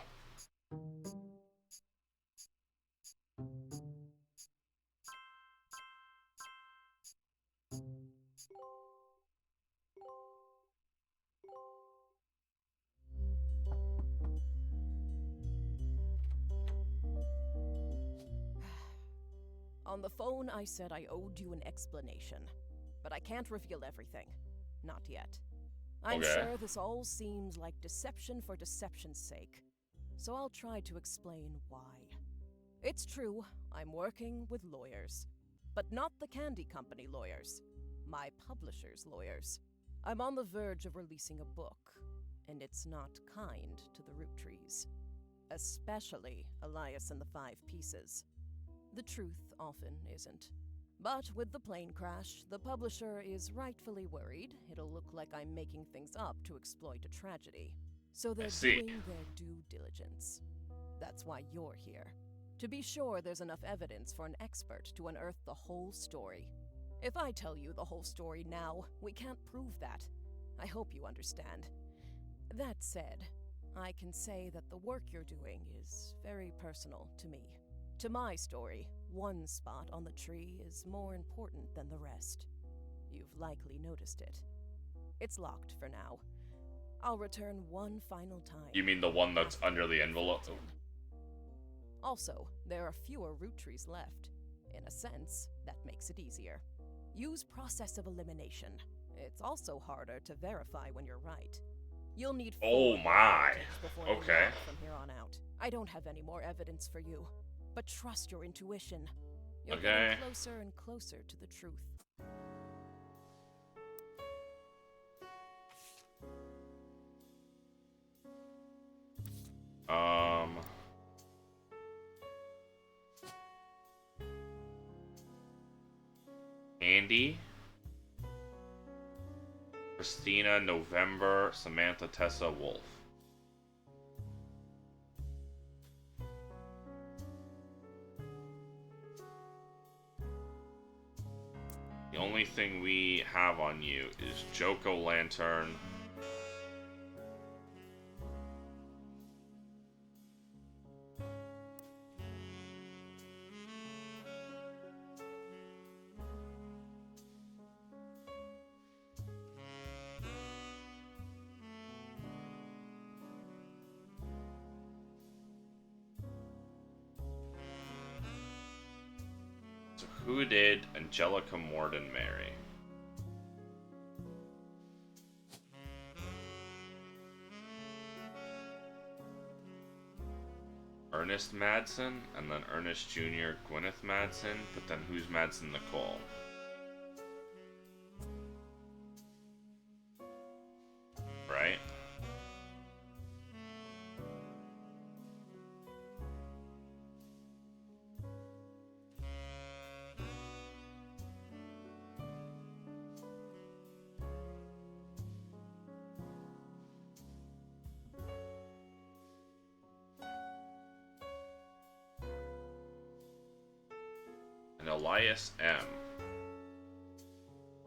On the phone, I said I owed you an explanation, but I can't reveal everything. Not yet. I'm Okay. sure this all seems like deception for deception's sake, so I'll try to explain why. It's true, I'm working with lawyers, but not the candy company lawyers, my publisher's lawyers. I'm on the verge of releasing a book, and it's not kind to the Roottrees, especially Elias and the Five Pieces. The truth often isn't. But with the plane crash, the publisher is rightfully worried it'll look like I'm making things up to exploit a tragedy. So they're doing their due diligence. That's why you're here. To be sure there's enough evidence for an expert to unearth the whole story. If I tell you the whole story now, we can't prove that. I hope you understand. That said, I can say that the work you're doing is very personal to me. To my story, one spot on the tree is more important than the rest. You've likely noticed it. It's locked for now. I'll return one final time. You mean the one that's under the envelope? Also, there are fewer Roottrees left. In a sense, that makes it easier. Use process of elimination. It's also harder to verify when you're right. You'll need Oh my. before Okay. from here on out. I don't have any more evidence for you, but trust your intuition. You're getting closer and closer to the truth. Andy, Christina, November, Samantha, Tessa, Wolf. The only thing we have on you is Joko Lantern. So who did Angelica Morden marry? Ernest Madsen, and then Ernest Jr. Gwyneth Madsen, but then who's Madsen Nicole? Right? Elias M.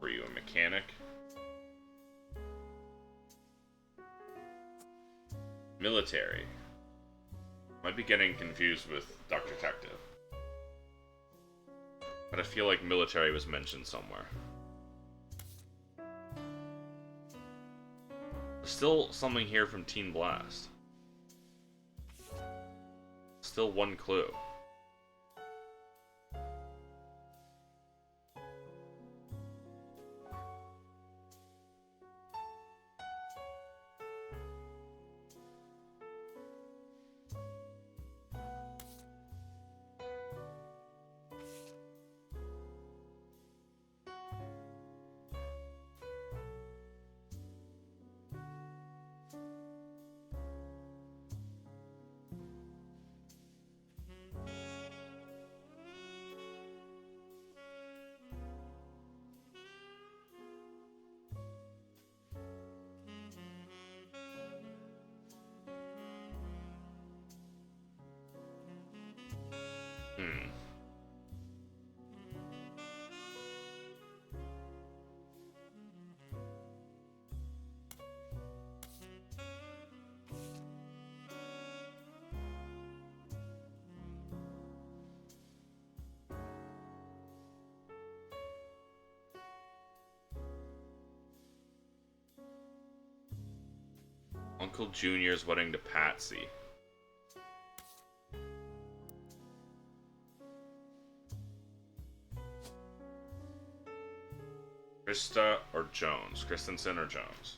Were you a mechanic? Military. Might be getting confused with Dr. Detective. But I feel like military was mentioned somewhere. There's still something here from Teen Blast. Still one clue. Uncle Junior's wedding to Patsy. Krista or Jones? Christensen or Jones?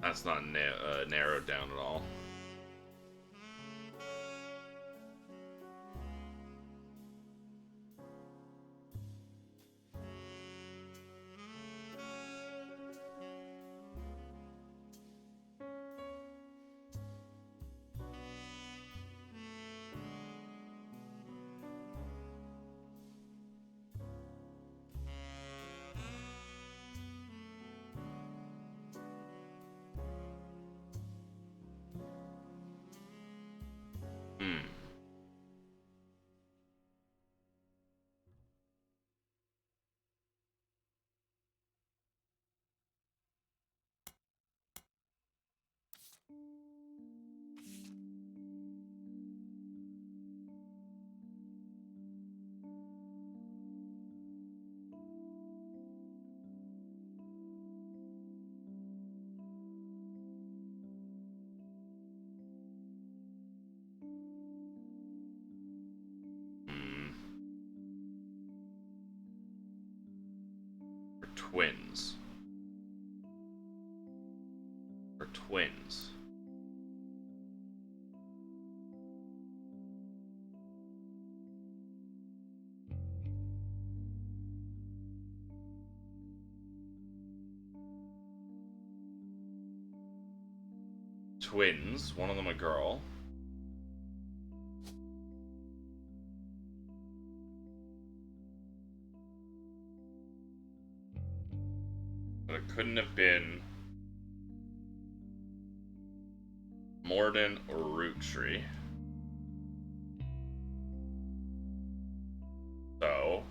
That's not narrowed down at all. Twins. Or twins. Twins, one of them a girl. But it couldn't have been Morden or Roottrees. So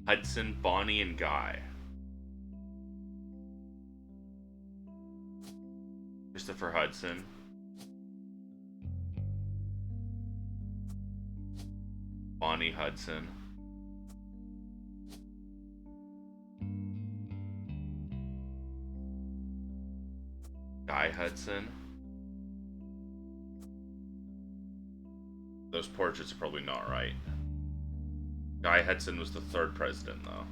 Hudson, Bonnie, and Guy. Christopher Hudson. Bonnie Hudson. Guy Hudson. Those portraits are probably not right. Guy Hudson was the third president, though.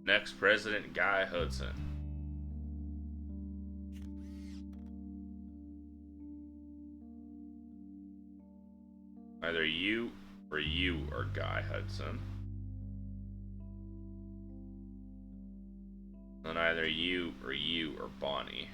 Next president, Guy Hudson. Either you or you are Guy Hudson. Then either you or Bonnie.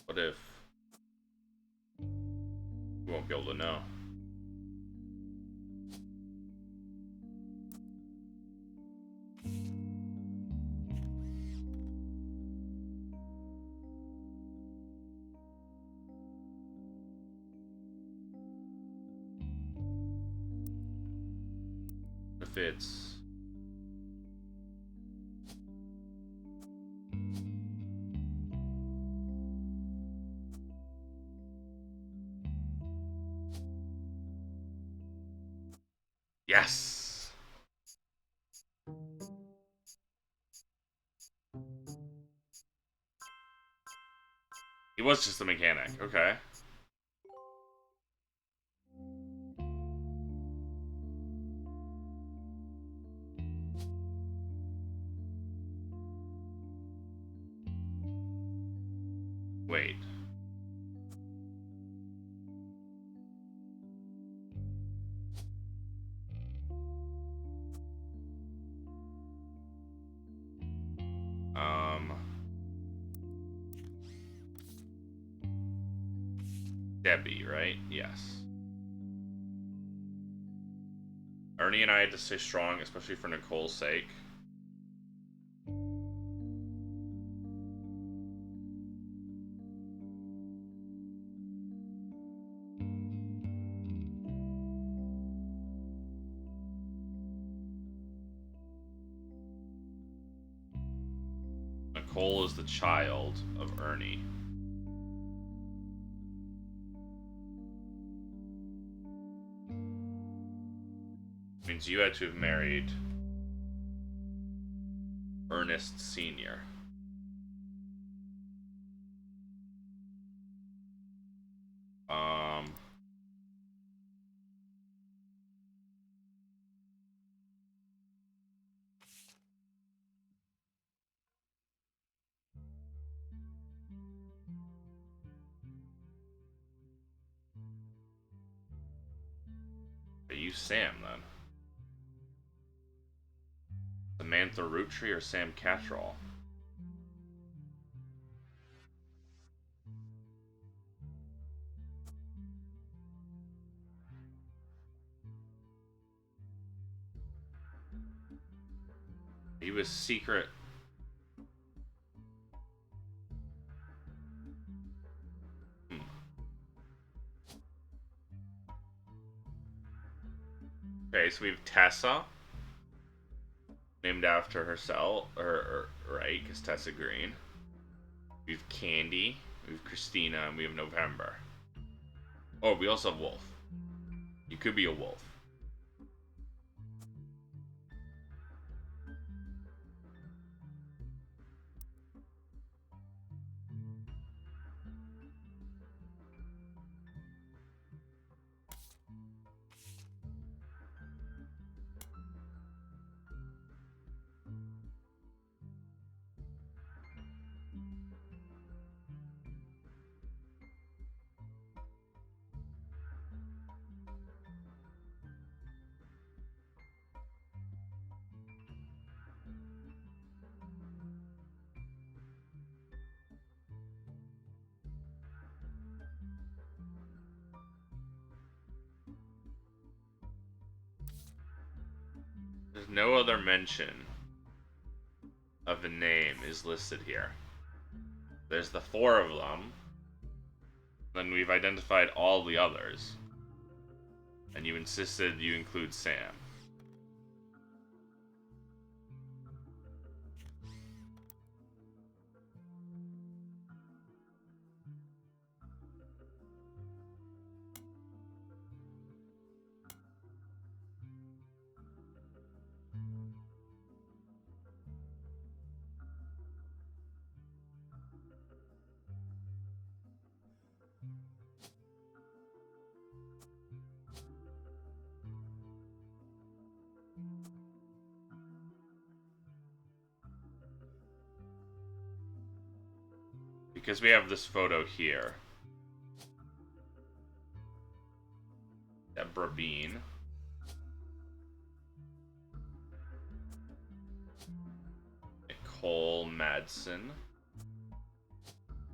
What if we won't be able to know? If it's yes. He was just a mechanic. Okay. Wait. Um. Debbie, right? Yes. Ernie and I had to stay strong, especially for Nicole's sake. Nicole is the child of Ernie. Means you had to have married Ernest Sr. Um, are you Sam then? Samantha Roottrees or Sam Cattrall? He was secret. Hmm. Okay, so we have Tessa, named after herself, or right, because Tessa Green. We have Candy, we have Christina, and we have November. Oh, we also have Wolf. You could be a wolf. There's no other mention of a name is listed here. There's the four of them. Then we've identified all the others. And you insisted you include Sam. because we have this photo here. Deborah Bean. Nicole Madsen.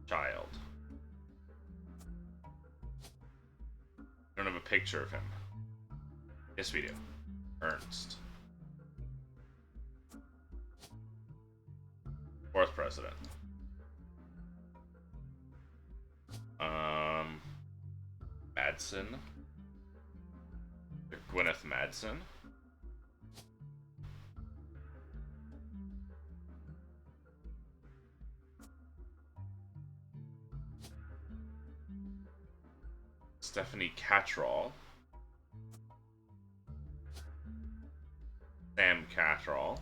Child. I don't have a picture of him. Yes, we do. Ernst. Fourth president. Madsen. Gwyneth Madsen. Stephanie Cattrall. Sam Cattrall.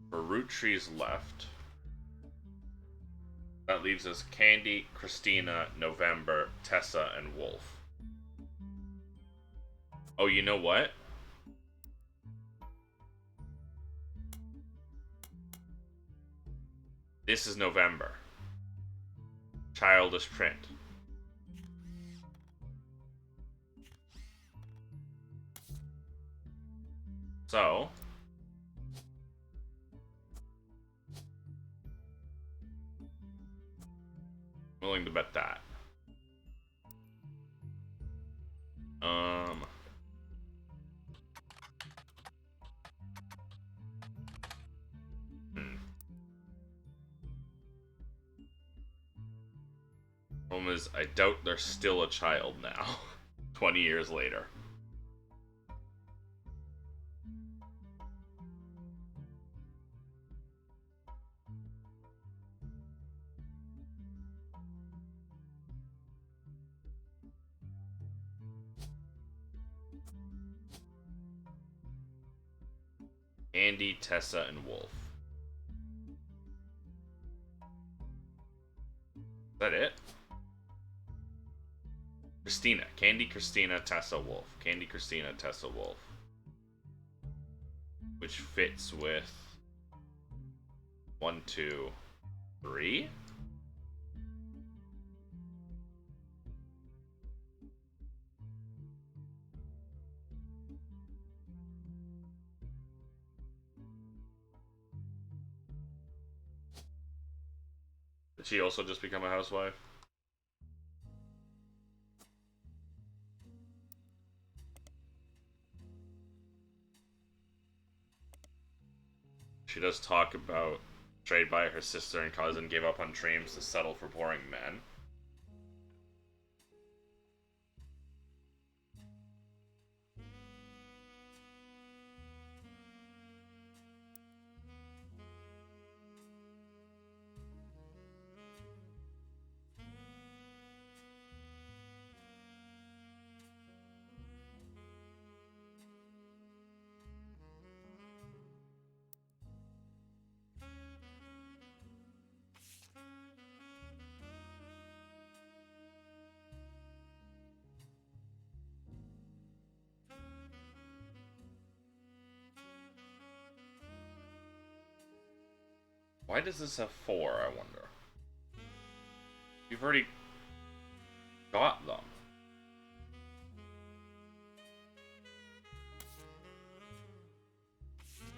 For Roottrees left. That leaves us Candy, Christina, November, Tessa, and Wolf. Oh, you know what? This is November. Childish print. So, willing to bet that. Problem is, I doubt they're still a child now. 20 years later. Andy, Tessa, and Wolf. Is that it? Christina. Candy, Christina, Tessa, Wolf. Candy, Christina, Tessa, Wolf. Which fits with 1, 2, 3? Did she also just become a housewife? She does talk about betrayed by her sister and cousin, gave up on dreams to settle for boring men. Why does this have 4, I wonder? You've already got them.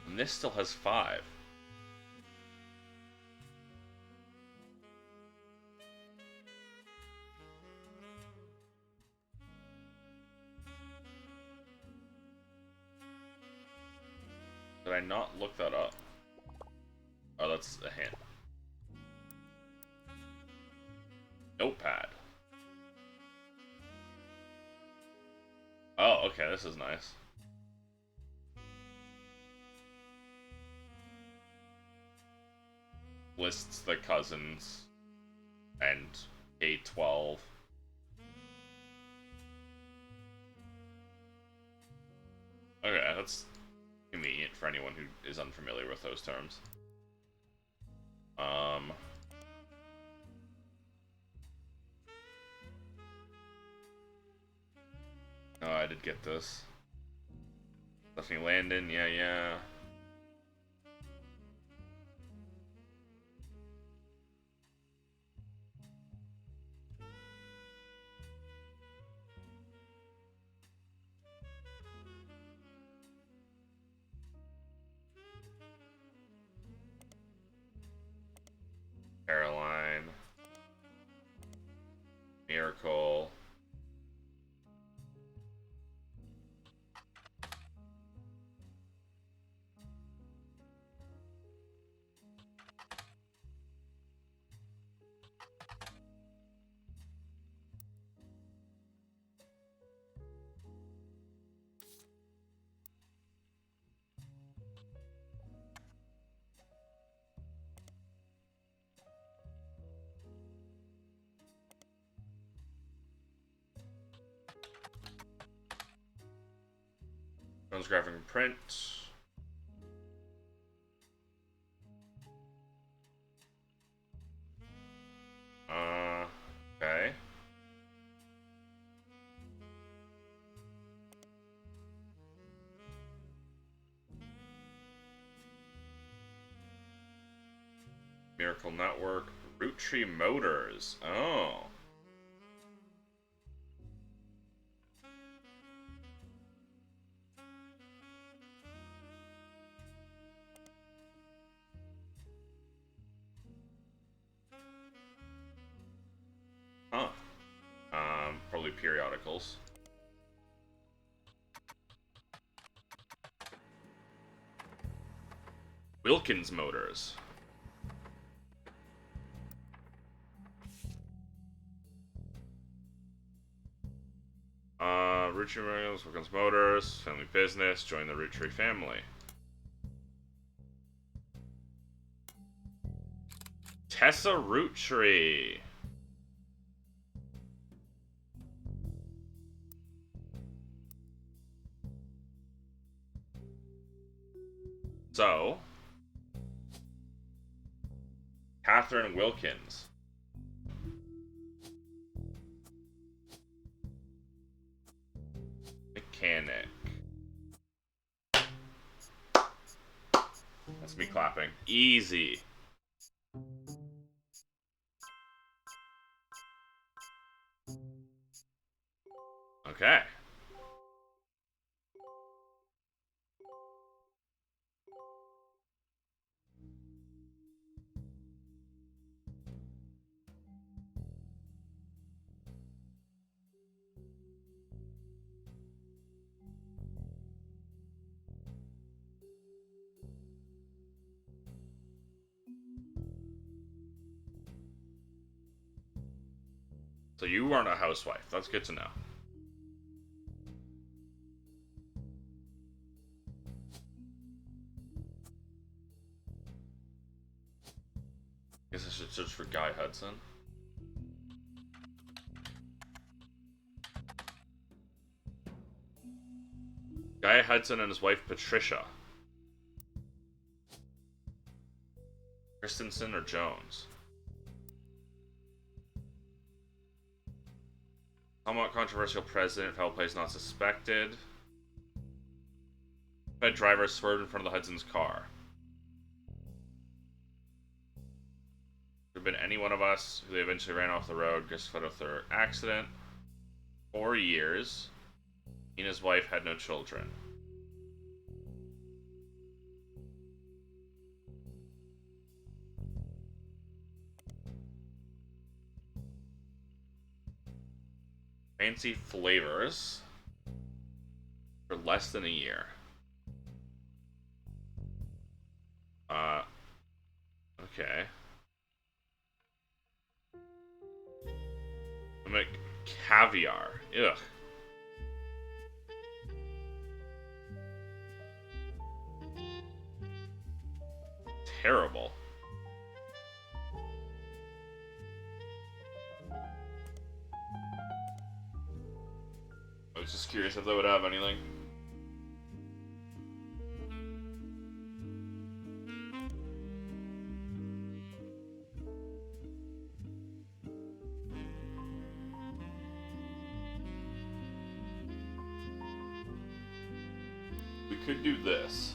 And this still has 5. Did I not look that up? Oh, that's a hint. Notepad. Oh, okay, this is nice. Lists the cousins and K-12. Okay, that's convenient for anyone who is unfamiliar with those terms. Oh, I did get this. Stephanie Landon, yeah. Caroline. Miracle. Jones Graphic and Print. Okay. Miracle Network. Roottrees Motors. Oh. Huh. Probably periodicals. Wilkins Motors. Roottrees Motors, Wilkins Motors, family business, join the Roottrees family. Tessa Roottrees. So, Catherine Wilkins. Mechanic. That's me clapping. Easy. Okay. So you aren't a housewife. That's good to know. Guess I should search for Guy Hudson. Guy Hudson and his wife Patricia. Christensen or Jones? Somewhat controversial president, foul play is not suspected. Fed driver swerved in front of the Hudson's car. Could have been any one of us who they eventually ran off the road, just fed with their accident. 4 years. He and his wife had no children. Fancy flavors for less than a year. Okay. I make caviar. Ugh. Terrible. I was just curious if they would have anything. could do this.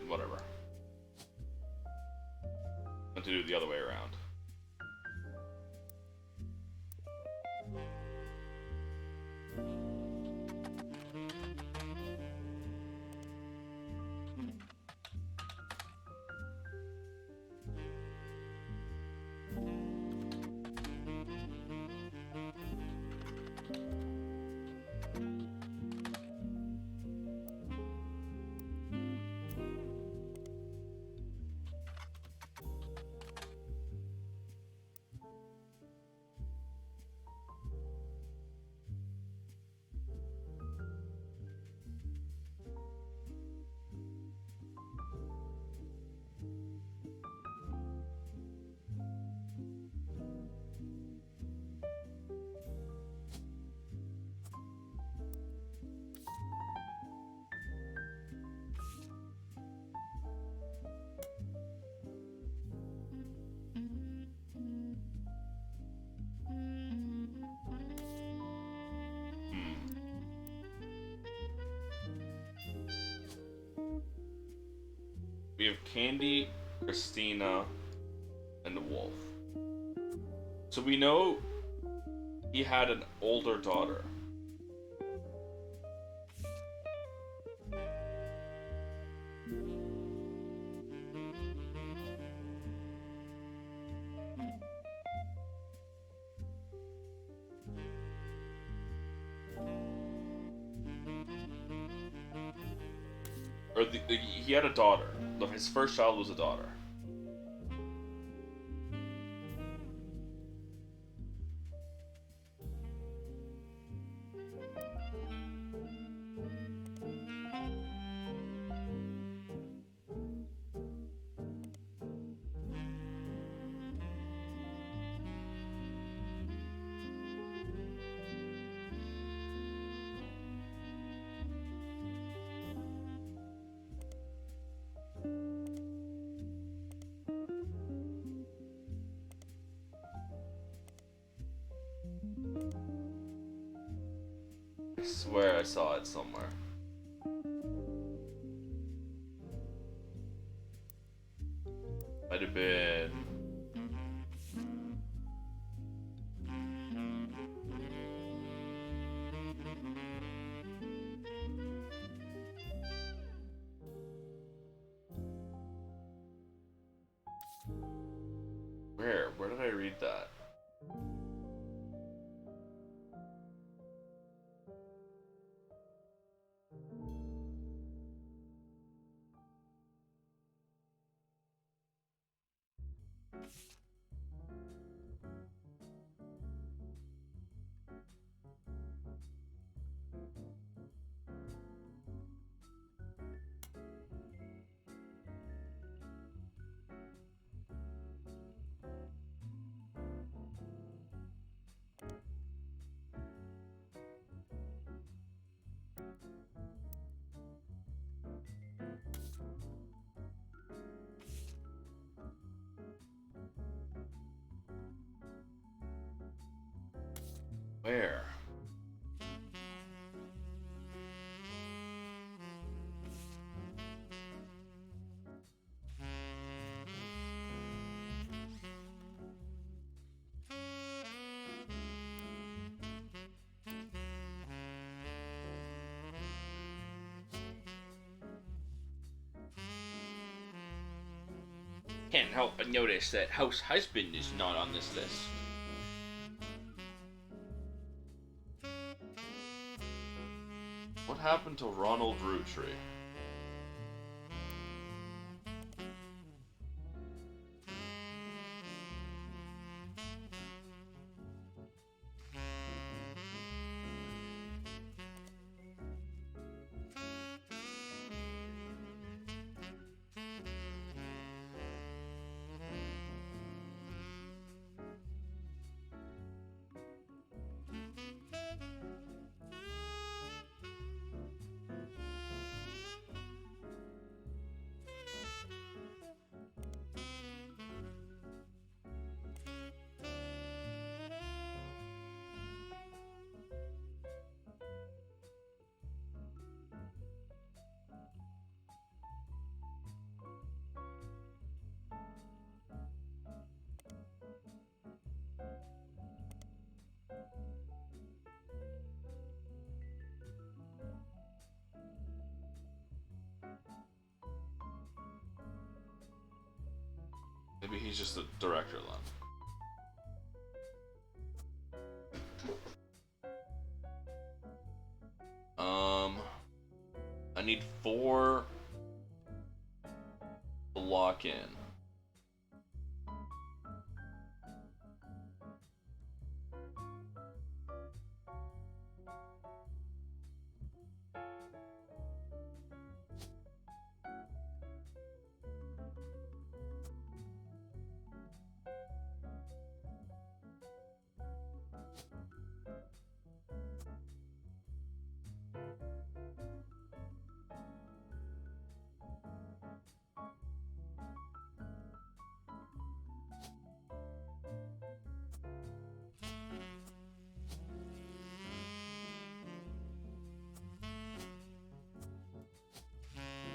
Whatever. And to do it the other way around. We have Candy, Christina, and the Wolf. So we know he had an older daughter. Or he had a daughter. His first child was a daughter. I swear I saw it somewhere. Might have been... Where? Where did I read that? Where? Can't help but notice that house husband is not on this list. What happened to Ronald Roottrees? he's just a director then. I need 4 to lock in.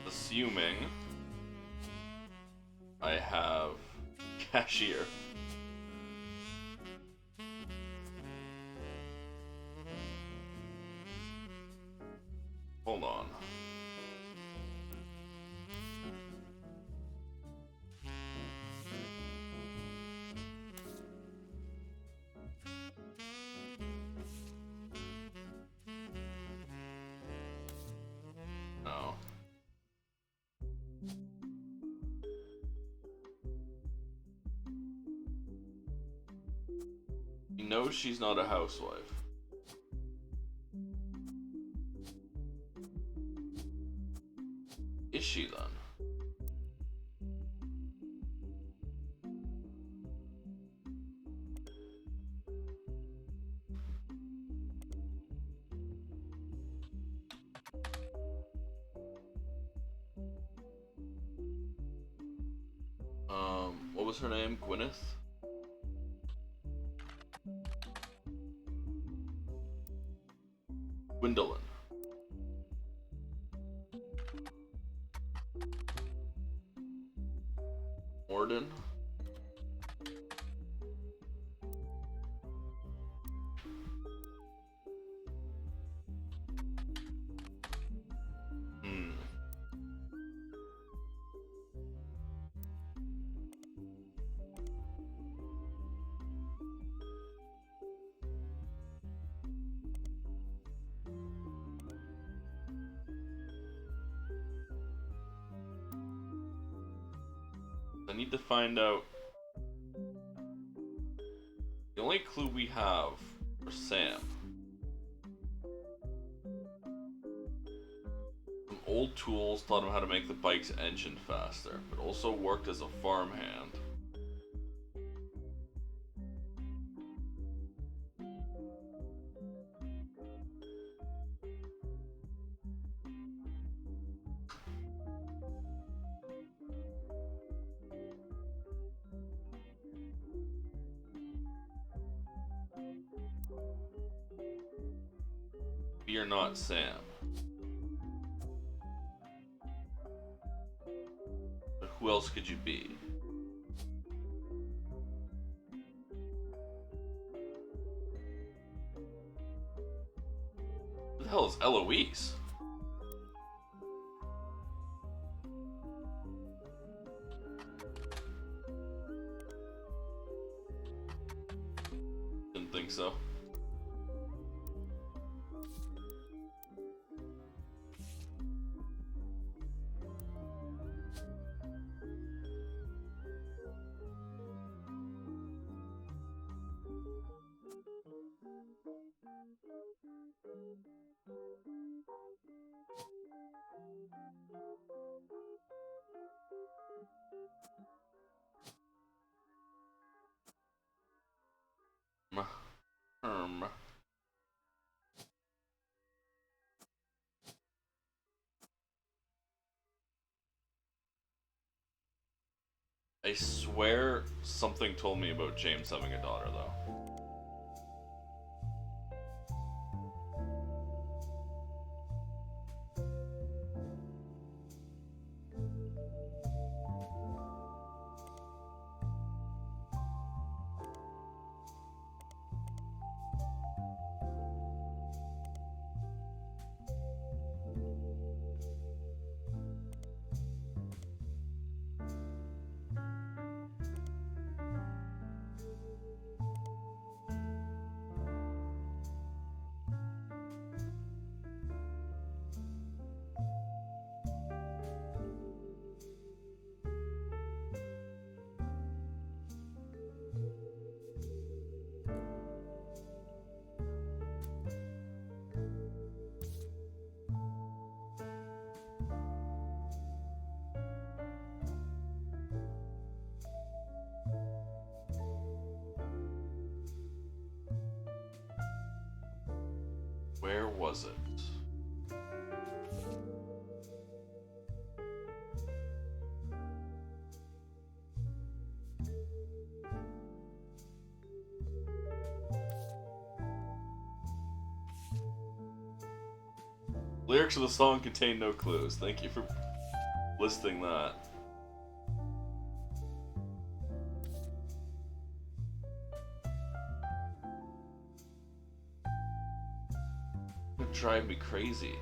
Assuming I have cashier. Hold on. No. He knows she's not a housewife. Is she then? What was her name? Gwyneth? Gwendolyn. Morden. I need to find out. The only clue we have for Sam. Some old tools taught him how to make the bike's engine faster, but also worked as a farmhand. You're not Sam. But who else could you be? Who the hell is Eloise? Didn't think so. I swear something told me about James having a daughter, though. Where was it? Lyrics of the song contain no clues. Thank you for listing that. It'd drive me crazy.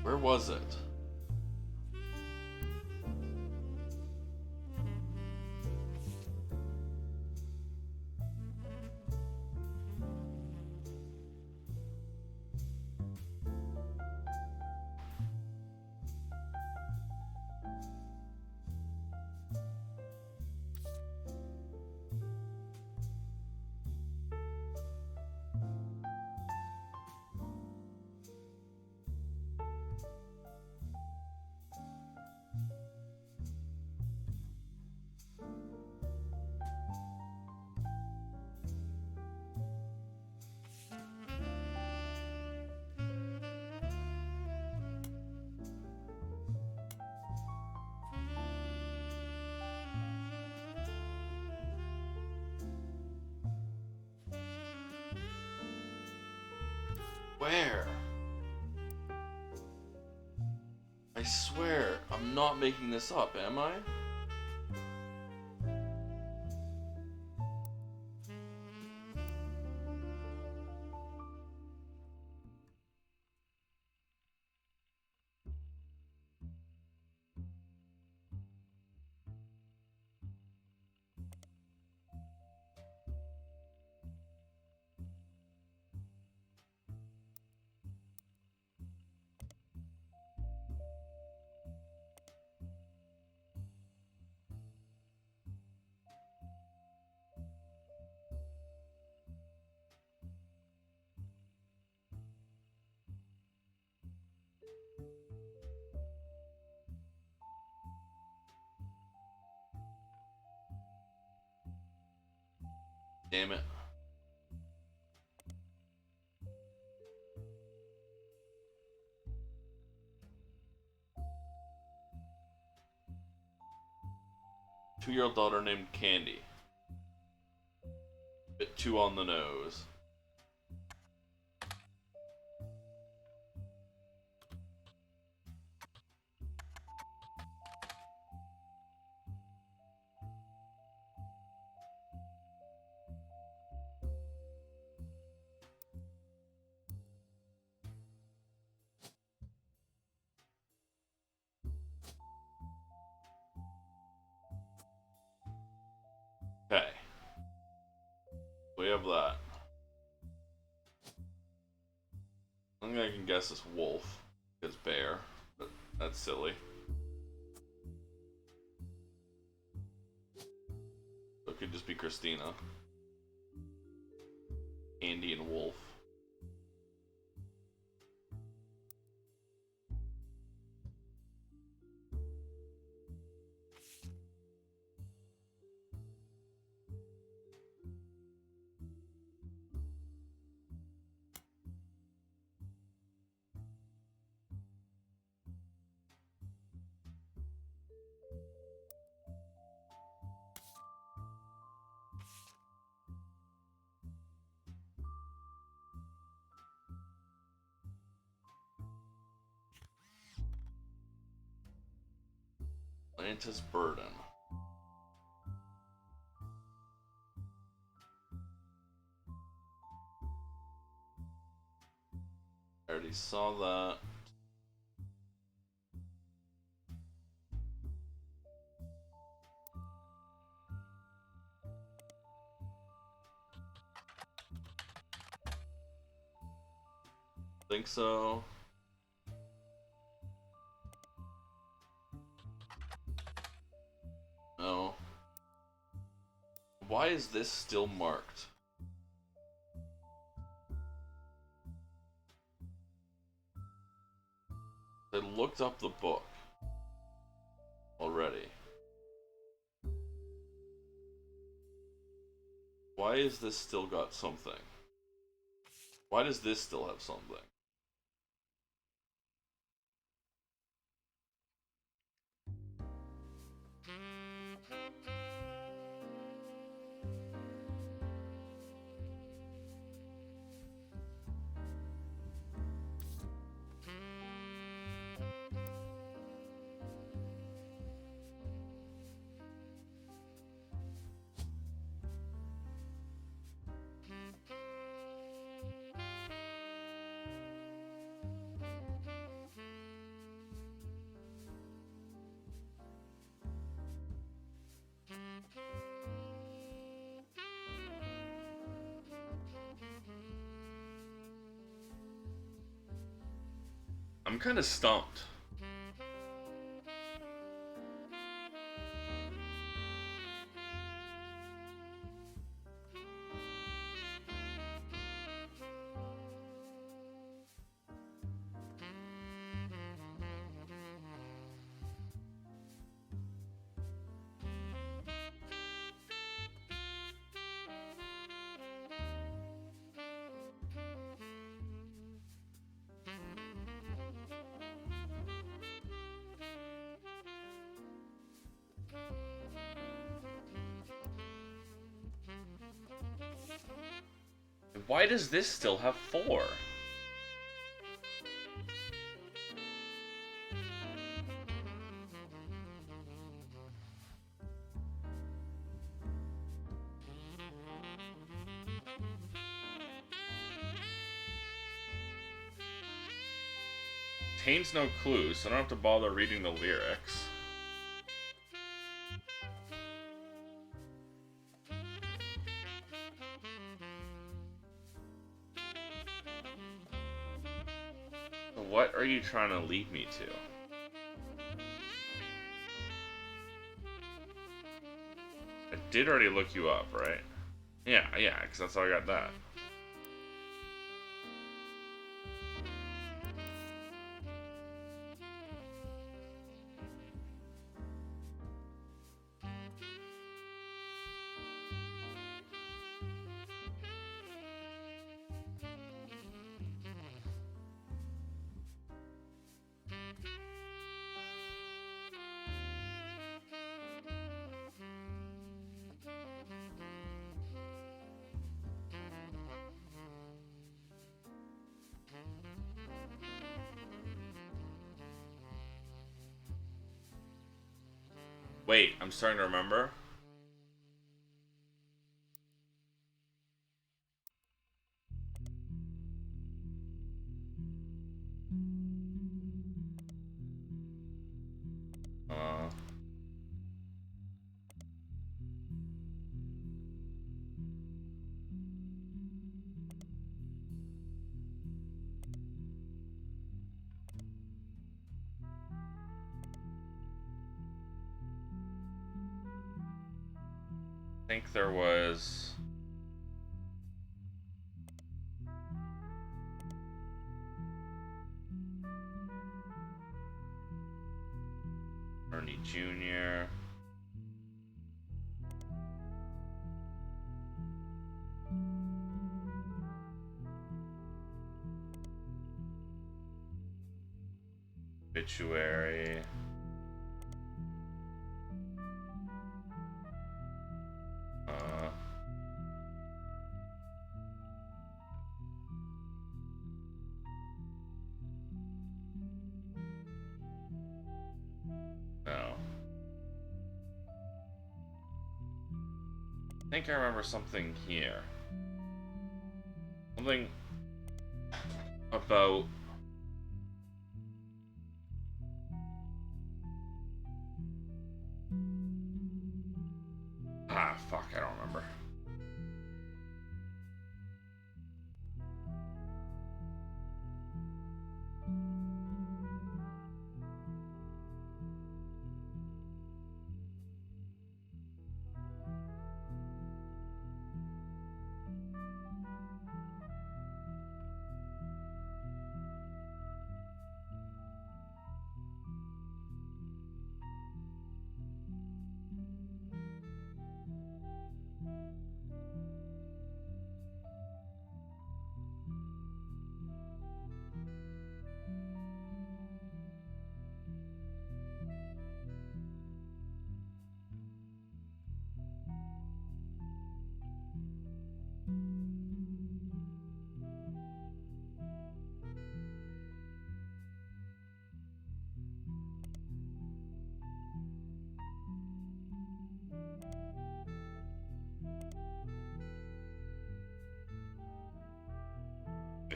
Where was it? Where? I swear, I'm not making this up, am I? Damn it. Two-year-old daughter named Candy. Bit too on the nose. Okay. We have that. I think I can guess it's wolf. It's bear. But that's silly. So it could just be Christina. Andy and wolf. Scientist Burden. I already saw that. Think so. No. Why is this still marked? I looked up the book already. Why is this still got something? Why does this still have something? I'm kind of stumped. Why does this still have 4? Contains no clues, so I don't have to bother reading the lyrics. What are you trying to lead me to? I did already look you up, right? Yeah, because that's how I got that. Wait, I'm starting to remember. I think there was... Ernie Jr. Obituary. No. I think I remember something here. Something about... Ah, fuck, I don't remember.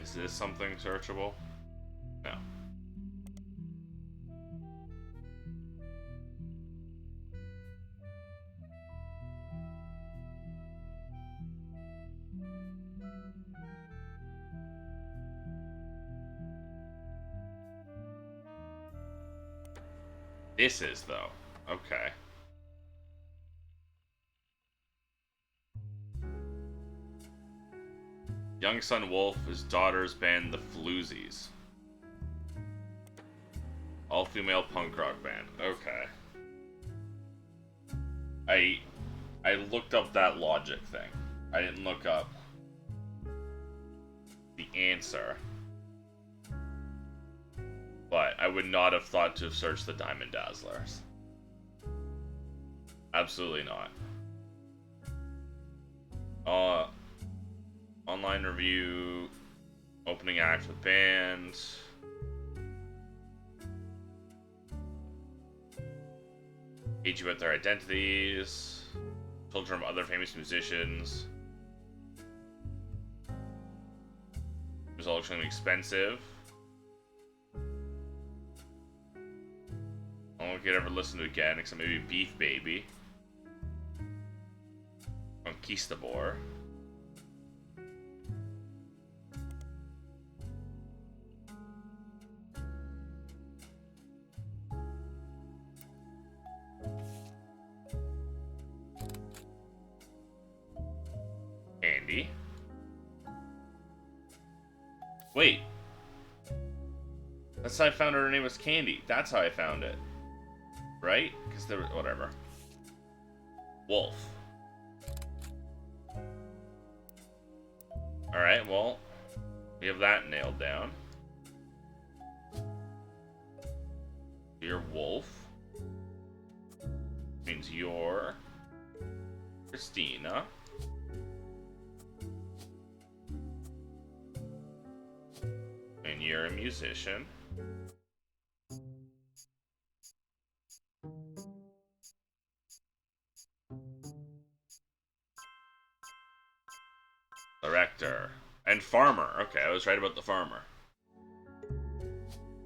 Is this something searchable? No. This is, though. Okay. Young son Wolf, his daughter's band, the Floozies. All-female punk rock band. Okay. I looked up that logic thing. I didn't look up the answer. But I would not have thought to have searched the Diamond Dazzlers. Absolutely not. Online review, opening act with band. Age about their identities. Children of other famous musicians. It was all extremely expensive. I don't think I'd ever listen to it again, except maybe Beef Baby. Conquistador. Andy. Wait. That's how I found her name was Candy. That's how I found it. Right? Because there was... whatever. Wolf. Alright, well... we have that nailed down. You're Wolf. Means you're... Christina. And you're a musician. Director. And farmer. Okay, I was right about the farmer.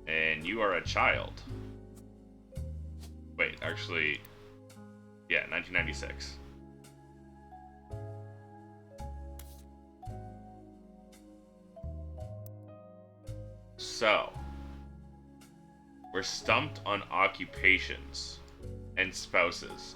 And you are a child. Wait, actually... yeah, 1996. So... we're stumped on occupations and spouses.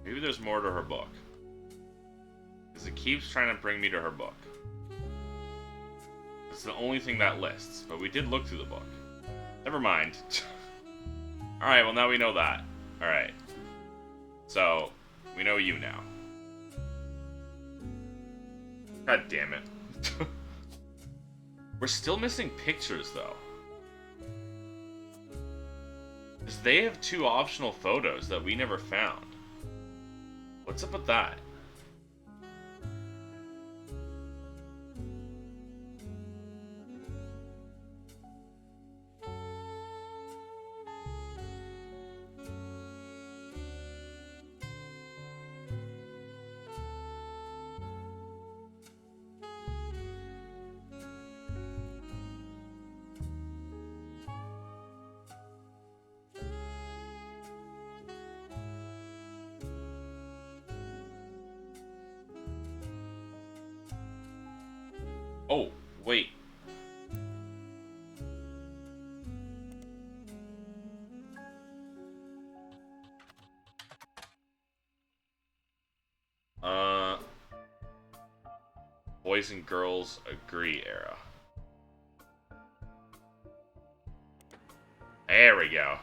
Maybe there's more to her book. Because it keeps trying to bring me to her book. It's the only thing that lists, but we did look through the book. Never mind. Alright, well now we know that. Alright. So, we know you now. God damn it. We're still missing pictures, though. Because they have 2 optional photos that we never found. What's up with that? Oh, wait. Boys and girls agree era. There we go.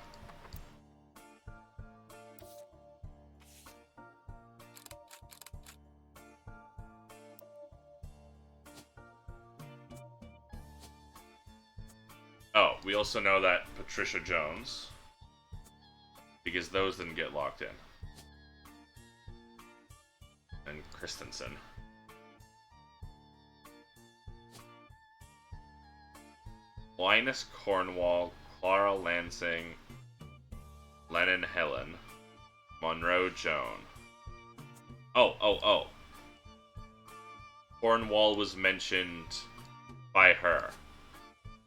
Oh, we also know that Patricia Jones, because those didn't get locked in. And Christensen. Linus Cornwall, Clara Lansing, Lennon Helen, Monroe Joan. Oh. Cornwall was mentioned by her.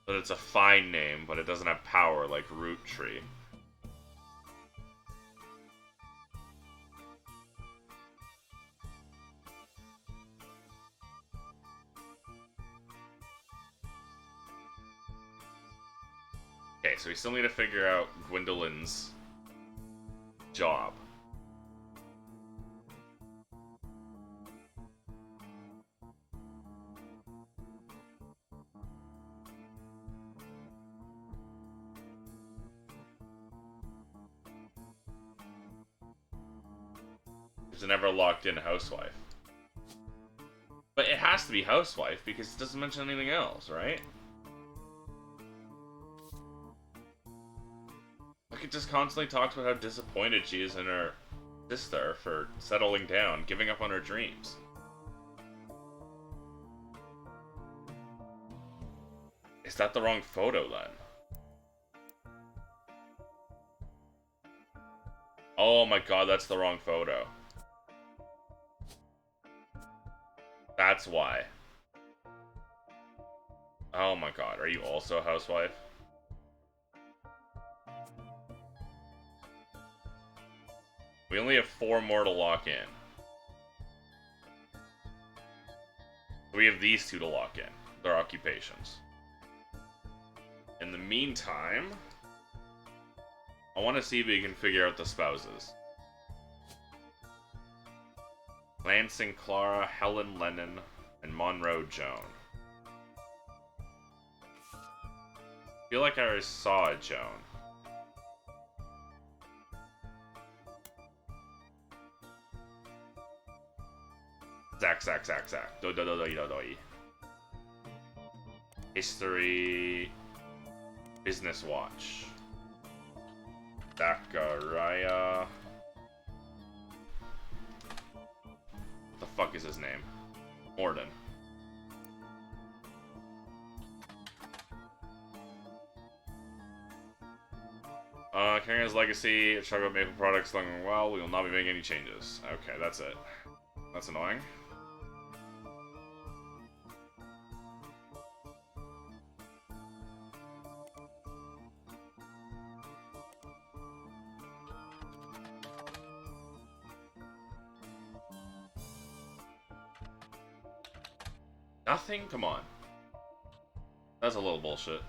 But it's a fine name, but it doesn't have power like Roottree. Okay, so we still need to figure out Gwendolyn's job. She's a never locked in housewife. But it has to be housewife because it doesn't mention anything else, right? Like it just constantly talks about how disappointed she is in her sister for settling down, giving up on her dreams. Is that the wrong photo then? Oh my god, that's the wrong photo. That's why. Oh my god, are you also a housewife? We only have 4 more to lock in. We have these 2 to lock in. Their occupations. In the meantime, I want to see if we can figure out the spouses. Lansing Clara, Helen Lennon, and Monroe Joan. I feel like I already saw a Joan. Zack. Do. History. Business Watch. Zachariah. What the fuck is his name? Morden. Carrying his legacy, chocolate maple products going well. We will not be making any changes. Okay, that's it. That's annoying. Nothing? Come on. That's a little bullshit.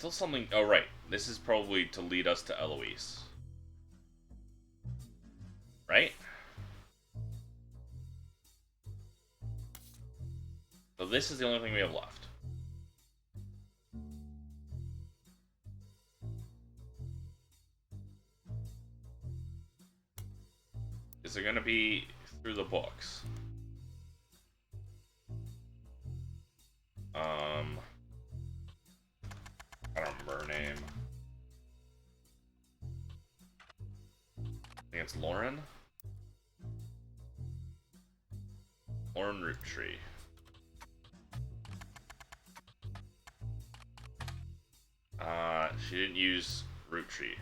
still something... Oh, right. This is probably to lead us to Eloise. Right? So this is the only thing we have left. Is it going to be through the books? I don't remember her name. I think it's Lauren? Lauren Roottrees. She didn't use Roottrees.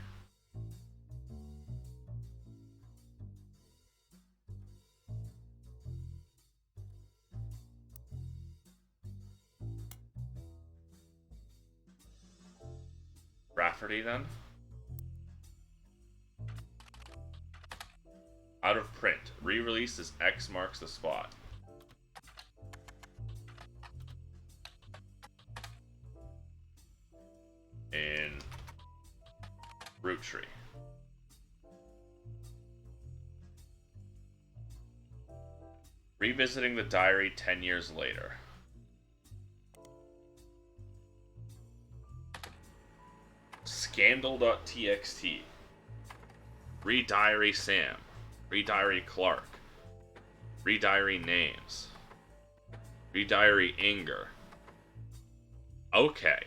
Rafferty then? Out of print. Re-released as X marks the spot. In Roottrees. Revisiting the diary 10 years later. Scandal.txt. Re-diary Sam. Re-diary Clark. Re-diary names. Re-diary Inger. Okay.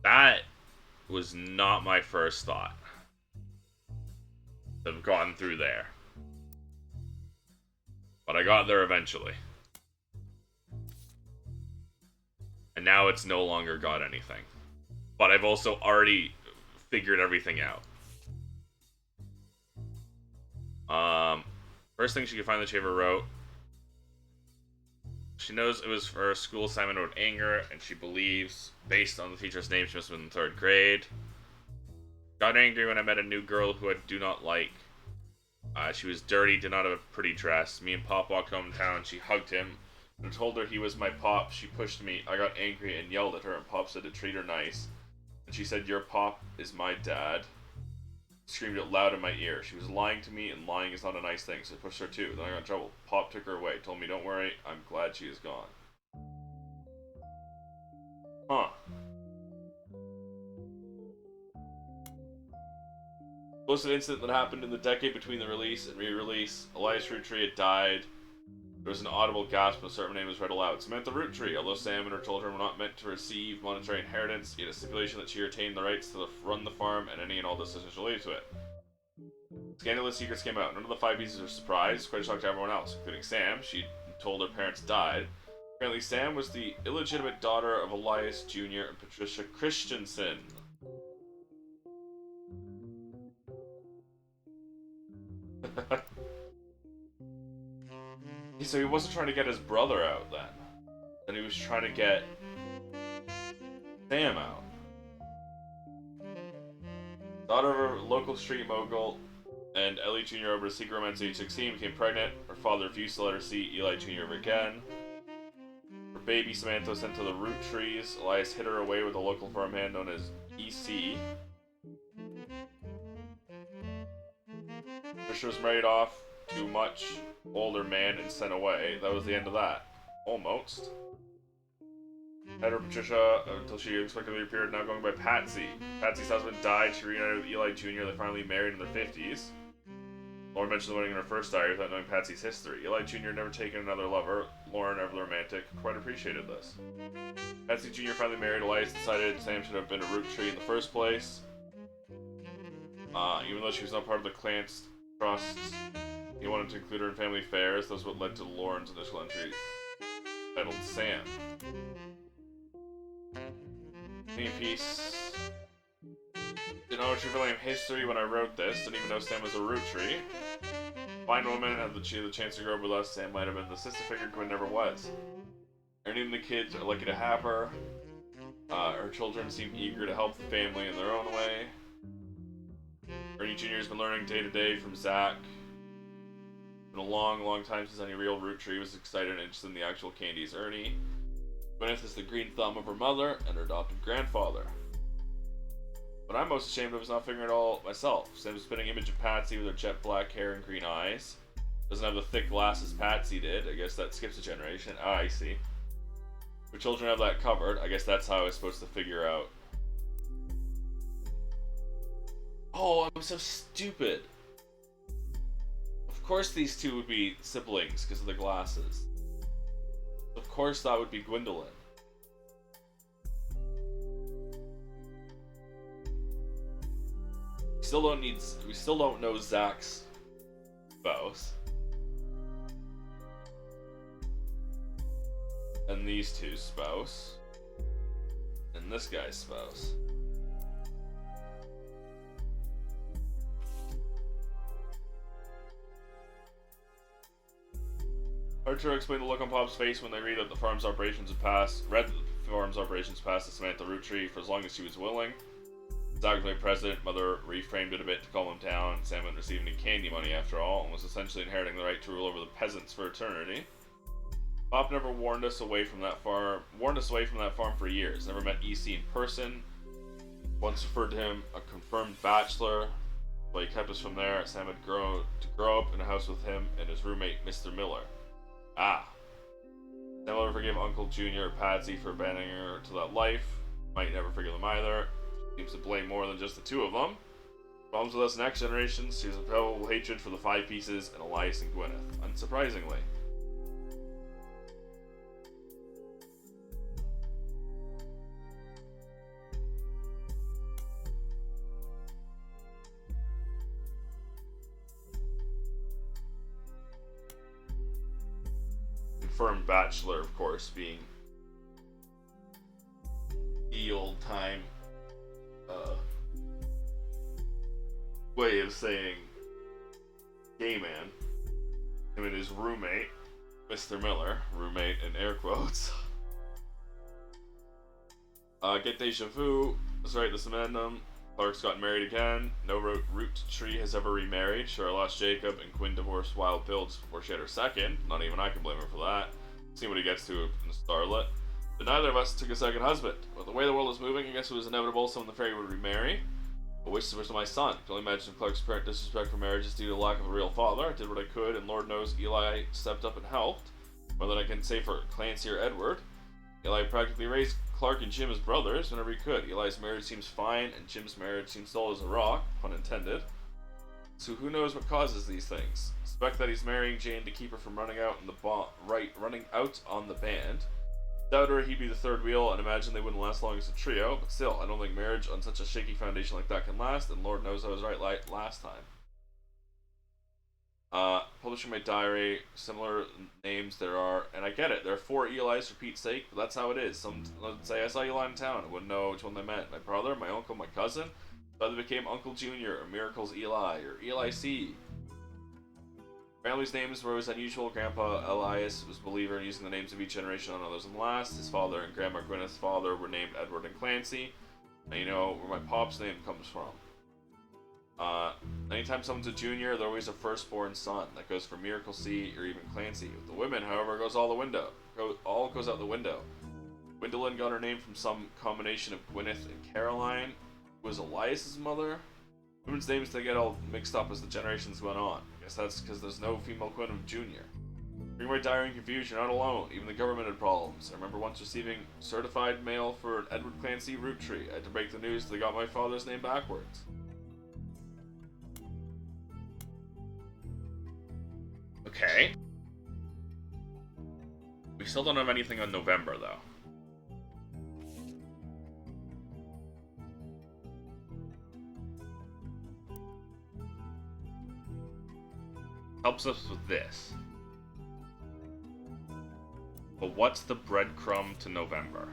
That was not my first thought. I've gone through there. But I got there eventually. And now it's no longer got anything. But I've also already figured everything out. First thing she could find that she ever wrote. She knows it was for a school assignment about anger, and she believes, based on the teacher's name, she must have been in 3rd grade. Got angry when I met a new girl who I do not like. She was dirty, did not have a pretty dress. Me and Pop walked home to town. She hugged him and told her he was my Pop. She pushed me. I got angry and yelled at her, and Pop said to treat her nice. And she said, "Your Pop is my dad." Screamed it loud in my ear. She was lying to me, and lying is not a nice thing, so I pushed her too. Then I got in trouble. Pop took her away. Told me, "Don't worry, I'm glad she is gone." Huh. Close to an incident that happened in the decade between the release and re-release. Elias Roottrees had died. There was an audible gasp when a certain name was read aloud. Samantha Roottrees, although Sam and her children were not meant to receive monetary inheritance, he had a stipulation that she retained the rights to run the farm and any and all decisions related to it. Scandalous secrets came out. None of the 5 pieces were surprised, quite a shock to everyone else, including Sam. She told her parents died. Apparently Sam was the illegitimate daughter of Elias Jr. and Patricia Christensen. So he wasn't trying to get his brother out then. Then he was trying to get Sam out. Daughter of a local street mogul and Ellie Jr. over a secret romance at age 16 became pregnant. Her father refused to let her see Eli Jr. ever again. Her baby Samantha was sent to the Roottrees. Elias hid her away with a local farmhand known as EC. Patricia was married off to a much older man and sent away. That was the end of that. Almost. Had her Patricia until she unexpectedly appeared, now going by Patsy. Patsy's husband died. She reunited with Eli Jr. They finally married in their 50s. Lauren mentioned the wedding in her first diary without knowing Patsy's history. Eli Jr. never taken another lover. Lauren, ever the romantic, quite appreciated this. Patsy Jr. finally married. Elias decided Sam should have been a Roottrees in the first place. Even though she was not part of the clan's trusts, he wanted to include her in family affairs. That's what led to Lauren's initial entry, titled Sam. Any piece. Didn't know a true family history when I wrote this. Didn't even know Sam was a Roottrees. Fine woman, had the chance to grow up with us. Sam might have been the sister figure Gwen never was. Ernie and the kids are lucky to have her. Her children seem eager to help the family in their own way. Ernie Jr. has been learning day to day from Zach. Been a long, long time since any real Roottrees was excited and interested in the actual Candy's Ernie. Gwyneth is the green thumb of her mother and her adopted grandfather. What I'm most ashamed of is not figuring it all myself. Same spinning image of Patsy with her jet black hair and green eyes. Doesn't have the thick glasses Patsy did. I guess that skips a generation. Ah, I see. If children have that covered, I guess that's how I was supposed to figure out. Oh, I'm so stupid. Of course these two would be siblings because of the glasses. Of course that would be Gwendolyn. We still don't know Zach's spouse. And these two's spouse. And this guy's spouse. Hard to explain the look on Pop's face when they read that the farm's operations had passed. Read that the farm's operations passed to Samantha Roottrees for as long as she was willing. Zach was made president. Mother reframed it a bit to calm him down. Sam hadn't received any candy money after all, and was essentially inheriting the right to rule over the peasants for eternity. Pop never warned us away from that farm for years. Never met EC in person. Once referred to him a confirmed bachelor, but he kept us from there. Sam had grown to grow up in a house with him and his roommate, Mr. Miller. Ah. Sam will never forgive Uncle Junior or Patsy for abandoning her to that life. Might never forgive them either. Seems to blame more than just the two of them. Problems with us next generation. She has a palpable hatred for the Five Pieces and Elias and Gwyneth. Unsurprisingly. Confirmed bachelor, of course, being the old time way of saying gay man. Him and his roommate, Mr. Miller, roommate in air quotes. Get deja vu. Was right, this amendum. Clark's got married again. No Roottrees has ever remarried. Sure, I lost Jacob, and Quinn divorced Wild Pills before she had her second. Not even I can blame her for that. See what he gets to in Starlet. But neither of us took a second husband. With the way the world was moving, I guess it was inevitable someone in the fairy would remarry. I wish this was my son. I can only imagine if Clark's apparent disrespect for marriage is due to the lack of a real father. I did what I could, and Lord knows Eli stepped up and helped. More than I can say for Clancy or Edward. Eli practically raised Clark and Jim as brothers whenever he could. Eli's marriage seems fine, and Jim's marriage seems solid as a rock, pun intended. So who knows what causes these things? Suspect that he's marrying Jane to keep her from running out on the band. Doubt her he'd be the third wheel, and imagine they wouldn't last long as a trio. But still, I don't think marriage on such a shaky foundation like that can last, and Lord knows I was right last time. Publishing my diary, similar names there are, and I get it, there are 4 Eli's for Pete's sake, but that's how it is. Some would say, I saw Eli in town, I wouldn't know which one they meant. My brother, my uncle, my cousin, so either became Uncle Junior, or Miracle's Eli, or Eli C. Family's names were always unusual. Grandpa Elias was a believer in using the names of each generation on others than last. His father and Grandma Gwyneth's father were named Edward and Clancy. And you know where my pop's name comes from. Anytime someone's a junior, they're always a firstborn son. That goes for Miracle C or even Clancy. With the women, however, goes out the window. Gwendolyn got her name from some combination of Gwyneth and Caroline, who was Elias's mother. Women's names they get all mixed up as the generations went on. I guess that's because there's no female Quinn of Junior. Bring my diary and confused, you're not alone. Even the government had problems. I remember once receiving certified mail for an Edward Clancy Roottree. I had to break the news they got my father's name backwards. Okay. We still don't have anything on November, though. Helps us with this. But what's the breadcrumb to November?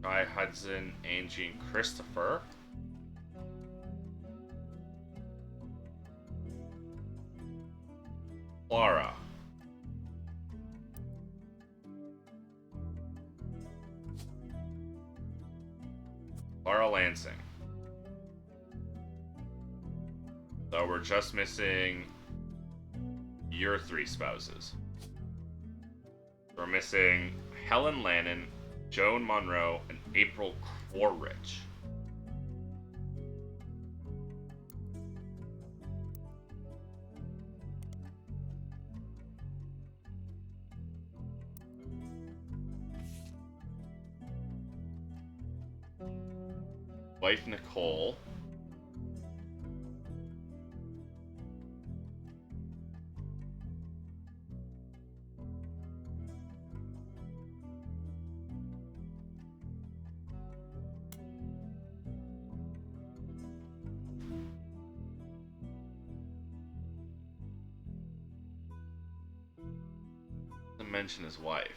Guy, Hudson, Angie, and Christopher. Clara. Clara Lansing. So we're just missing your 3 spouses. We're missing Helen Lannon, Joan Monroe, and April Quaritch. Wife Nicole. Doesn't mention his wife.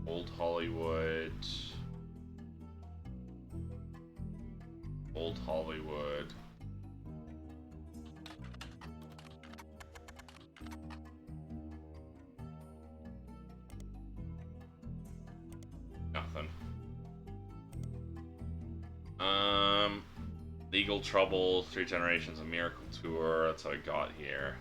Old Hollywood. Old Hollywood. Nothing. Legal Trouble, 3 Generations, a Miracle Tour. That's what I got here.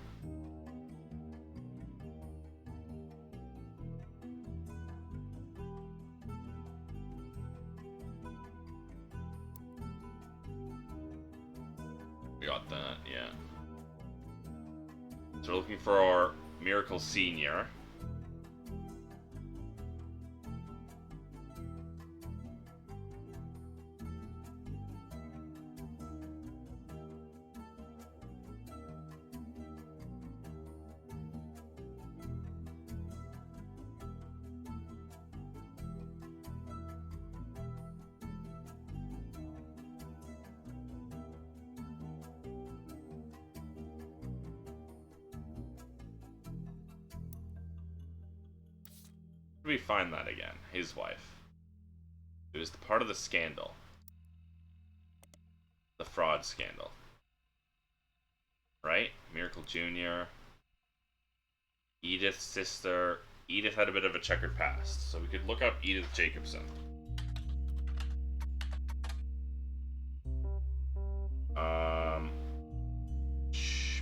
We got that, yeah. So we're looking for our Miracle Senior. Where do we find that again? His wife. It was the part of the scandal. The fraud scandal. Right? Miracle Jr. Edith's sister. Edith had a bit of a checkered past, so we could look up Edith Jacobson.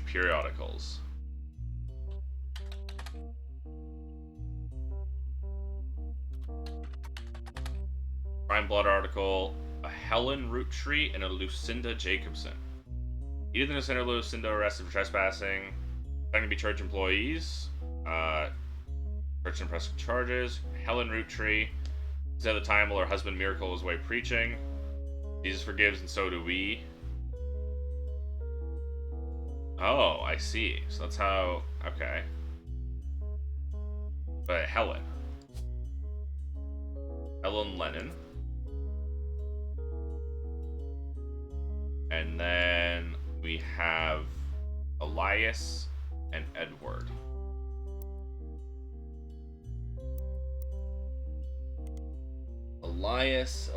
Periodicals. Crime Blood article, a Helen Roottrees and a Lucinda Jacobson. Edith and Lucinda arrested for trespassing, trying to be church employees. Church and press charges. Helen Roottrees is at the time while her husband Miracle was away preaching. Jesus forgives and so do we. Oh, I see. So that's how... Okay. But Helen Lennon. And then we have Elias and Edward. Elias.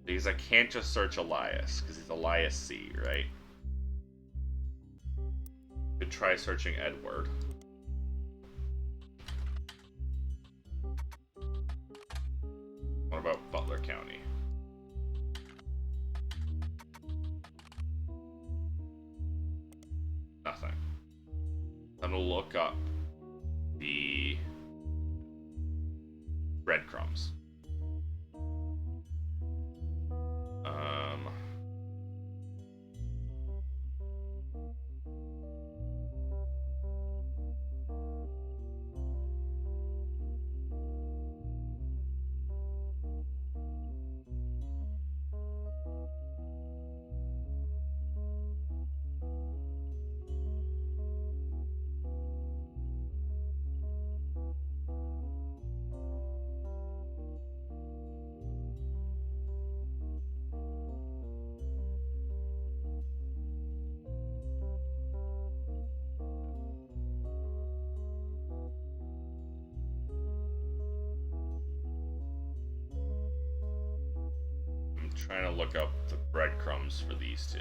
Because I can't just search Elias, because he's Elias C, right? Could try searching Edward. What about Butler County? Nothing. I'm gonna look up the breadcrumbs. trying to look up the breadcrumbs for these two.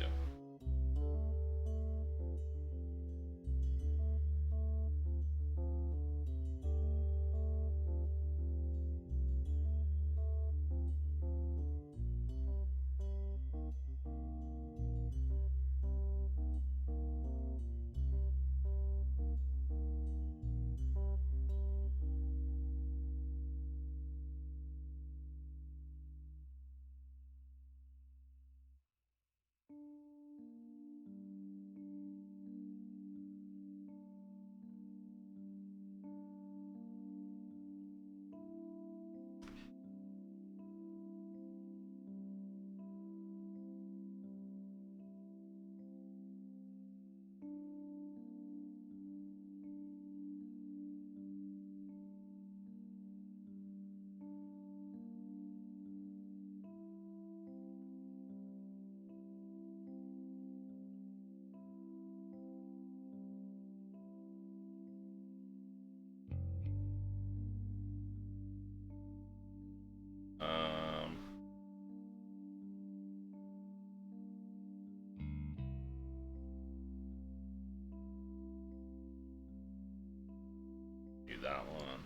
Do that one.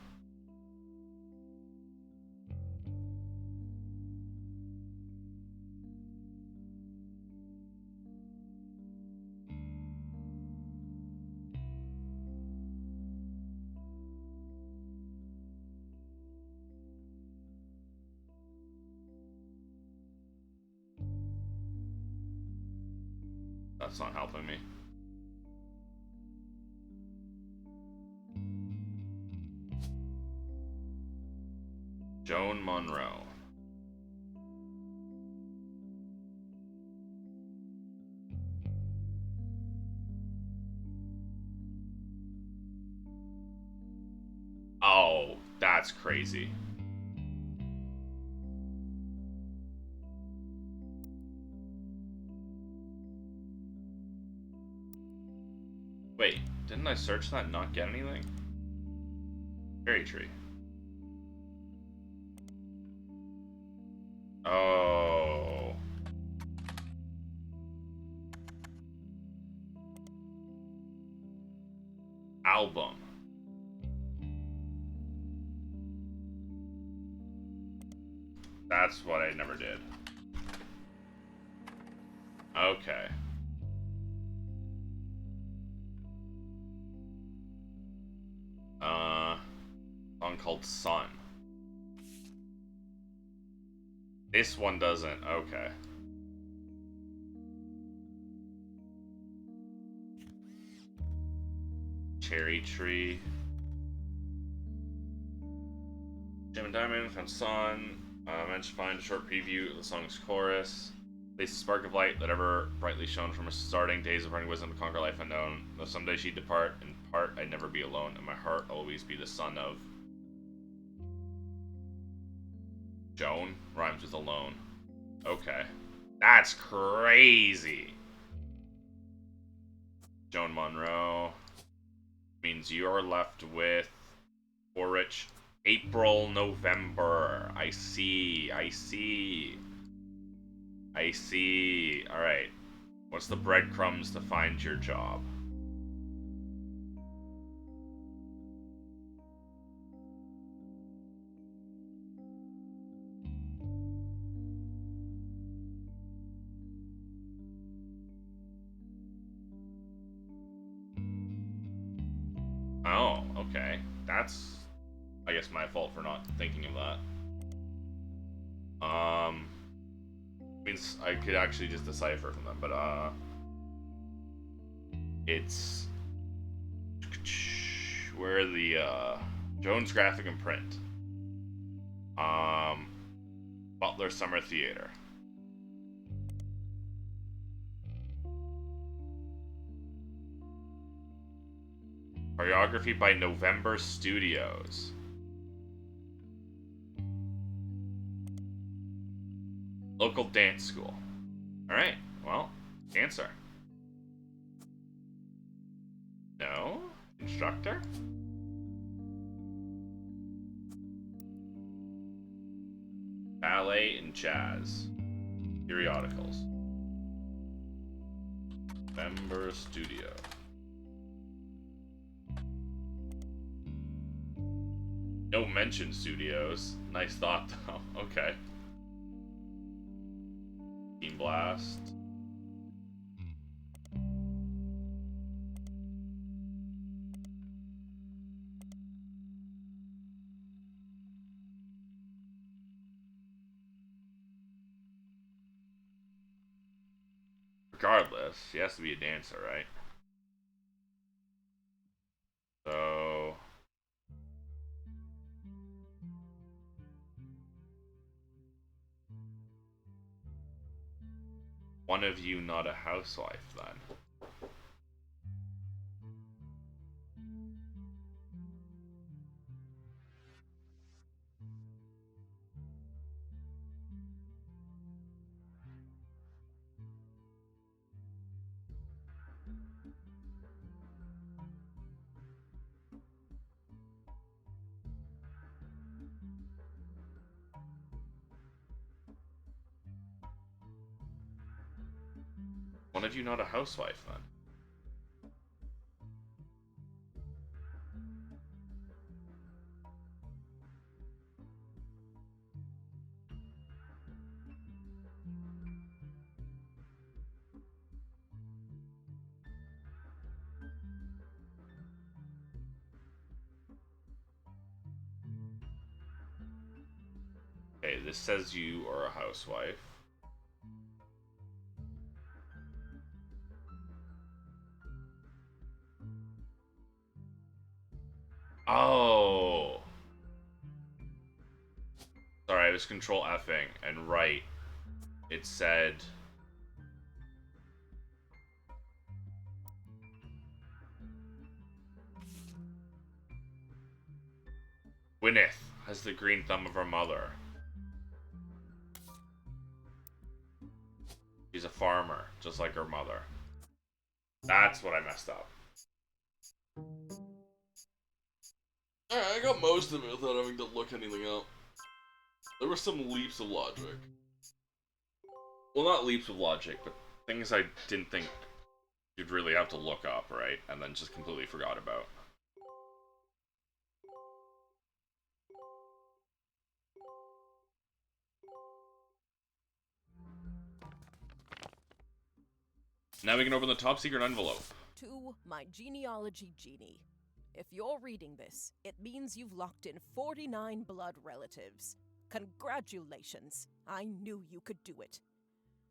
That's not helping me. Joan Monroe. Oh, that's crazy. Wait, didn't I search that and not get anything? Cherry tree. Oh. Album. That's what I never did. Okay. Song called Sun. This one doesn't. Okay. Cherry Tree. Jim and Diamond found Sun. Managed to find a short preview of the song's chorus. Place a spark of light that ever brightly shone from her starting days of running wisdom to conquer life unknown. Though someday she'd depart, in part I'd never be alone, and my heart always be the son of. Joan rhymes with alone. Okay. That's crazy. Joan Monroe means you're left with Orich. April, November. I see. Alright. What's the breadcrumbs to find your job? Oh, okay. That's, I guess, my fault for not thinking of that. Means I could actually just decipher from them, but it's where the Jones Graphic and Print, Butler Summer Theater. Choreography by November Studios. Local dance school. Alright, well, dancer. No? Instructor? Ballet and jazz. Periodicals. Member Studio. No mention studios. Nice thought, though. Okay. Team Blast. Regardless, she has to be a dancer, right? So... one of you not a housewife, then. One of you not a housewife, then. Okay, this says you are a housewife. Oh! Sorry, I was control Fing, and right, it said... Gwyneth has the green thumb of her mother. She's a farmer, just like her mother. That's what I messed up. Alright, I got most of it without having to look anything up. There were some leaps of logic. Well, not leaps of logic, but things I didn't think you'd really have to look up, right? And then just completely forgot about. Now we can open the top secret envelope. To my genealogy genie. If you're reading this, it means you've locked in 49 blood relatives. Congratulations! I knew you could do it.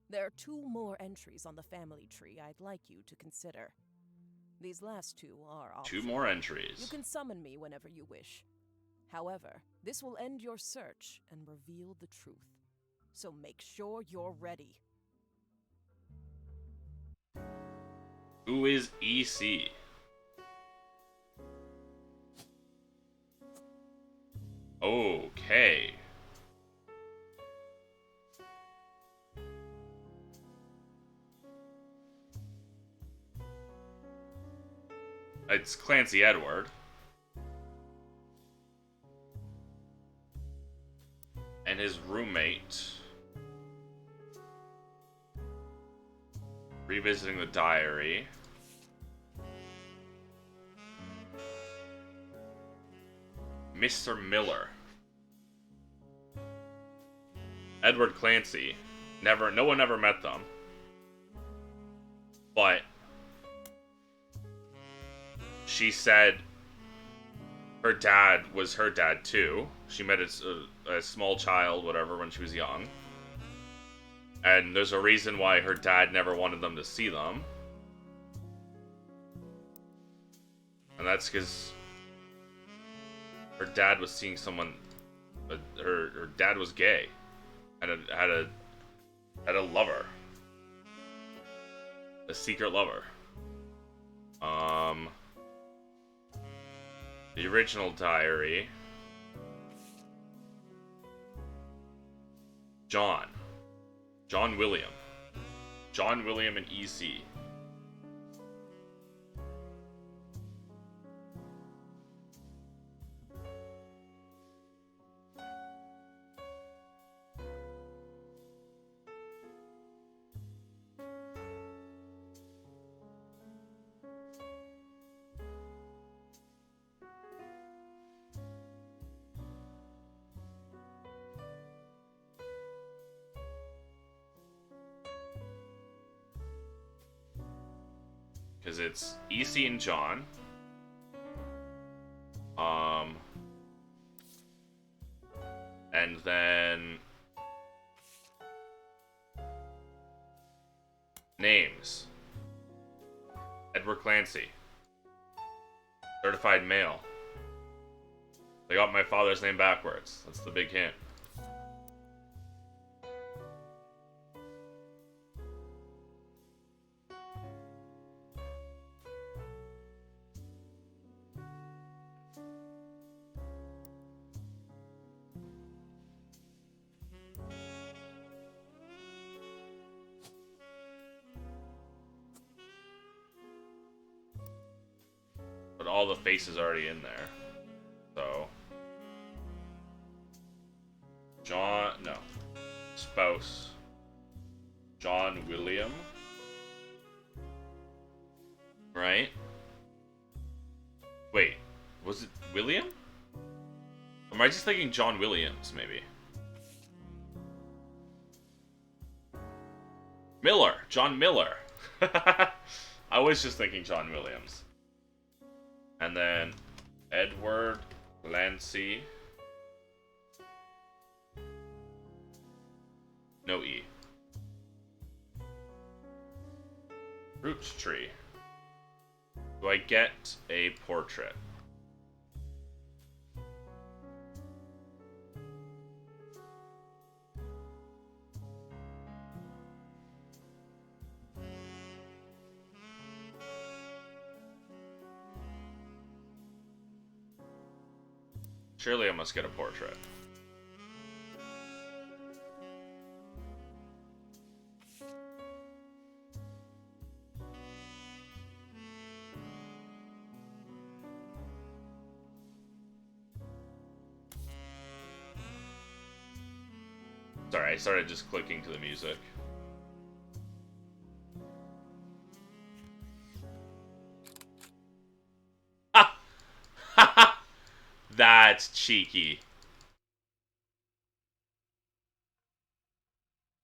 There are 2 more entries on the family tree I'd like you to consider. These last 2 are optional. 2 more entries. You can summon me whenever you wish. However, this will end your search and reveal the truth. So make sure you're ready. Who is EC? Okay. It's Clancy Edward. And his roommate. Revisiting the diary. Mr. Miller. Edward Clancy. No one ever met them. But she said her dad was her dad too. She met a small child, whatever, when she was young. And there's a reason why her dad never wanted them to see them. And that's because her dad was seeing someone. Her dad was gay, and had a lover, a secret lover. The original diary. John William and EC. Because it's EC and John. And then names. Edward Clancy. Certified male. They got my father's name backwards. That's the big hint. But all the faces already in there. So John, no. Spouse. John William. Right? Wait, was it William? Or am I just thinking John Williams, maybe? Miller! John Miller! I was just thinking John Williams. And then Edward Clancy. No E. Roottrees. Do I get a portrait? Surely I must get a portrait. Sorry, I started just clicking to the music. Ah! That's cheeky.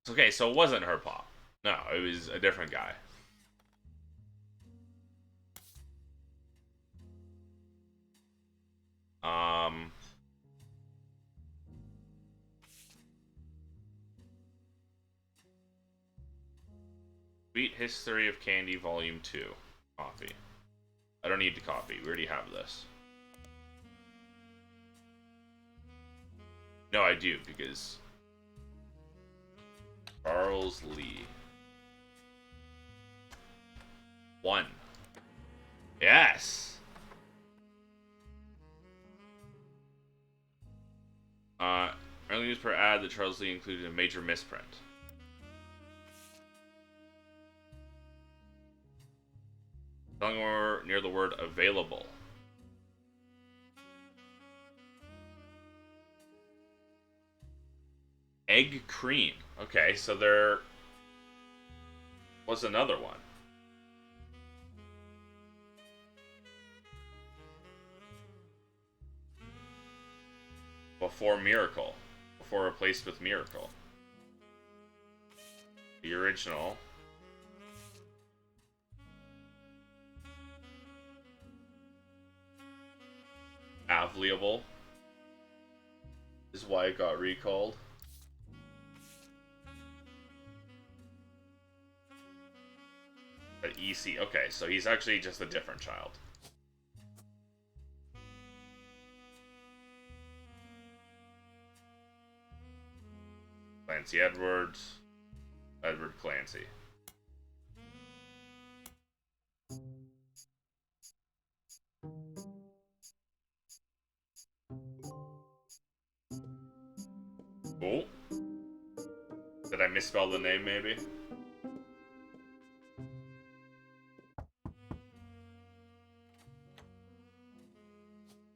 Okay, so it wasn't her pop. No, it was a different guy. Sweet History of Candy Volume 2. Copy. I don't need to copy. We already have this. No, I do, because Charles Lee. 1. Yes! Early news per ad that Charles Lee included a major misprint. Somewhere near the word available. Egg cream. Okay, so there was another one. Before Miracle. Before replaced with Miracle. The original. Available. Is why it got recalled. But EC. Okay, so he's actually just a different child. Clancy Edwards. Edward Clancy. Oh. Did I misspell the name, maybe?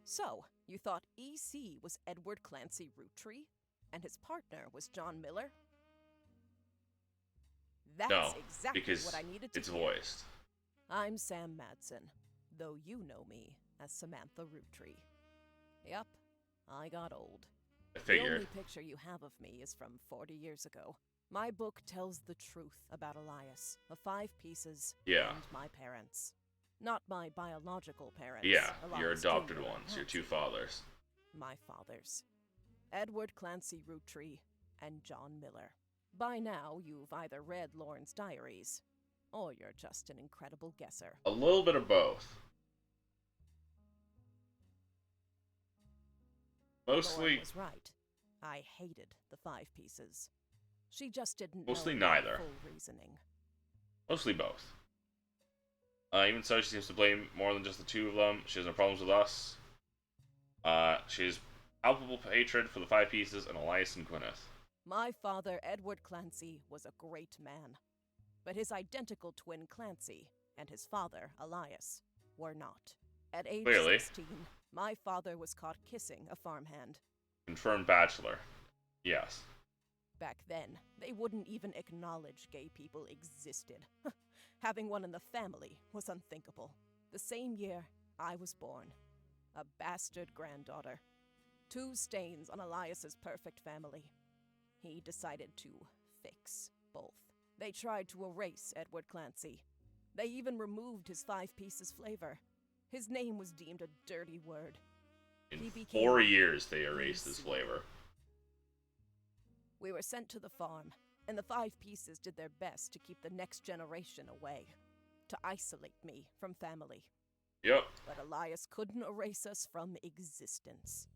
So, you thought EC was Edward Clancy Roottrees, and his partner was John Miller? That's No, exactly because what I needed to it's hear. voiced. I'm Sam Madsen, though you know me as Samantha Roottrees. Yup, I got old. I The figured. only picture you have of me is from 40 years ago. My book tells the truth about Elias, of 5 pieces, Yeah. and my parents. Not my biological parents. Yeah, your Elias adopted Jr. and ones, your two Patsy. fathers. My fathers. Edward Clancy Roottree and John Miller. By now, you've either read Lorne's diaries, or you're just an incredible guesser. A little bit of both. Mostly, Lorne was right. I hated the 5 pieces. She just didn't Mostly know my neither. full reasoning. mostly both. Even so, she seems to blame more than just the two of them. She has no problems with us. She has palpable hatred for the 5 pieces and Elias and Gwyneth. My father, Edward Clancy, was a great man. But his identical twin Clancy and his father, Elias, were not. At age Clearly. 16, my father was caught kissing a farmhand. Confirmed bachelor. Yes. Back then, they wouldn't even acknowledge gay people existed. Having one in the family was unthinkable. The same year, I was born. A bastard granddaughter. 2 stains on Elias's perfect family. He decided to fix both. They tried to erase Edward Clancy. They even removed his 5 pieces flavor. His name was deemed a dirty word. In He became 4 years, they erased his flavor. We were sent to the farm, and the 5 pieces did their best to keep the next generation away, to isolate me from family. Yep. But Elias couldn't erase us from existence.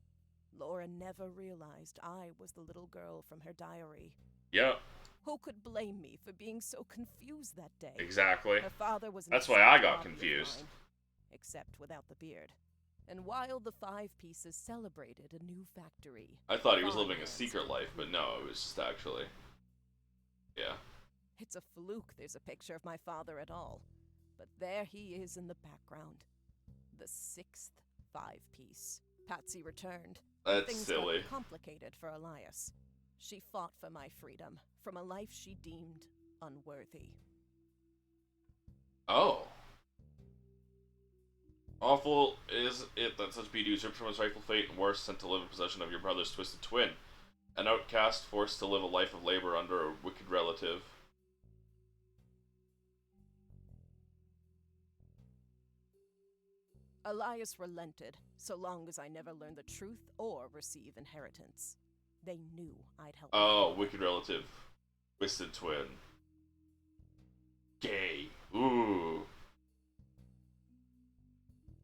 Laura never realized I was the little girl from her diary. Yep. Who could blame me for being so confused that day? Exactly. Her father was an That's why I exact got copy of confused. mine, except without the beard. And while the 5 pieces celebrated a new factory, I thought he was living a farmhands secret life, but no, it was just actually... Yeah. It's a fluke there's a picture of my father at all. But there he is in the background. The 6th 5-piece. Patsy returned. That's Things silly. got complicated for Elias. She fought for my freedom, from a life she deemed unworthy. Oh. Awful is it that such beauty was ripped from his rightful fate and worse, sent to live in possession of your brother's twisted twin. An outcast forced to live a life of labor under a wicked relative. Elias relented, so long as I never learned the truth or receive inheritance. They knew I'd help. Oh, wicked relative. Twisted twin. Gay. Ooh.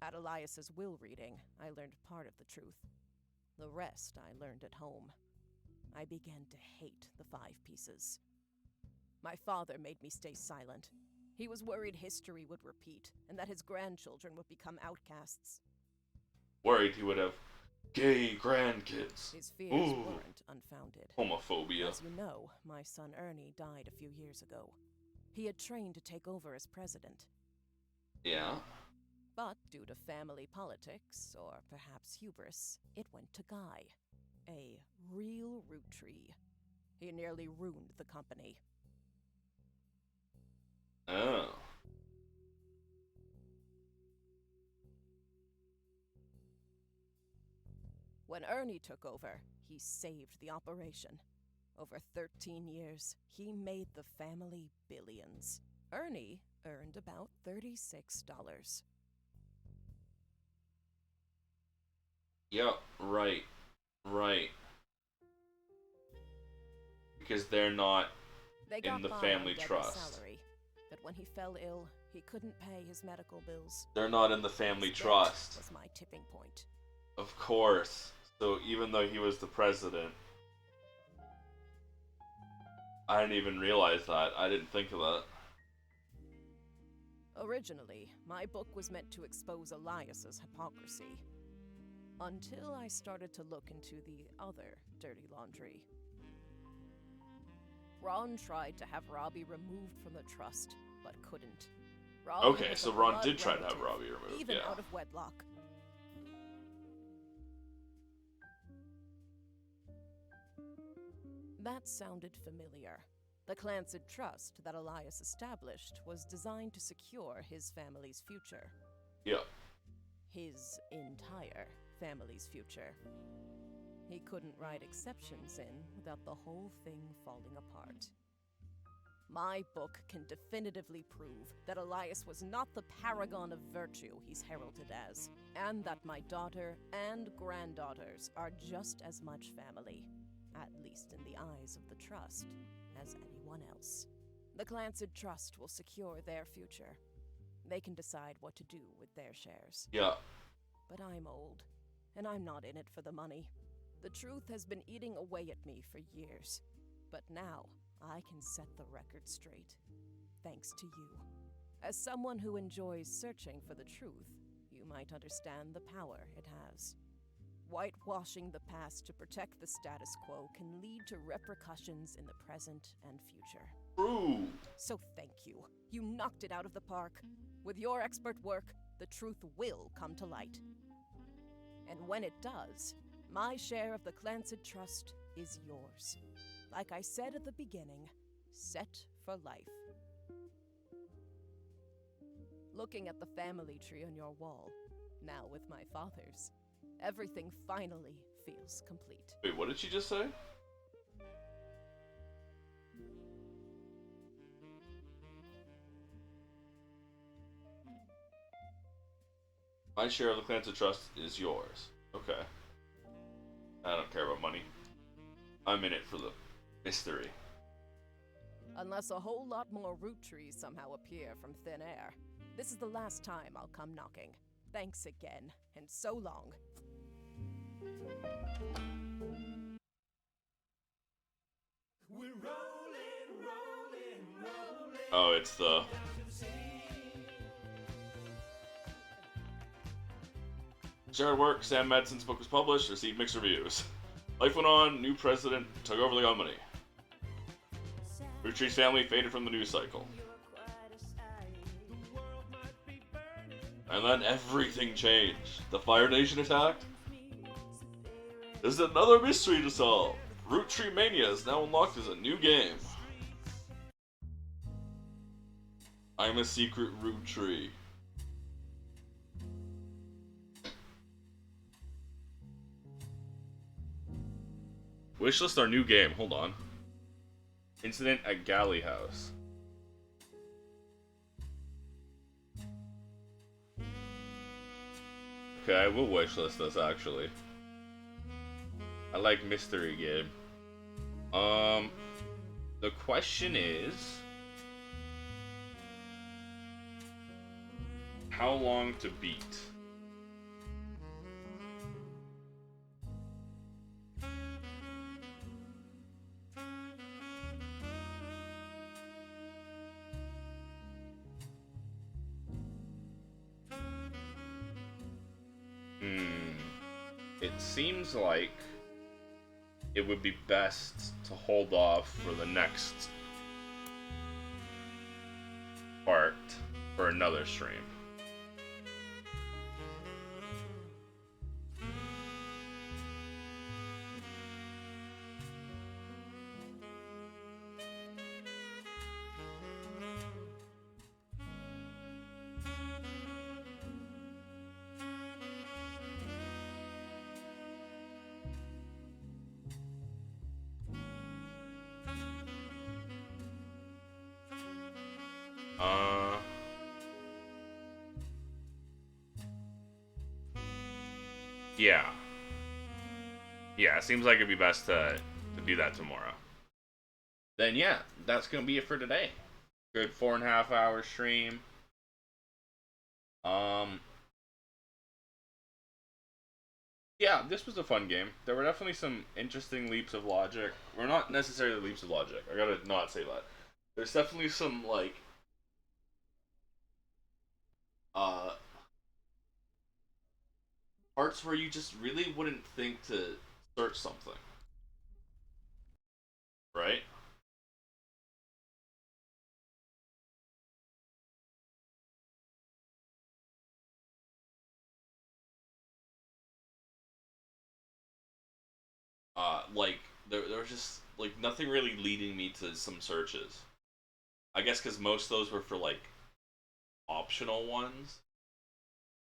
At Elias's will reading, I learned part of the truth. The rest I learned at home. I began to hate the 5 pieces. My father made me stay silent. He was worried history would repeat, and that his grandchildren would become outcasts. Worried he would have gay grandkids. His fears Ooh. weren't unfounded. Homophobia. As you know, my son Ernie died a few years ago. He had trained to take over as president. Yeah. But due to family politics, or perhaps hubris, it went to Guy. A real Roottrees. He nearly ruined the company. Oh. When Ernie took over, he saved the operation. Over 13 years, he made the family billions. Ernie earned about $36. Yep, right. Right. Because they're not They in got the by family on Debbie's trust. salary, but when he fell ill, he couldn't pay his medical bills. They're not in the family His debt trust. was my tipping point. Of course. So even though he was the president, I didn't even realize that. I didn't think of that. Originally, my book was meant to expose Elias's hypocrisy. Until I started to look into the other dirty laundry. Ron tried to have Robbie removed from the trust, but couldn't. Robbie Okay, was so a Ron blood did try to have relative, Robbie removed, even yeah. out of wedlock. That sounded familiar. The Clancy Trust that Elias established was designed to secure his family's future. Yeah. His entire family's future. He couldn't write exceptions in without the whole thing falling apart. My book can definitively prove that Elias was not the paragon of virtue he's heralded as, and that my daughter and granddaughters are just as much family, at least in the eyes of the Trust, as anyone else. The Clancid Trust will secure their future. They can decide what to do with their shares. Yeah. But I'm old, and I'm not in it for the money. The truth has been eating away at me for years, but now I can set the record straight, thanks to you. As someone who enjoys searching for the truth, you might understand the power it has. Whitewashing the past to protect the status quo can lead to repercussions in the present and future. True. So thank you. You knocked it out of the park. With your expert work, the truth will come to light. And when it does, my share of the Clancid Trust is yours. Like I said at the beginning, set for life. Looking at the family tree on your wall, now with my father's, everything finally feels complete. Wait, what did she just say? My share of the Clancid Trust is yours. Okay. I don't care about money. I'm in it for the mystery. Unless a whole lot more root trees somehow appear from thin air. This is the last time I'll come knocking. Thanks again, and so long. We're rolling, rolling, rolling. Oh, it's the... Shared work, Sam Madsen's book was published, received mixed reviews. Life went on, new president took over the company. Roottrees' family faded from the news cycle. And then everything changed. The Fire Nation attacked. There's another mystery to solve. Root Tree Mania is now unlocked as a new game. I'm a secret root tree. Wishlist our new game. Hold on. Incident at Galley House. Okay, I will wishlist this actually. I like mystery game. The question is, how long to beat? It seems like it would be best to hold off for the next part for another stream. Yeah. Yeah, it seems like it'd be best to do that tomorrow. Then yeah, that's gonna be it for today. Good 4.5 hour stream. Yeah, this was a fun game. There were definitely some interesting leaps of logic. Or not necessarily leaps of logic. I gotta not say that. There's definitely some like parts where you just really wouldn't think to search something. Right? Like, there was just, like, nothing really leading me to some searches. I guess because most of those were for, like, optional ones.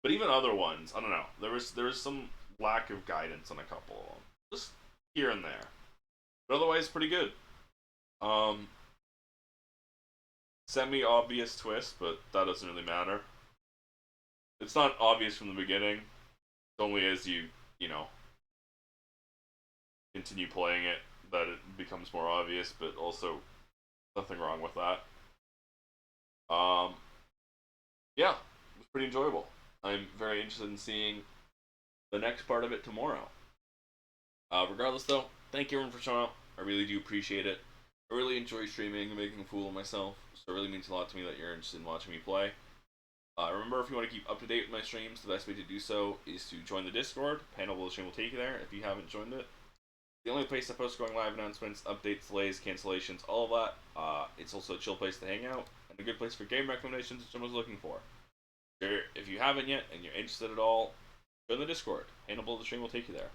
But even other ones, I don't know. There was some lack of guidance on a couple of them. just here and there. But otherwise, pretty good. Semi-obvious twist, but that doesn't really matter. It's not obvious from the beginning. It's only as you know, continue playing it that it becomes more obvious, but also nothing wrong with that. Yeah, it was pretty enjoyable. I'm very interested in seeing the next part of it tomorrow. Regardless, though, thank you everyone for showing up. I really do appreciate it. I really enjoy streaming and making a fool of myself, so it really means a lot to me that you're interested in watching me play. Remember, if you want to keep up to date with my streams, the best way to do so is to join the Discord. Panel of the stream will take you there if you haven't joined it. The only place I post going live announcements, updates, delays, cancellations, all of that. It's also a chill place to hang out, and a good place for game recommendations if someone's looking for. If you haven't yet, and you're interested at all, join the Discord. Panel of the stream will take you there.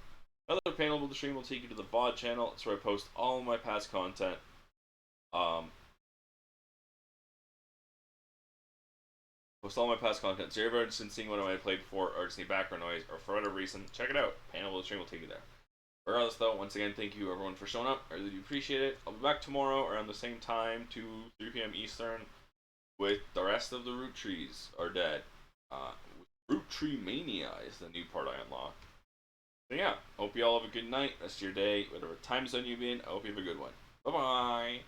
Another panel of the stream will take you to the VOD channel. It's where I post all of my past content. So if you're ever interested in seeing what I might have played before, or just need background noise, or for whatever reason, check it out. Panel of the stream will take you there. Regardless, though, once again, thank you everyone for showing up. I really do appreciate it. I'll be back tomorrow around the same time, 3 p.m. Eastern, with the rest of the Roottrees Are Dead. Root Tree Mania is the new part I unlocked. So yeah, hope you all have a good night, rest of your day, whatever time zone you've been. I hope you have a good one. Bye-bye!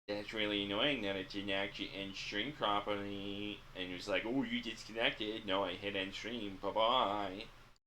That's really annoying that it didn't actually end stream properly. And it was like, oh, you disconnected. No, I hit end stream. Bye-bye.